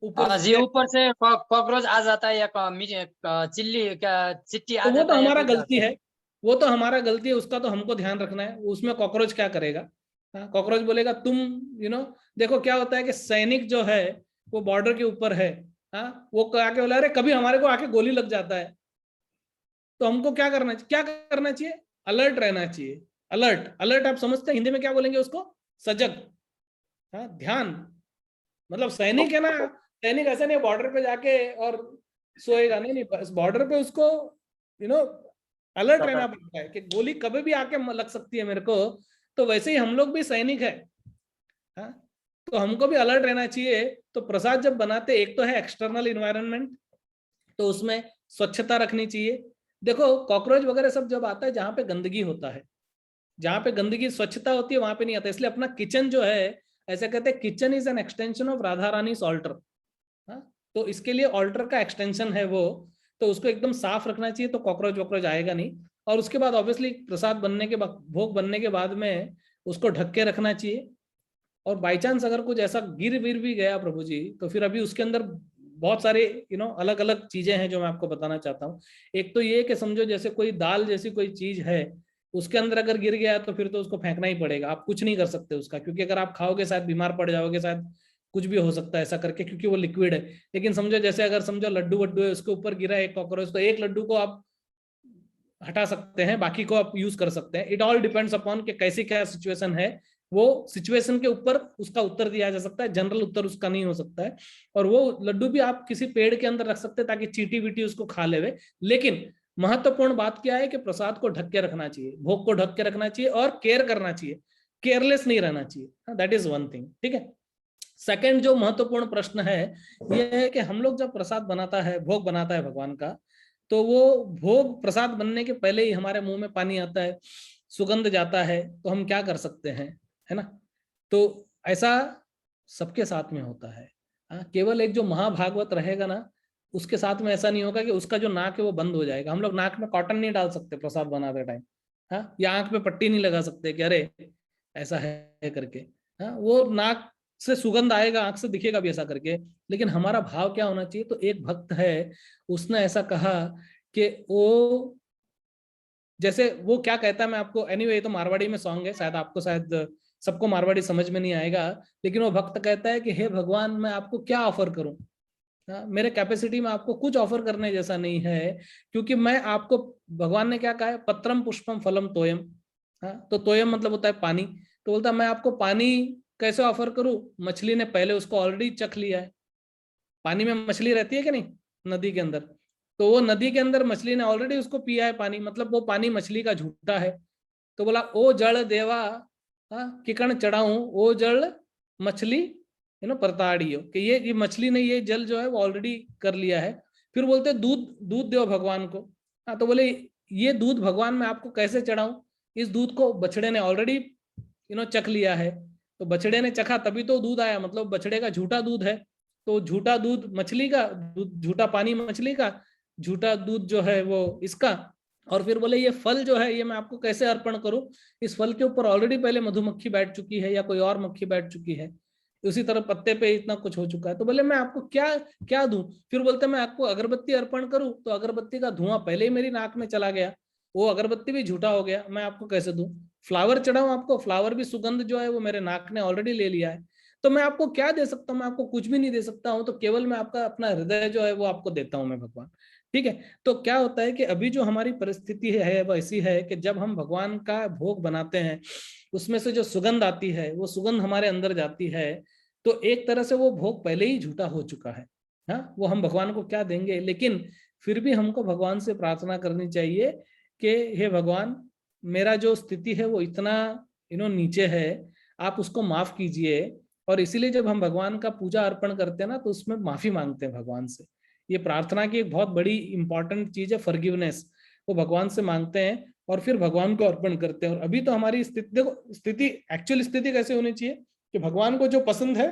ऊपर जी से? ऊपर से कॉकरोच आ जाता है या चिल्ली क्या चिट्टी आ तो वो तो जाता है या हमारा कुछ गलती है, वो तो हमारा गलती है, उसका तो हमको ध्यान रखना है। उसमें कॉकरोच क्या करेगा? हाँ, कॉकरोच बोलेगा तुम देखो क्या होता है कि सैनिक जो है वो बॉर्डर के ऊपर है। हाँ, वो आके बोला अरे कभी हमारे को आके गोली लग जाता है, तो हमको क्या करना चाहिए? क्या करना चाहिए? अलर्ट रहना चाहिए। अलर्ट, अलर्ट आप समझते हैं हिंदी में क्या बोलेंगे उसको? सजग। हाँ, ध्यान। मतलब सैनिक है ना, सैनिक ऐसा नहीं बॉर्डर पे जाके और सोएगा, नहीं नहीं, बस बॉर्डर पे उसको यू नो अलर्ट रहना पड़ता है कि गोली कभी भी आके लग सकती है मेरे को। तो वैसे ही हम लोग भी सैनिक है। हाँ, तो हमको भी अलर्ट रहना चाहिए। तो प्रसाद जब बनाते, एक तो है एक्सटर्नल इन्वायरमेंट, तो उसमें स्वच्छता रखनी चाहिए। देखो कॉकरोच वगैरह सब जब आता है जहां पे गंदगी होता है, जहां पे गंदगी, स्वच्छता होती है वहां पे नहीं आता। इसलिए अपना किचन जो है, ऐसे कहते हैं kitchen is an extension of Radha Rani altar. तो इसके लिए ऑल्टर का एक्सटेंशन है वो, तो उसको एकदम साफ रखना चाहिए, तो कॉकरोच वॉकरोच आएगा नहीं। और उसके बाद ऑब्वियसली प्रसाद बनने के बाद, भोग बनने के बाद में उसको ढक के रखना चाहिए। और बाई चांस अगर कुछ ऐसा गिर विर भी गया प्रभु जी, तो फिर अभी उसके अंदर बहुत सारे अलग अलग चीजें हैं जो मैं आपको बताना चाहता हूँ। एक तो ये कि समझो जैसे कोई दाल जैसी कोई चीज है, उसके अंदर अगर गिर गया तो फिर तो उसको फेंकना ही पड़ेगा, आप कुछ नहीं कर सकते उसका, क्योंकि अगर आप खाओगे शायद बीमार पड़ जाओगे, शायद कुछ भी हो सकता है ऐसा करके, क्योंकि वो लिक्विड है। लेकिन समझो जैसे अगर समझो लड्डू वड्डू है, उसके ऊपर गिरा एक कॉकरोच, तो एक लड्डू को आप हटा सकते हैं, बाकी को आप यूज कर सकते हैं। इट ऑल डिपेंड्स अपॉन कि कैसी क्या सिचुएशन है, वो सिचुएशन के ऊपर उसका उत्तर दिया जा सकता है, जनरल उत्तर उसका नहीं हो सकता है। और वो लड्डू भी आप किसी पेड़ के अंदर रख सकते हैं ताकि चींटी बीटी उसको खा लेवे। लेकिन महत्वपूर्ण बात क्या है कि प्रसाद को ढक के रखना चाहिए, भोग को ढक के रखना चाहिए और केयर करना चाहिए, केयरलेस नहीं रहना चाहिए। दैट इज वन थिंग, ठीक है। सेकंड जो महत्वपूर्ण प्रश्न है यह है कि हम लोग जब प्रसाद बनाता है, भोग बनाता है भगवान का, तो वो भोग प्रसाद बनने के पहले ही हमारे मुंह में पानी आता है, सुगंध जाता है, तो हम क्या कर सकते हैं, है ना? तो ऐसा सबके साथ में होता है। हाँ, केवल एक जो महाभागवत रहेगा ना, उसके साथ में ऐसा नहीं होगा कि उसका जो नाक है वो बंद हो जाएगा। हम लोग नाक में कॉटन नहीं डाल सकते प्रसाद बनाते टाइम, हाँ, या आंख में पट्टी नहीं लगा सकते कि अरे ऐसा है करके। हाँ, वो नाक से सुगंध आएगा, आंख से दिखेगा भी ऐसा करके। लेकिन हमारा भाव क्या होना चाहिए? तो एक भक्त है, उसने ऐसा कहा कि वो जैसे वो क्या कहता है, मैं आपको एनीवे ये तो मारवाड़ी में सॉन्ग है, शायद आपको, शायद सबको मारवाड़ी समझ में नहीं आएगा। लेकिन वो भक्त कहता है कि हे भगवान, मैं आपको क्या ऑफर करूं? मेरे कैपेसिटी में आपको कुछ ऑफर करने जैसा नहीं है, क्योंकि मैं आपको, भगवान ने क्या कहा है, पत्रम पुष्पम फलम तोयम। तो तोयम मतलब होता है पानी। तो बोलता मैं आपको पानी कैसे ऑफर करूं? मछली ने पहले उसको ऑलरेडी चख लिया है। पानी में मछली रहती है कि नहीं, नदी के अंदर, तो वो नदी के अंदर मछली ने ऑलरेडी उसको पिया है पानी, मतलब वो पानी मछली का झूठा है। तो बोला ओ जल देवा किकण चढ़ाऊं, ओ जल मछली परताड़ियो, कि ये मछली ने ये जल जो है वो ऑलरेडी कर लिया है। फिर बोलते दूध, दूध दो भगवान को। तो बोले ये दूध भगवान मैं आपको कैसे चढ़ाऊं? इस दूध को बछड़े ने ऑलरेडी चख लिया है। तो बछड़े ने चखा तभी तो दूध आया, मतलब बछड़े का झूठा दूध है। तो झूठा दूध मछली का, झूठा पानी मछली का, झूठा दूध जो है वो इसका। और फिर बोले ये फल जो है ये मैं आपको कैसे अर्पण करूं? इस फल के ऊपर ऑलरेडी पहले मधुमक्खी बैठ चुकी है या कोई और मक्खी बैठ चुकी है, उसी तरह पत्ते पे इतना कुछ हो चुका है। तो बोले मैं आपको क्या क्या दूं? फिर बोलते मैं आपको अगरबत्ती अर्पण करूं, तो अगरबत्ती का धुआं पहले ही मेरी नाक में चला गया, वो अगरबत्ती भी झूठा हो गया, मैं आपको कैसे दूं? फ्लावर चढ़ाऊं आपको, फ्लावर भी सुगंध जो है वो मेरे नाक ने ऑलरेडी ले लिया है। तो मैं आपको क्या दे सकता हूँ? मैं आपको कुछ भी नहीं दे सकता हूँ। तो केवल मैं आपका अपना हृदय जो है वो आपको देता हूँ मैं भगवान। ठीक है। तो क्या होता है कि अभी जो हमारी परिस्थिति है वो ऐसी है कि जब हम भगवान का भोग बनाते हैं, उसमें से जो सुगंध आती है वो सुगंध हमारे अंदर जाती है, तो एक तरह से वो भोग पहले ही झूठा हो चुका है। हाँ, वो हम भगवान को क्या देंगे, लेकिन फिर भी हमको भगवान से प्रार्थना करनी चाहिए कि हे भगवान, मेरा जो स्थिति है वो इतना नीचे है, आप उसको माफ कीजिए। और इसीलिए जब हम भगवान का पूजा अर्पण करते हैं ना, तो उसमें माफी मांगते हैं भगवान से। ये प्रार्थना की एक बहुत बड़ी इंपॉर्टेंट चीज है, फॉरगिवनेस। वो भगवान से मांगते हैं और फिर भगवान को अर्पण करते हैं। और अभी तो हमारी स्थिति, देखो स्थिति, एक्चुअल स्थिति कैसे होनी चाहिए कि भगवान को जो पसंद है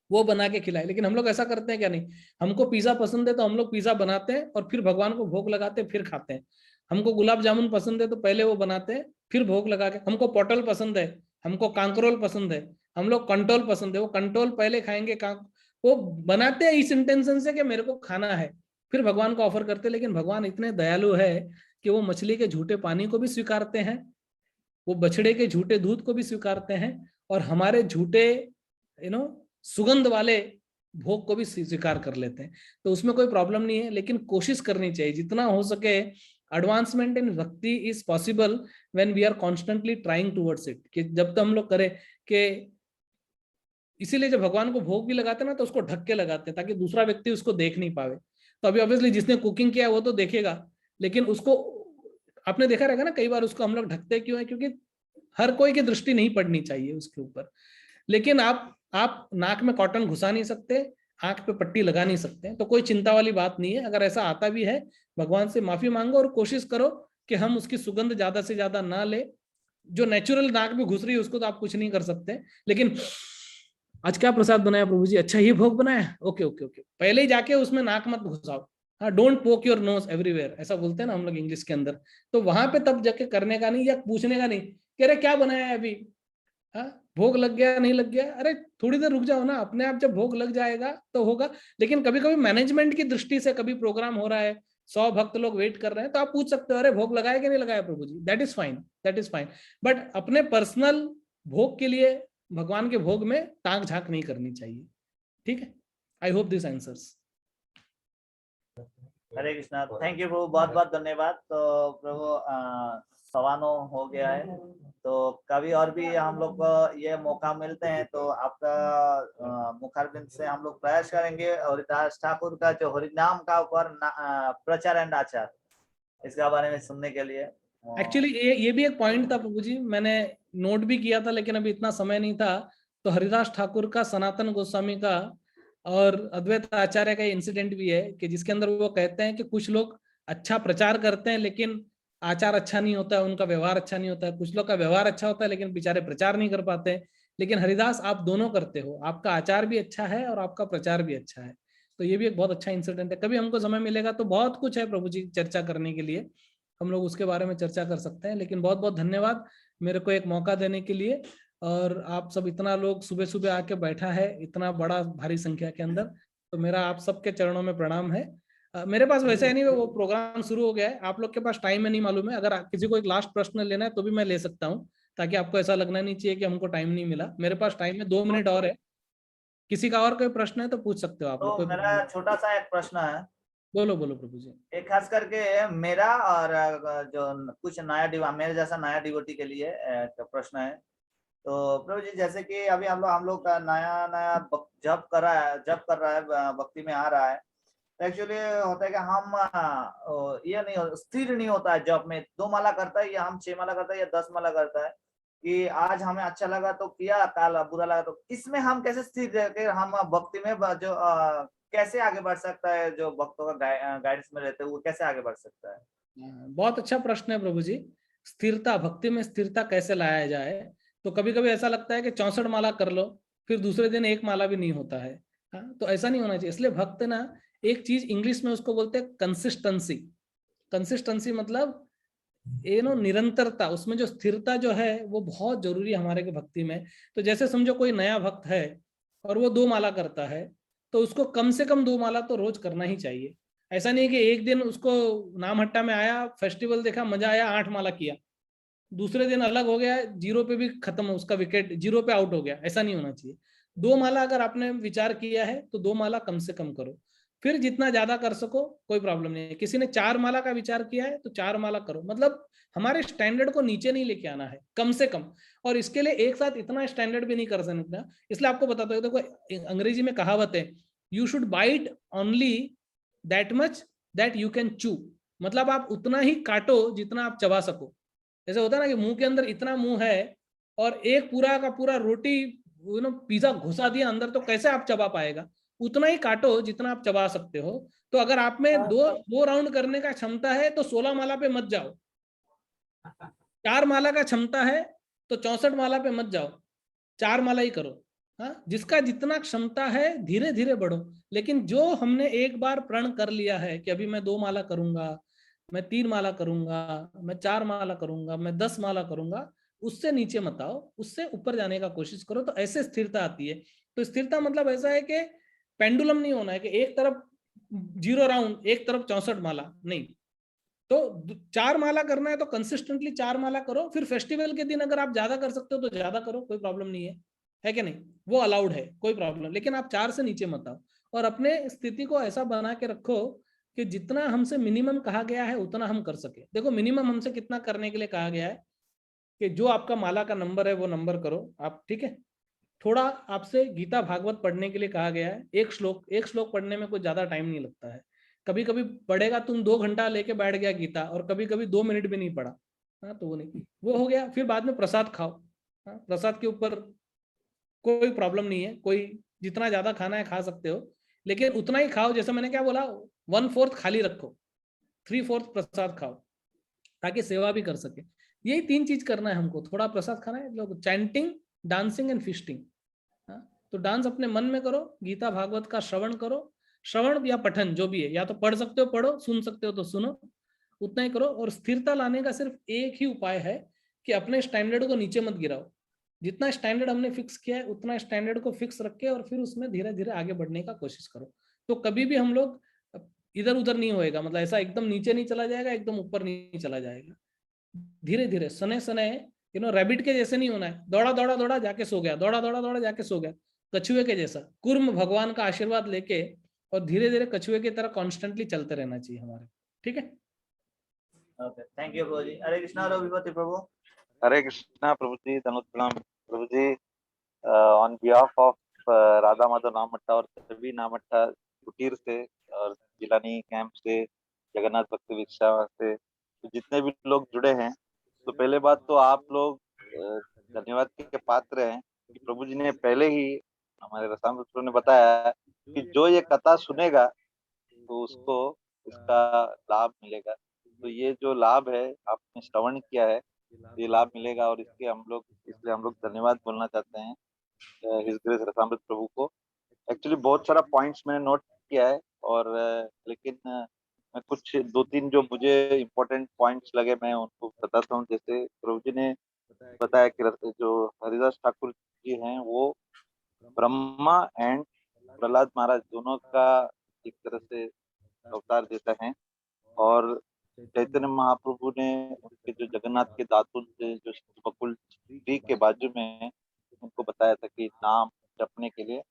वो बना के खिलाए। लेकिन हम लोग ऐसा करते हैं क्या? नहीं, हमको पिज्जा पसंद है तो हम लोग पिज्जा बनाते हैं और फिर भगवान को भोग लगाते हैं, फिर खाते हैं। हमको गुलाब जामुन पसंद है तो पहले वो बनाते हैं, फिर भोग लगा के। हमको पोटल पसंद है, हमको कांकरोल पसंद है, हम लोग कंटोल पसंद है, वो कंटोल पहले खाएंगे, वो बनाते हैं इस इंटेंशन से कि मेरे को खाना है, फिर भगवान को ऑफर करते हैं। लेकिन भगवान इतने दयालु है कि वो मछली के झूठे पानी को भी स्वीकारते हैं, वो बछड़े के झूठे दूध को भी स्वीकारते हैं, और हमारे झूठे सुगंध वाले भोग को भी स्वीकार कर लेते हैं। तो उसमें कोई प्रॉब्लम नहीं है, लेकिन कोशिश करनी चाहिए जितना हो सके। Advancement in bhakti is possible when we are constantly trying towards it, कि जब तक हम लोग करें कि, इसीलिए जब भगवान को भोग भी लगाते हैं ना, तो उसको ढक के लगाते हैं ताकि दूसरा व्यक्ति उसको देख नहीं पावे। तो अभी ऑब्वियसली जिसने कुकिंग किया वो तो देखेगा, लेकिन उसको आपने देखा रहेगा ना, कई बार उसको हम लोग ढकते क्यों है? क्योंकि हर कोई की दृष्टि नहीं पड़नी चाहिए उसके ऊपर। लेकिन आप नाक में कॉटन घुसा नहीं सकते, आंख पे पट्टी लगा नहीं सकते, तो कोई चिंता वाली बात नहीं है। अगर ऐसा आता भी है, भगवान से माफी मांगो और कोशिश करो कि हम उसकी सुगंध ज्यादा से ज्यादा ना ले। जो नेचुरल नाक में घुस रही है उसको तो आप कुछ नहीं कर सकते, लेकिन आज क्या प्रसाद बनाया प्रभु जी? अच्छा, ये भोग बनाया, ओके ओके ओके, पहले ही जाके उसमें नाक मत घुसाओ। हाँ, डोंट पोक योर नोज एवरीवेयर, ऐसा बोलते हैं ना हम लोग इंग्लिश के अंदर। तो वहां पे तब जाके करने का नहीं, या पूछने का नहीं कि अरे क्या बनाया है अभी, हाँ भोग लग गया नहीं लग गया, अरे थोड़ी देर रुक जाओ ना, अपने आप जब भोग लग जाएगा तो होगा। लेकिन कभी कभी मैनेजमेंट की दृष्टि से, कभी प्रोग्राम हो रहा है, 100 भक्त लोग वेट कर रहे हैं, तो आप पूछ सकते हो अरे भोग लगाया कि नहीं लगाया Prabhu ji, that is fine, that is fine. But अपने पर्सनल भोग के लिए भगवान के भोग में टांग झांक नहीं करनी चाहिए। ठीक है, I hope this answers. Hare Krishna, thank you Prabhu, बहुत बहुत धन्यवाद। तो प्रभु 9:15 हो गया है, तो कभी और भी हम लोग को ये मौका मिलते हैं तो आपका मुखारबिंद से हम लोग प्रयास करेंगे हरिदास ठाकुर का जो हरिनाम का ऊपर प्रचार एंड आचार, इसके बारे में सुनने के लिए। एक्चुअली ये भी एक पॉइंट था प्रभु जी, मैंने नोट भी किया था, लेकिन अभी इतना समय नहीं था। तो हरिदास ठाकुर का, सनातन गोस्वामी का और अद्वैत आचार्य का इंसिडेंट भी है, कि जिसके अंदर वो कहते हैं कि कुछ लोग अच्छा प्रचार करते हैं लेकिन आचार अच्छा नहीं होता है, उनका व्यवहार अच्छा नहीं होता है। कुछ लोग का व्यवहार अच्छा होता है लेकिन बेचारे प्रचार नहीं कर पाते हैं। लेकिन हरिदास आप दोनों करते हो, आपका आचार भी अच्छा है और आपका प्रचार भी अच्छा है। तो ये भी एक बहुत अच्छा इंसिडेंट है। कभी हमको समय मिलेगा तो बहुत कुछ है प्रभु जी चर्चा करने के लिए, हम लोग उसके बारे में चर्चा कर सकते हैं। लेकिन बहुत बहुत धन्यवाद मेरे को एक मौका देने के लिए। और आप सब इतना लोग सुबह सुबह आके बैठा है, इतना बड़ा भारी संख्या के अंदर, तो मेरा आप सबके चरणों में प्रणाम है। मेरे पास वैसे है नहीं, वो प्रोग्राम शुरू हो गया है, आप लोग के पास टाइम है नहीं मालूम है। अगर किसी को एक लास्ट प्रश्न लेना है तो भी मैं ले सकता हूँ, ताकि आपको ऐसा लगना नहीं चाहिए कि हमको टाइम नहीं मिला। मेरे पास टाइम है, 2 मिनट और है। किसी का और कोई प्रश्न है तो पूछ सकते हो आप लोग। तो मेरा छोटा सा एक प्रश्न है। बोलो बोलो प्रभु जी। एक खास करके मेरा और जो कुछ नया मेरे जैसा नया डिवोटी के लिए प्रश्न है। तो प्रभु जी, जैसे कि अभी हम लोग का नया जप कर रहा है, भक्ति में आ रहा है, तो एक्चुअली होता है कि हम ये नहीं स्थिर नहीं होता है जप में। 2 माला करता है या हम 6 माला करता है या 10 माला करता है, कि आज हमें अच्छा लगा तो किया, कल बुरा लगा तो, इसमें हम कैसे स्थिर रह के हम भक्ति में जो कैसे आगे बढ़ सकता है, जो भक्तों का गाइडेंस में रहते हैं वो कैसे आगे बढ़ सकता है? बहुत अच्छा प्रश्न है प्रभु जी। स्थिरता, भक्ति में स्थिरता कैसे लाया जाए? तो कभी कभी ऐसा लगता है कि 64 माला कर लो, फिर दूसरे दिन 1 माला भी नहीं होता है। हाँ, तो ऐसा नहीं होना चाहिए। इसलिए भक्त ना, एक चीज इंग्लिश में उसको बोलते हैं कंसिस्टेंसी। कंसिस्टेंसी मतलब निरंतरता, उसमें जो स्थिरता जो है वो बहुत जरूरी है हमारे के भक्ति में। तो जैसे समझो कोई नया भक्त है और वो 2 माला करता है, तो उसको कम से कम 2 माला तो रोज करना ही चाहिए। ऐसा नहीं कि एक दिन उसको नाम हट्टा में आया, फेस्टिवल देखा, मजा आया, 8 माला किया, दूसरे दिन अलग हो गया, 0 पे भी खत्म, उसका विकेट 0 पे आउट हो गया। ऐसा नहीं होना चाहिए। 2 माला अगर आपने विचार किया है तो 2 माला कम से कम करो। फिर जितना ज्यादा कर सको कोई प्रॉब्लम नहीं है। किसी ने 4 माला का विचार किया है तो 4 माला करो, मतलब हमारे स्टैंडर्ड को नीचे नहीं लेके आना है कम से कम। और इसके लिए एक साथ इतना स्टैंडर्ड भी नहीं कर सकता, इसलिए आपको बताता हूँ। देखो अंग्रेजी में कहावत है, you should bite only that much that you can chew, मतलब आप उतना ही काटो जितना आप चबा सको। जैसे होता है ना कि मुंह के अंदर इतना मुंह है और एक पूरा का पूरा रोटी पिज्जा घुसा दिया अंदर, तो कैसे आप चबा पाएगा? उतना ही काटो जितना आप चबा सकते हो। तो अगर आप में दो राउंड करने का क्षमता है तो 16 माला पे मत जाओ। 4 माला का क्षमता है तो 64 माला पे मत जाओ, 4 माला ही करो। हाँ, जिसका जितना क्षमता है धीरे धीरे बढ़ो। लेकिन जो हमने एक बार प्रण कर लिया है कि अभी मैं 2 माला करूंगा, मैं 3 माला करूंगा, मैं 4 माला करूंगा, मैं 10 माला करूंगा, उससे नीचे मत आओ, उससे ऊपर जाने का कोशिश करो। तो ऐसे स्थिरता आती है। तो स्थिरता मतलब ऐसा है कि पेंडुलम नहीं होना है कि एक तरफ 0 राउंड एक तरफ 64 माला नहीं। तो 4 माला करना है तो कंसिस्टेंटली 4 माला करो। फिर फेस्टिवल के दिन अगर आप ज्यादा कर सकते हो तो ज्यादा करो, कोई प्रॉब्लम नहीं है कि नहीं, वो अलाउड है, कोई प्रॉब्लम। लेकिन आप 4 से नीचे मत आओ। और अपने स्थिति को ऐसा बना के रखो कि जितना हमसे मिनिमम कहा गया है उतना हम कर सके। देखो मिनिमम हमसे कितना करने के लिए कहा गया है कि जो आपका माला का नंबर है वो नंबर करो आप, ठीक है। थोड़ा आपसे गीता भागवत पढ़ने के लिए कहा गया है। एक श्लोक पढ़ने में कोई ज्यादा टाइम नहीं लगता है। कभी कभी पढ़ेगा, तुम 2 घंटा लेके बैठ गया गीता और कभी कभी 2 मिनट भी नहीं पढ़ा, हाँ तो वो नहीं, वो हो गया। फिर बाद में प्रसाद खाओ। हाँ, प्रसाद के ऊपर कोई प्रॉब्लम नहीं है, कोई जितना ज्यादा खाना है खा सकते हो, लेकिन उतना ही खाओ। जैसे मैंने क्या बोला, 1/4 खाली रखो, 3/4 प्रसाद खाओ, ताकि सेवा भी कर सके। यही 3 चीज करना है हमको। थोड़ा प्रसाद खाना है, लोग चैंटिंग, डांसिंग एंड फिस्टिंग। तो डांस अपने मन में करो, गीता भागवत का श्रवण करो, श्रवण या पठन जो भी है, या तो पढ़ सकते हो पढ़ो, सुन सकते हो तो सुनो, उतना ही करो। और स्थिरता लाने का सिर्फ एक ही उपाय है कि अपने स्टैंडर्ड को नीचे मत गिराओ। जितना स्टैंडर्ड हमने फिक्स किया है उतना स्टैंडर्ड को फिक्स रख के और फिर उसमें धीरे धीरे आगे बढ़ने का कोशिश करो। तो कभी भी हम लोग इधर उधर नहीं होएगा, मतलब ऐसा एकदम नीचे नहीं चला जाएगा, एकदम ऊपर नहीं चला जाएगा। धीरे धीरे सने सने, रैबिट के जैसे नहीं होना है, दौड़ा दौड़ा दौड़ा जाके सो गया, दौड़ा दौड़ा दौड़ा जाके सो गया, कछुए के जैसा। कुर्म भगवान का आशीर्वाद लेके और धीरे धीरे कछुए की तरह कॉन्स्टेंटली चलते रहना चाहिए हमारे, ठीक है। Okay, thank you Prabhu ji. Hare Krishna Raghupati Prabhu. Hare Krishna Prabhu ji, धन्यवाद प्रणाम Prabhu ji. On behalf of Radha Madhav Namhatta और सभी नामट्टा कुटीर से और जिलानी कैंप से, जगन्नाथ भक्ति विश्वा से, तो जितने भी लोग जुड़े हैं, तो पहले बात तो आप लोग धन्यवाद के पात्र हैं कि प्रभु जी ने पहले ही हमारे रसाम ने बताया कि जो ये कथा सुनेगा तो उसको इसका लाभ मिलेगा। तो ये जो लाभ है आपने श्रवण किया है, ये लाभ मिलेगा और इसके हम लोग, इसलिए हम लोग धन्यवाद बोलना चाहते हैं हिज ग्रेस रसामृत प्रभु को। एक्चुअली बहुत सारा पॉइंट्स मैंने नोट किया है और लेकिन मैं कुछ 2-3 जो मुझे इम्पोर्टेंट पॉइंट्स लगे मैं उनको बताता हूँ। जैसे प्रभु जी ने बताया कि जो हरिदास ठाकुर जी हैं वो ब्रह्मा एंड प्रहलाद महाराज दोनों का एक तरह से अवतार देता है। और चैतन्य महाप्रभु ने उनके जो जगन्नाथ के दातुन से जो बकुल ट्री के बाजू में उनको बताया था कि नाम जपने के लिए।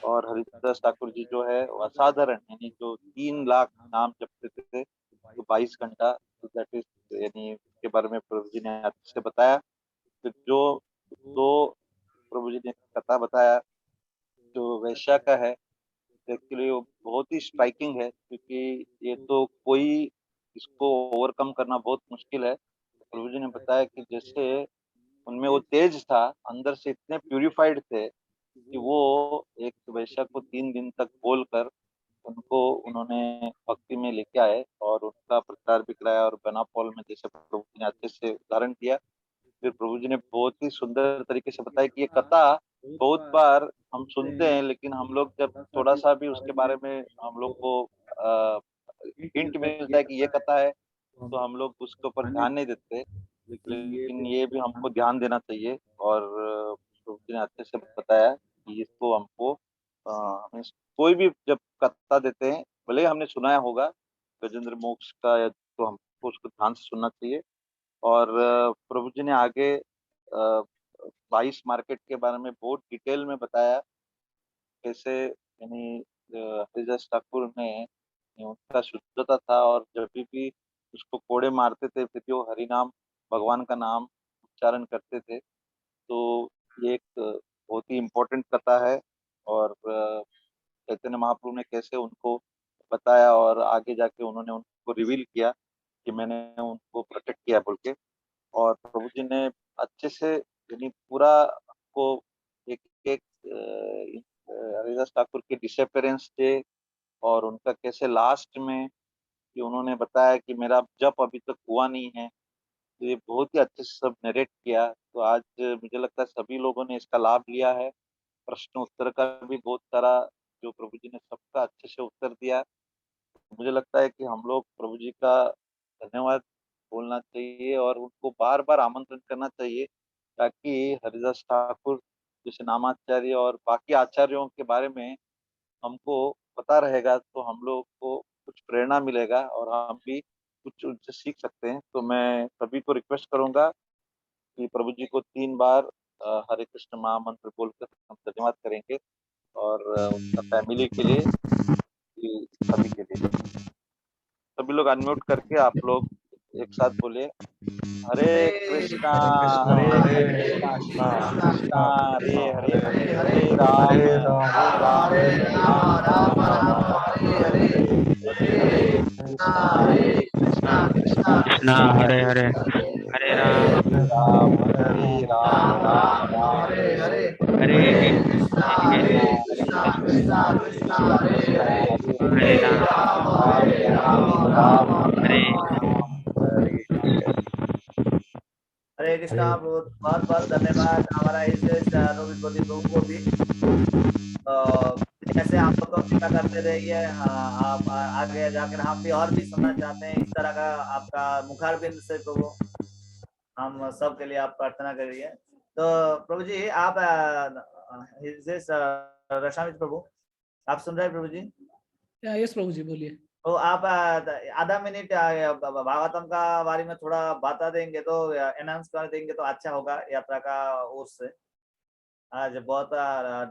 और हरिदास ठाकुर जी जो है वो असाधारण, यानी जो 3 लाख नाम जपते थे तो 22 घंटा, तो दैट इज, यानी इसके बारे में प्रभु जी ने अच्छे से बताया। तो जो दो प्रभु जी ने कथा बताया जो वैश्या का है, एक्चुअली वो बहुत ही स्ट्राइकिंग है, क्योंकि ये तो कोई इसको ओवरकम करना बहुत मुश्किल है। प्रभु जी ने बताया कि जैसे उनमें वो तेज था, अंदर से इतने प्यूरिफाइड थे कि वो एक वैश्या को 3 दिन तक बोलकर उनको उन्होंने भक्ति में लेके आए और उनका प्रचार भी कराया। और बेनापोल में जैसे प्रभु जी ने अच्छे से उदाहरण दिया, फिर प्रभु जी ने बहुत ही सुंदर तरीके से बताया कि ये कथा बहुत बार हम सुनते हैं, लेकिन हम लोग जब थोड़ा सा भी उसके बारे में हम लोग को हिंट मिलता है कि ये कथा है, तो हम लोग उसके ऊपर ध्यान नहीं देते। लेकिन ये भी हमको ध्यान देना चाहिए। और प्रभु जी ने अच्छे से बताया कि इसको हमको हमें कोई भी जब कथा देते हैं, भले ही हमने सुनाया होगा गजेंद्र मोक्ष का, या तो हमको उसको ध्यान से सुनना चाहिए। और प्रभु जी ने आगे 22 मार्केट के बारे में बहुत डिटेल में बताया, कैसे यानी हरिदास ठाकुर ने उनका शुद्धता था, और जब भी उसको कोड़े मारते थे फिर जो हरि नाम भगवान का नाम उच्चारण करते थे। तो ये एक बहुत ही इम्पोर्टेंट कथा है, और चैतन्य महाप्रभु ने कैसे उनको बताया और आगे जाके उन्होंने उनको रिवील किया कि मैंने उनको प्रोटेक्ट किया बोल के। और प्रभु जी ने अच्छे से यानी पूरा को एक एक हरिदास ठाकुर के डिसअपियरेंस डे और उनका कैसे लास्ट में कि उन्होंने बताया कि मेरा जप अभी तक हुआ नहीं है, तो ये बहुत ही अच्छे से सब नरेट किया। तो आज मुझे लगता है सभी लोगों ने इसका लाभ लिया है। प्रश्न उत्तर का भी बहुत सारा जो प्रभु जी ने सबका अच्छे से उत्तर दिया। मुझे लगता है कि हम लोग प्रभु जी का धन्यवाद बोलना चाहिए और उनको बार बार आमंत्रण करना चाहिए, ताकि हरिदास ठाकुर जैसे नामाचार्य और बाकी आचार्यों के बारे में हमको पता रहेगा, तो हम लोग को कुछ प्रेरणा मिलेगा और हम भी कुछ उनसे सीख सकते हैं। तो मैं सभी को रिक्वेस्ट करूंगा कि प्रभु जी को 3 बार हरे कृष्ण महामंत्र बोलकर हम धन्यवाद करेंगे, और उनका फैमिली के लिए, सभी के लिए। सभी लोग अनम्यूट करके आप लोग एक साथ बोलिए, हरे कृष्णा हरे कृष्णा कृष्णा हरे हरे हरे राम हरे राम राम राम हरे हरे हरे कृष्णा कृष्णा हरे हरे हरे राम हरे राम राम राम हरे हरे हरे कृष्णा कृष्णा कृष्णा हरे हरे हरे राम राम हरे हरे कृष्णा। बहुत बहुत धन्यवाद हमारा इस रोहित प्रदीप प्रभु को भी। ऐसे आप लोग को कृपा करते रहिए। हाँ, आप आगे जाकर हम भी और भी सुनना चाहते हैं इस तरह का आपका मुखारबिंद से प्रभु, हम सब के लिए आप प्रार्थना करिए। तो प्रभु जी आप रक्षामित्र प्रभु आप सुन रहे हैं प्रभु जी? यस प्रभु जी बोलिए। तो आप आधा मिनट भागवतम का बारे में थोड़ा बता देंगे तो अनाउंस कर देंगे तो अच्छा होगा यात्रा का ओर से। आज बहुत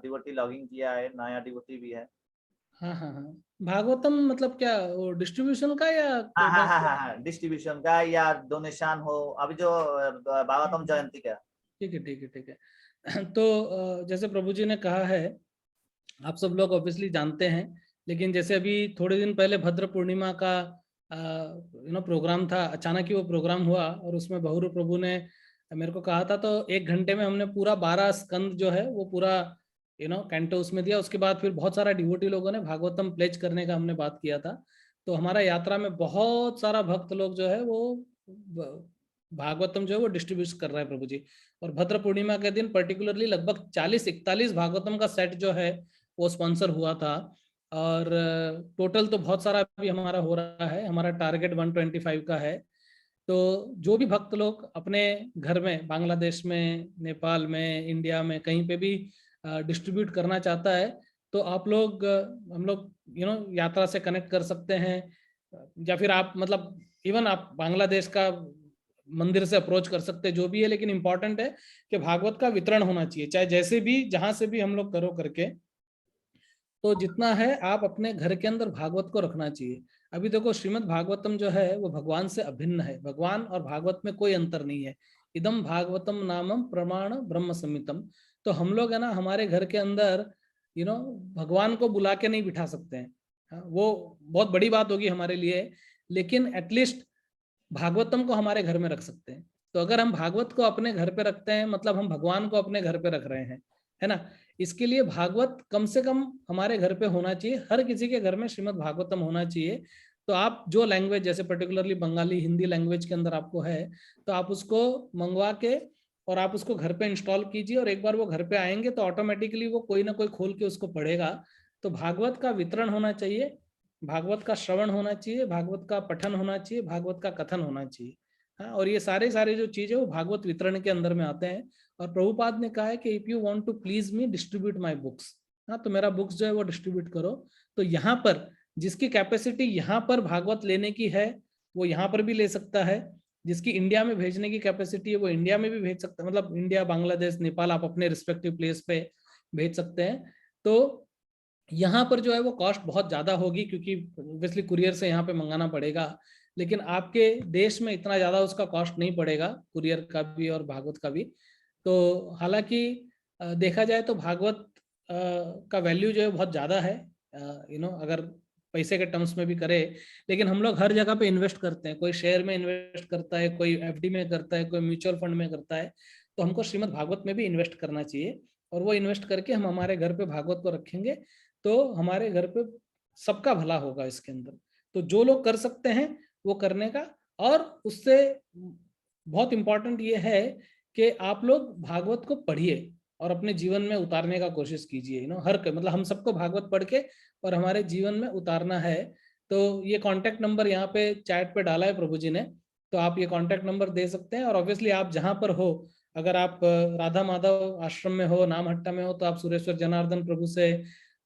डिवोटी लॉगिंग किया है, नया डिवोटी भी है। हाँ हाँ हाँ, भागवतम मतलब क्या वो डिस्ट्रीब्यूशन का या हाँ हाँ हाँ हाँ हाँ, डिस्ट्रीब्यूशन का या डोनेशन हो, अभी जो भागवतम जयंती का। ठीक है ठीक है ठीक है। तो जैसे प्रभु जी ने कहा है, आप सब लोग ऑब्वियसली जानते हैं, लेकिन जैसे अभी थोड़े दिन पहले भद्र पूर्णिमा का प्रोग्राम था, अचानक ही वो प्रोग्राम हुआ और उसमें बहुरू प्रभु ने मेरे को कहा था, तो 1 घंटे में हमने पूरा 12 स्कंद जो है वो पूरा कैंटो उसमें दिया। उसके बाद फिर बहुत सारा डिवोटी लोगों ने भागवतम प्लेज करने का हमने बात किया था। तो हमारा यात्रा में बहुत सारा भक्त लोग जो है वो भागवतम जो है वो डिस्ट्रीब्यूट कर रहे हैं प्रभु जी। और भद्र पूर्णिमा के दिन पर्टिकुलरली लगभग 40-41 भागवतम का सेट जो है वो स्पॉन्सर हुआ था। और टोटल तो बहुत सारा भी हमारा हो रहा है, हमारा टारगेट 125 का है। तो जो भी भक्त लोग अपने घर में, बांग्लादेश में, नेपाल में, इंडिया में कहीं पे भी डिस्ट्रीब्यूट करना चाहता है, तो आप लोग हम लोग यात्रा से कनेक्ट कर सकते हैं, या फिर आप मतलब इवन आप बांग्लादेश का मंदिर से अप्रोच कर सकते हैं, जो भी है। लेकिन इंपॉर्टेंट है कि भागवत का वितरण होना चाहिए, चाहे जैसे भी जहां से भी हम लोग करो करके। तो जितना है आप अपने घर के अंदर भागवत को रखना चाहिए। अभी देखो श्रीमद् भागवतम जो है वो भगवान से अभिन्न है, भगवान और भागवत में कोई अंतर नहीं है। इदम भागवतम नामम प्रमाण ब्रह्म संहितम। तो हम लोग है ना हमारे घर के अंदर भगवान को बुला के नहीं बिठा सकते हैं, वो बहुत बड़ी बात होगी हमारे लिए, लेकिन एटलीस्ट भागवतम को हमारे घर में रख सकते हैं। तो अगर हम भागवत को अपने घर पे रखते हैं मतलब हम भगवान को अपने घर पे रख रहे हैं, है ना। इसके लिए भागवत कम से कम हमारे घर पे होना चाहिए, हर किसी के घर में श्रीमद् भागवतम होना चाहिए। तो आप जो लैंग्वेज, जैसे पर्टिकुलरली बंगाली, हिंदी लैंग्वेज के अंदर आपको है, तो आप उसको मंगवा के और आप उसको घर पे इंस्टॉल कीजिए, और एक बार वो घर पे आएंगे तो ऑटोमेटिकली वो कोई ना कोई खोल के उसको पढ़ेगा। तो भागवत का वितरण होना चाहिए, भागवत का श्रवण होना चाहिए, भागवत का पठन होना चाहिए, भागवत का कथन होना चाहिए। हाँ, और ये सारे जो चीज है वो भागवत वितरण के अंदर में आते हैं। और प्रभुपाद ने कहा है कि if you want to please me distribute my books, हाँ, तो मेरा बुक्स जो है वो डिस्ट्रीब्यूट करो। तो यहाँ पर जिसकी कैपेसिटी यहाँ पर भागवत लेने की है वो यहाँ पर भी ले सकता है, जिसकी इंडिया में भेजने की कैपेसिटी है वो इंडिया में भी भेज सकता है, मतलब इंडिया, बांग्लादेश, नेपाल, आप अपने रिस्पेक्टिव प्लेस पे भेज सकते हैं। तो यहाँ पर जो है वो कॉस्ट बहुत ज़्यादा होगी, क्योंकि ऑब्वियसली कुरियर से यहाँ पे मंगाना पड़ेगा, लेकिन आपके देश में इतना ज़्यादा उसका कॉस्ट नहीं पड़ेगा, कुरियर का भी और भागवत का भी। तो हालांकि देखा जाए तो भागवत का वैल्यू जो है बहुत ज़्यादा है, अगर पैसे के टर्म्स में भी करे, लेकिन हम लोग हर जगह पे इन्वेस्ट करते हैं। कोई शेयर में इन्वेस्ट करता है, कोई एफडी में करता है, कोई म्यूचुअल फंड में करता है। तो हमको श्रीमद् भागवत में भी इन्वेस्ट करना चाहिए, और वो इन्वेस्ट करके हम हमारे घर पे भागवत को रखेंगे तो हमारे घर पे सबका भला होगा इसके अंदर। तो जो लोग कर सकते हैं वो करने का, और उससे बहुत इम्पोर्टेंट ये है कि आप लोग भागवत को पढ़िए और अपने जीवन में उतारने का कोशिश कीजिए। मतलब हम सबको भागवत पढ़ के और हमारे जीवन में उतारना है। तो ये कांटेक्ट नंबर यहाँ पे चैट पे डाला है प्रभु जी ने, तो आप ये कांटेक्ट नंबर दे सकते हैं। और ऑब्वियसली आप जहाँ पर हो, अगर आप राधा माधव आश्रम में हो, नामहट्टा में हो, तो आप सुरेश्वर जनार्दन प्रभु से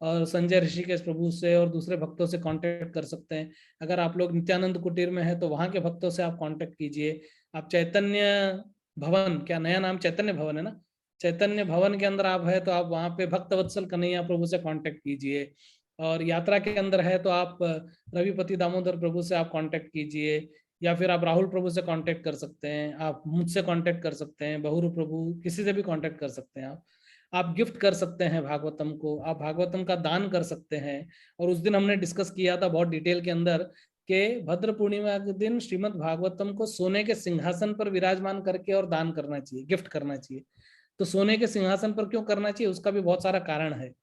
और संजय ऋषिकेश प्रभु से और दूसरे भक्तों से कांटेक्ट कर सकते हैं। अगर आप लोग नित्यानंद कुटीर में है तो वहाँ के भक्तों से आप कांटेक्ट कीजिए। आप चैतन्य भवन, क्या नया नाम चैतन्य भवन है ना, चैतन्य भवन के अंदर आप है तो आप वहाँ पे भक्त वत्सल कन्हैया प्रभु से कांटेक्ट कीजिए। और यात्रा के अंदर है तो आप रविपति दामोदर प्रभु से आप कांटेक्ट कीजिए, या फिर आप राहुल प्रभु से कांटेक्ट कर सकते हैं, आप मुझसे कांटेक्ट कर सकते हैं, बहुरू प्रभु, किसी से भी कांटेक्ट कर सकते हैं। आप गिफ्ट कर सकते हैं भागवतम को, आप भागवतम का दान कर सकते हैं। और उस दिन हमने डिस्कस किया था बहुत डिटेल के अंदर कि भद्र पूर्णिमा के दिन श्रीमद् भागवतम को सोने के सिंहासन पर विराजमान करके और दान करना चाहिए, गिफ्ट करना चाहिए। तो सोने के सिंहासन पर क्यों करना चाहिए, उसका भी बहुत सारा कारण है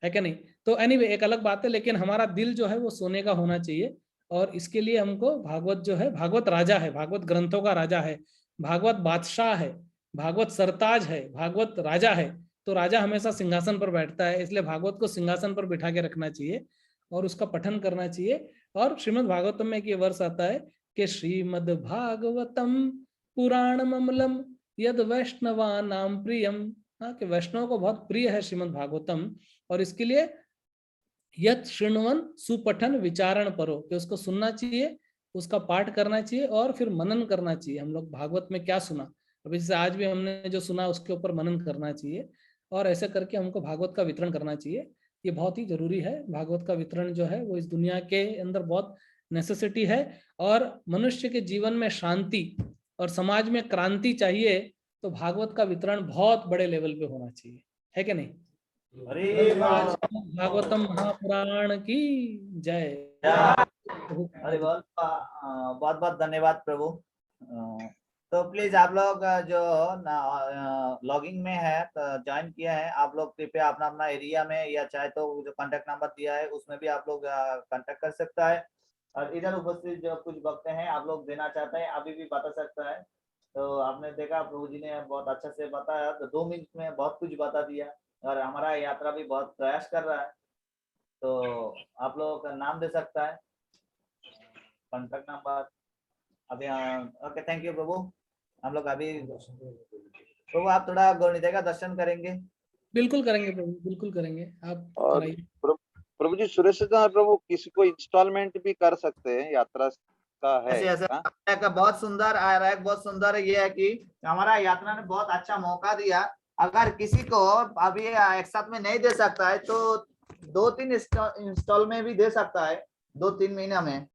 क्या नहीं। तो एनीवे एक अलग बात है, लेकिन हमारा दिल जो है वो सोने का होना चाहिए। और इसके लिए हमको भागवत जो है, भागवत राजा है, भागवत ग्रंथों का राजा है, भागवत बादशाह है, भागवत सरताज है, भागवत राजा है। तो राजा हमेशा सिंहासन पर बैठता है, इसलिए भागवत को सिंहासन पर बिठा के रखना चाहिए और उसका पठन करना चाहिए। और श्रीमद् भागवतम में एक ये वर्ष आता है कि श्रीमद् भागवतम पुराणम अमलम यद वैष्णवानाम प्रियम, कि वैष्णव को बहुत प्रिय है श्रीमद् भागवतम। और इसके लिए यत शृण्वन सुपठन विचारण परो, कि उसको सुनना चाहिए, उसका पाठ करना चाहिए और फिर मनन करना चाहिए। हम लोग भागवत में क्या सुना, अभी जैसे आज भी हमने जो सुना उसके ऊपर मनन करना चाहिए, और ऐसे करके हमको भागवत का वितरण करना चाहिए। ये बहुत ही जरूरी है। भागवत का वितरण जो है वो इस दुनिया के अंदर बहुत नेसेसिटी है। और मनुष्य के जीवन में शांति और समाज में क्रांति चाहिए तो भागवत का वितरण बहुत बड़े लेवल पे होना चाहिए, है कि नहीं। भागवतम महापुराण की जय। अरे बहुत बहुत धन्यवाद प्रभु। तो प्लीज आप लोग जो लॉगिंग में है तो ज्वाइन किया है, आप लोग कृपया अपना अपना एरिया में या चाहे तो जो कांटेक्ट नंबर दिया है उसमें भी आप लोग कांटेक्ट कर सकता है। और इधर उपस्थित जो कुछ वक्त हैं आप लोग देना चाहते हैं अभी भी बता सकता है। तो आपने देखा प्रभु जी ने बहुत अच्छा से बताया, तो 2 मिनट में बहुत कुछ बता दिया और हमारा यात्रा भी बहुत प्रयास कर रहा है। तो आप लोग का नाम दे सकता है, कांटेक्ट नंबर अभी। ओके, थैंक यू प्रभु। हम लोग अभी प्रभु आप थोड़ा गौरनिधि का दर्शन करेंगे। बिल्कुल करेंगे प्रभु, बिल्कुल करेंगे। आप और प्रभु जी सुरेश प्रभु किसी को इंस्टॉलमेंट भी कर सकते हैं, यात्रा का है ऐसे का बहुत सुंदर आ रहा है। बहुत सुंदर ये है कि हमारा यात्रा ने बहुत अच्छा मौका दिया। अगर किसी को अभी एक साथ में नहीं दे सकता है तो 2-3 इंस्टॉल में भी दे सकता है, 2-3 महीना में।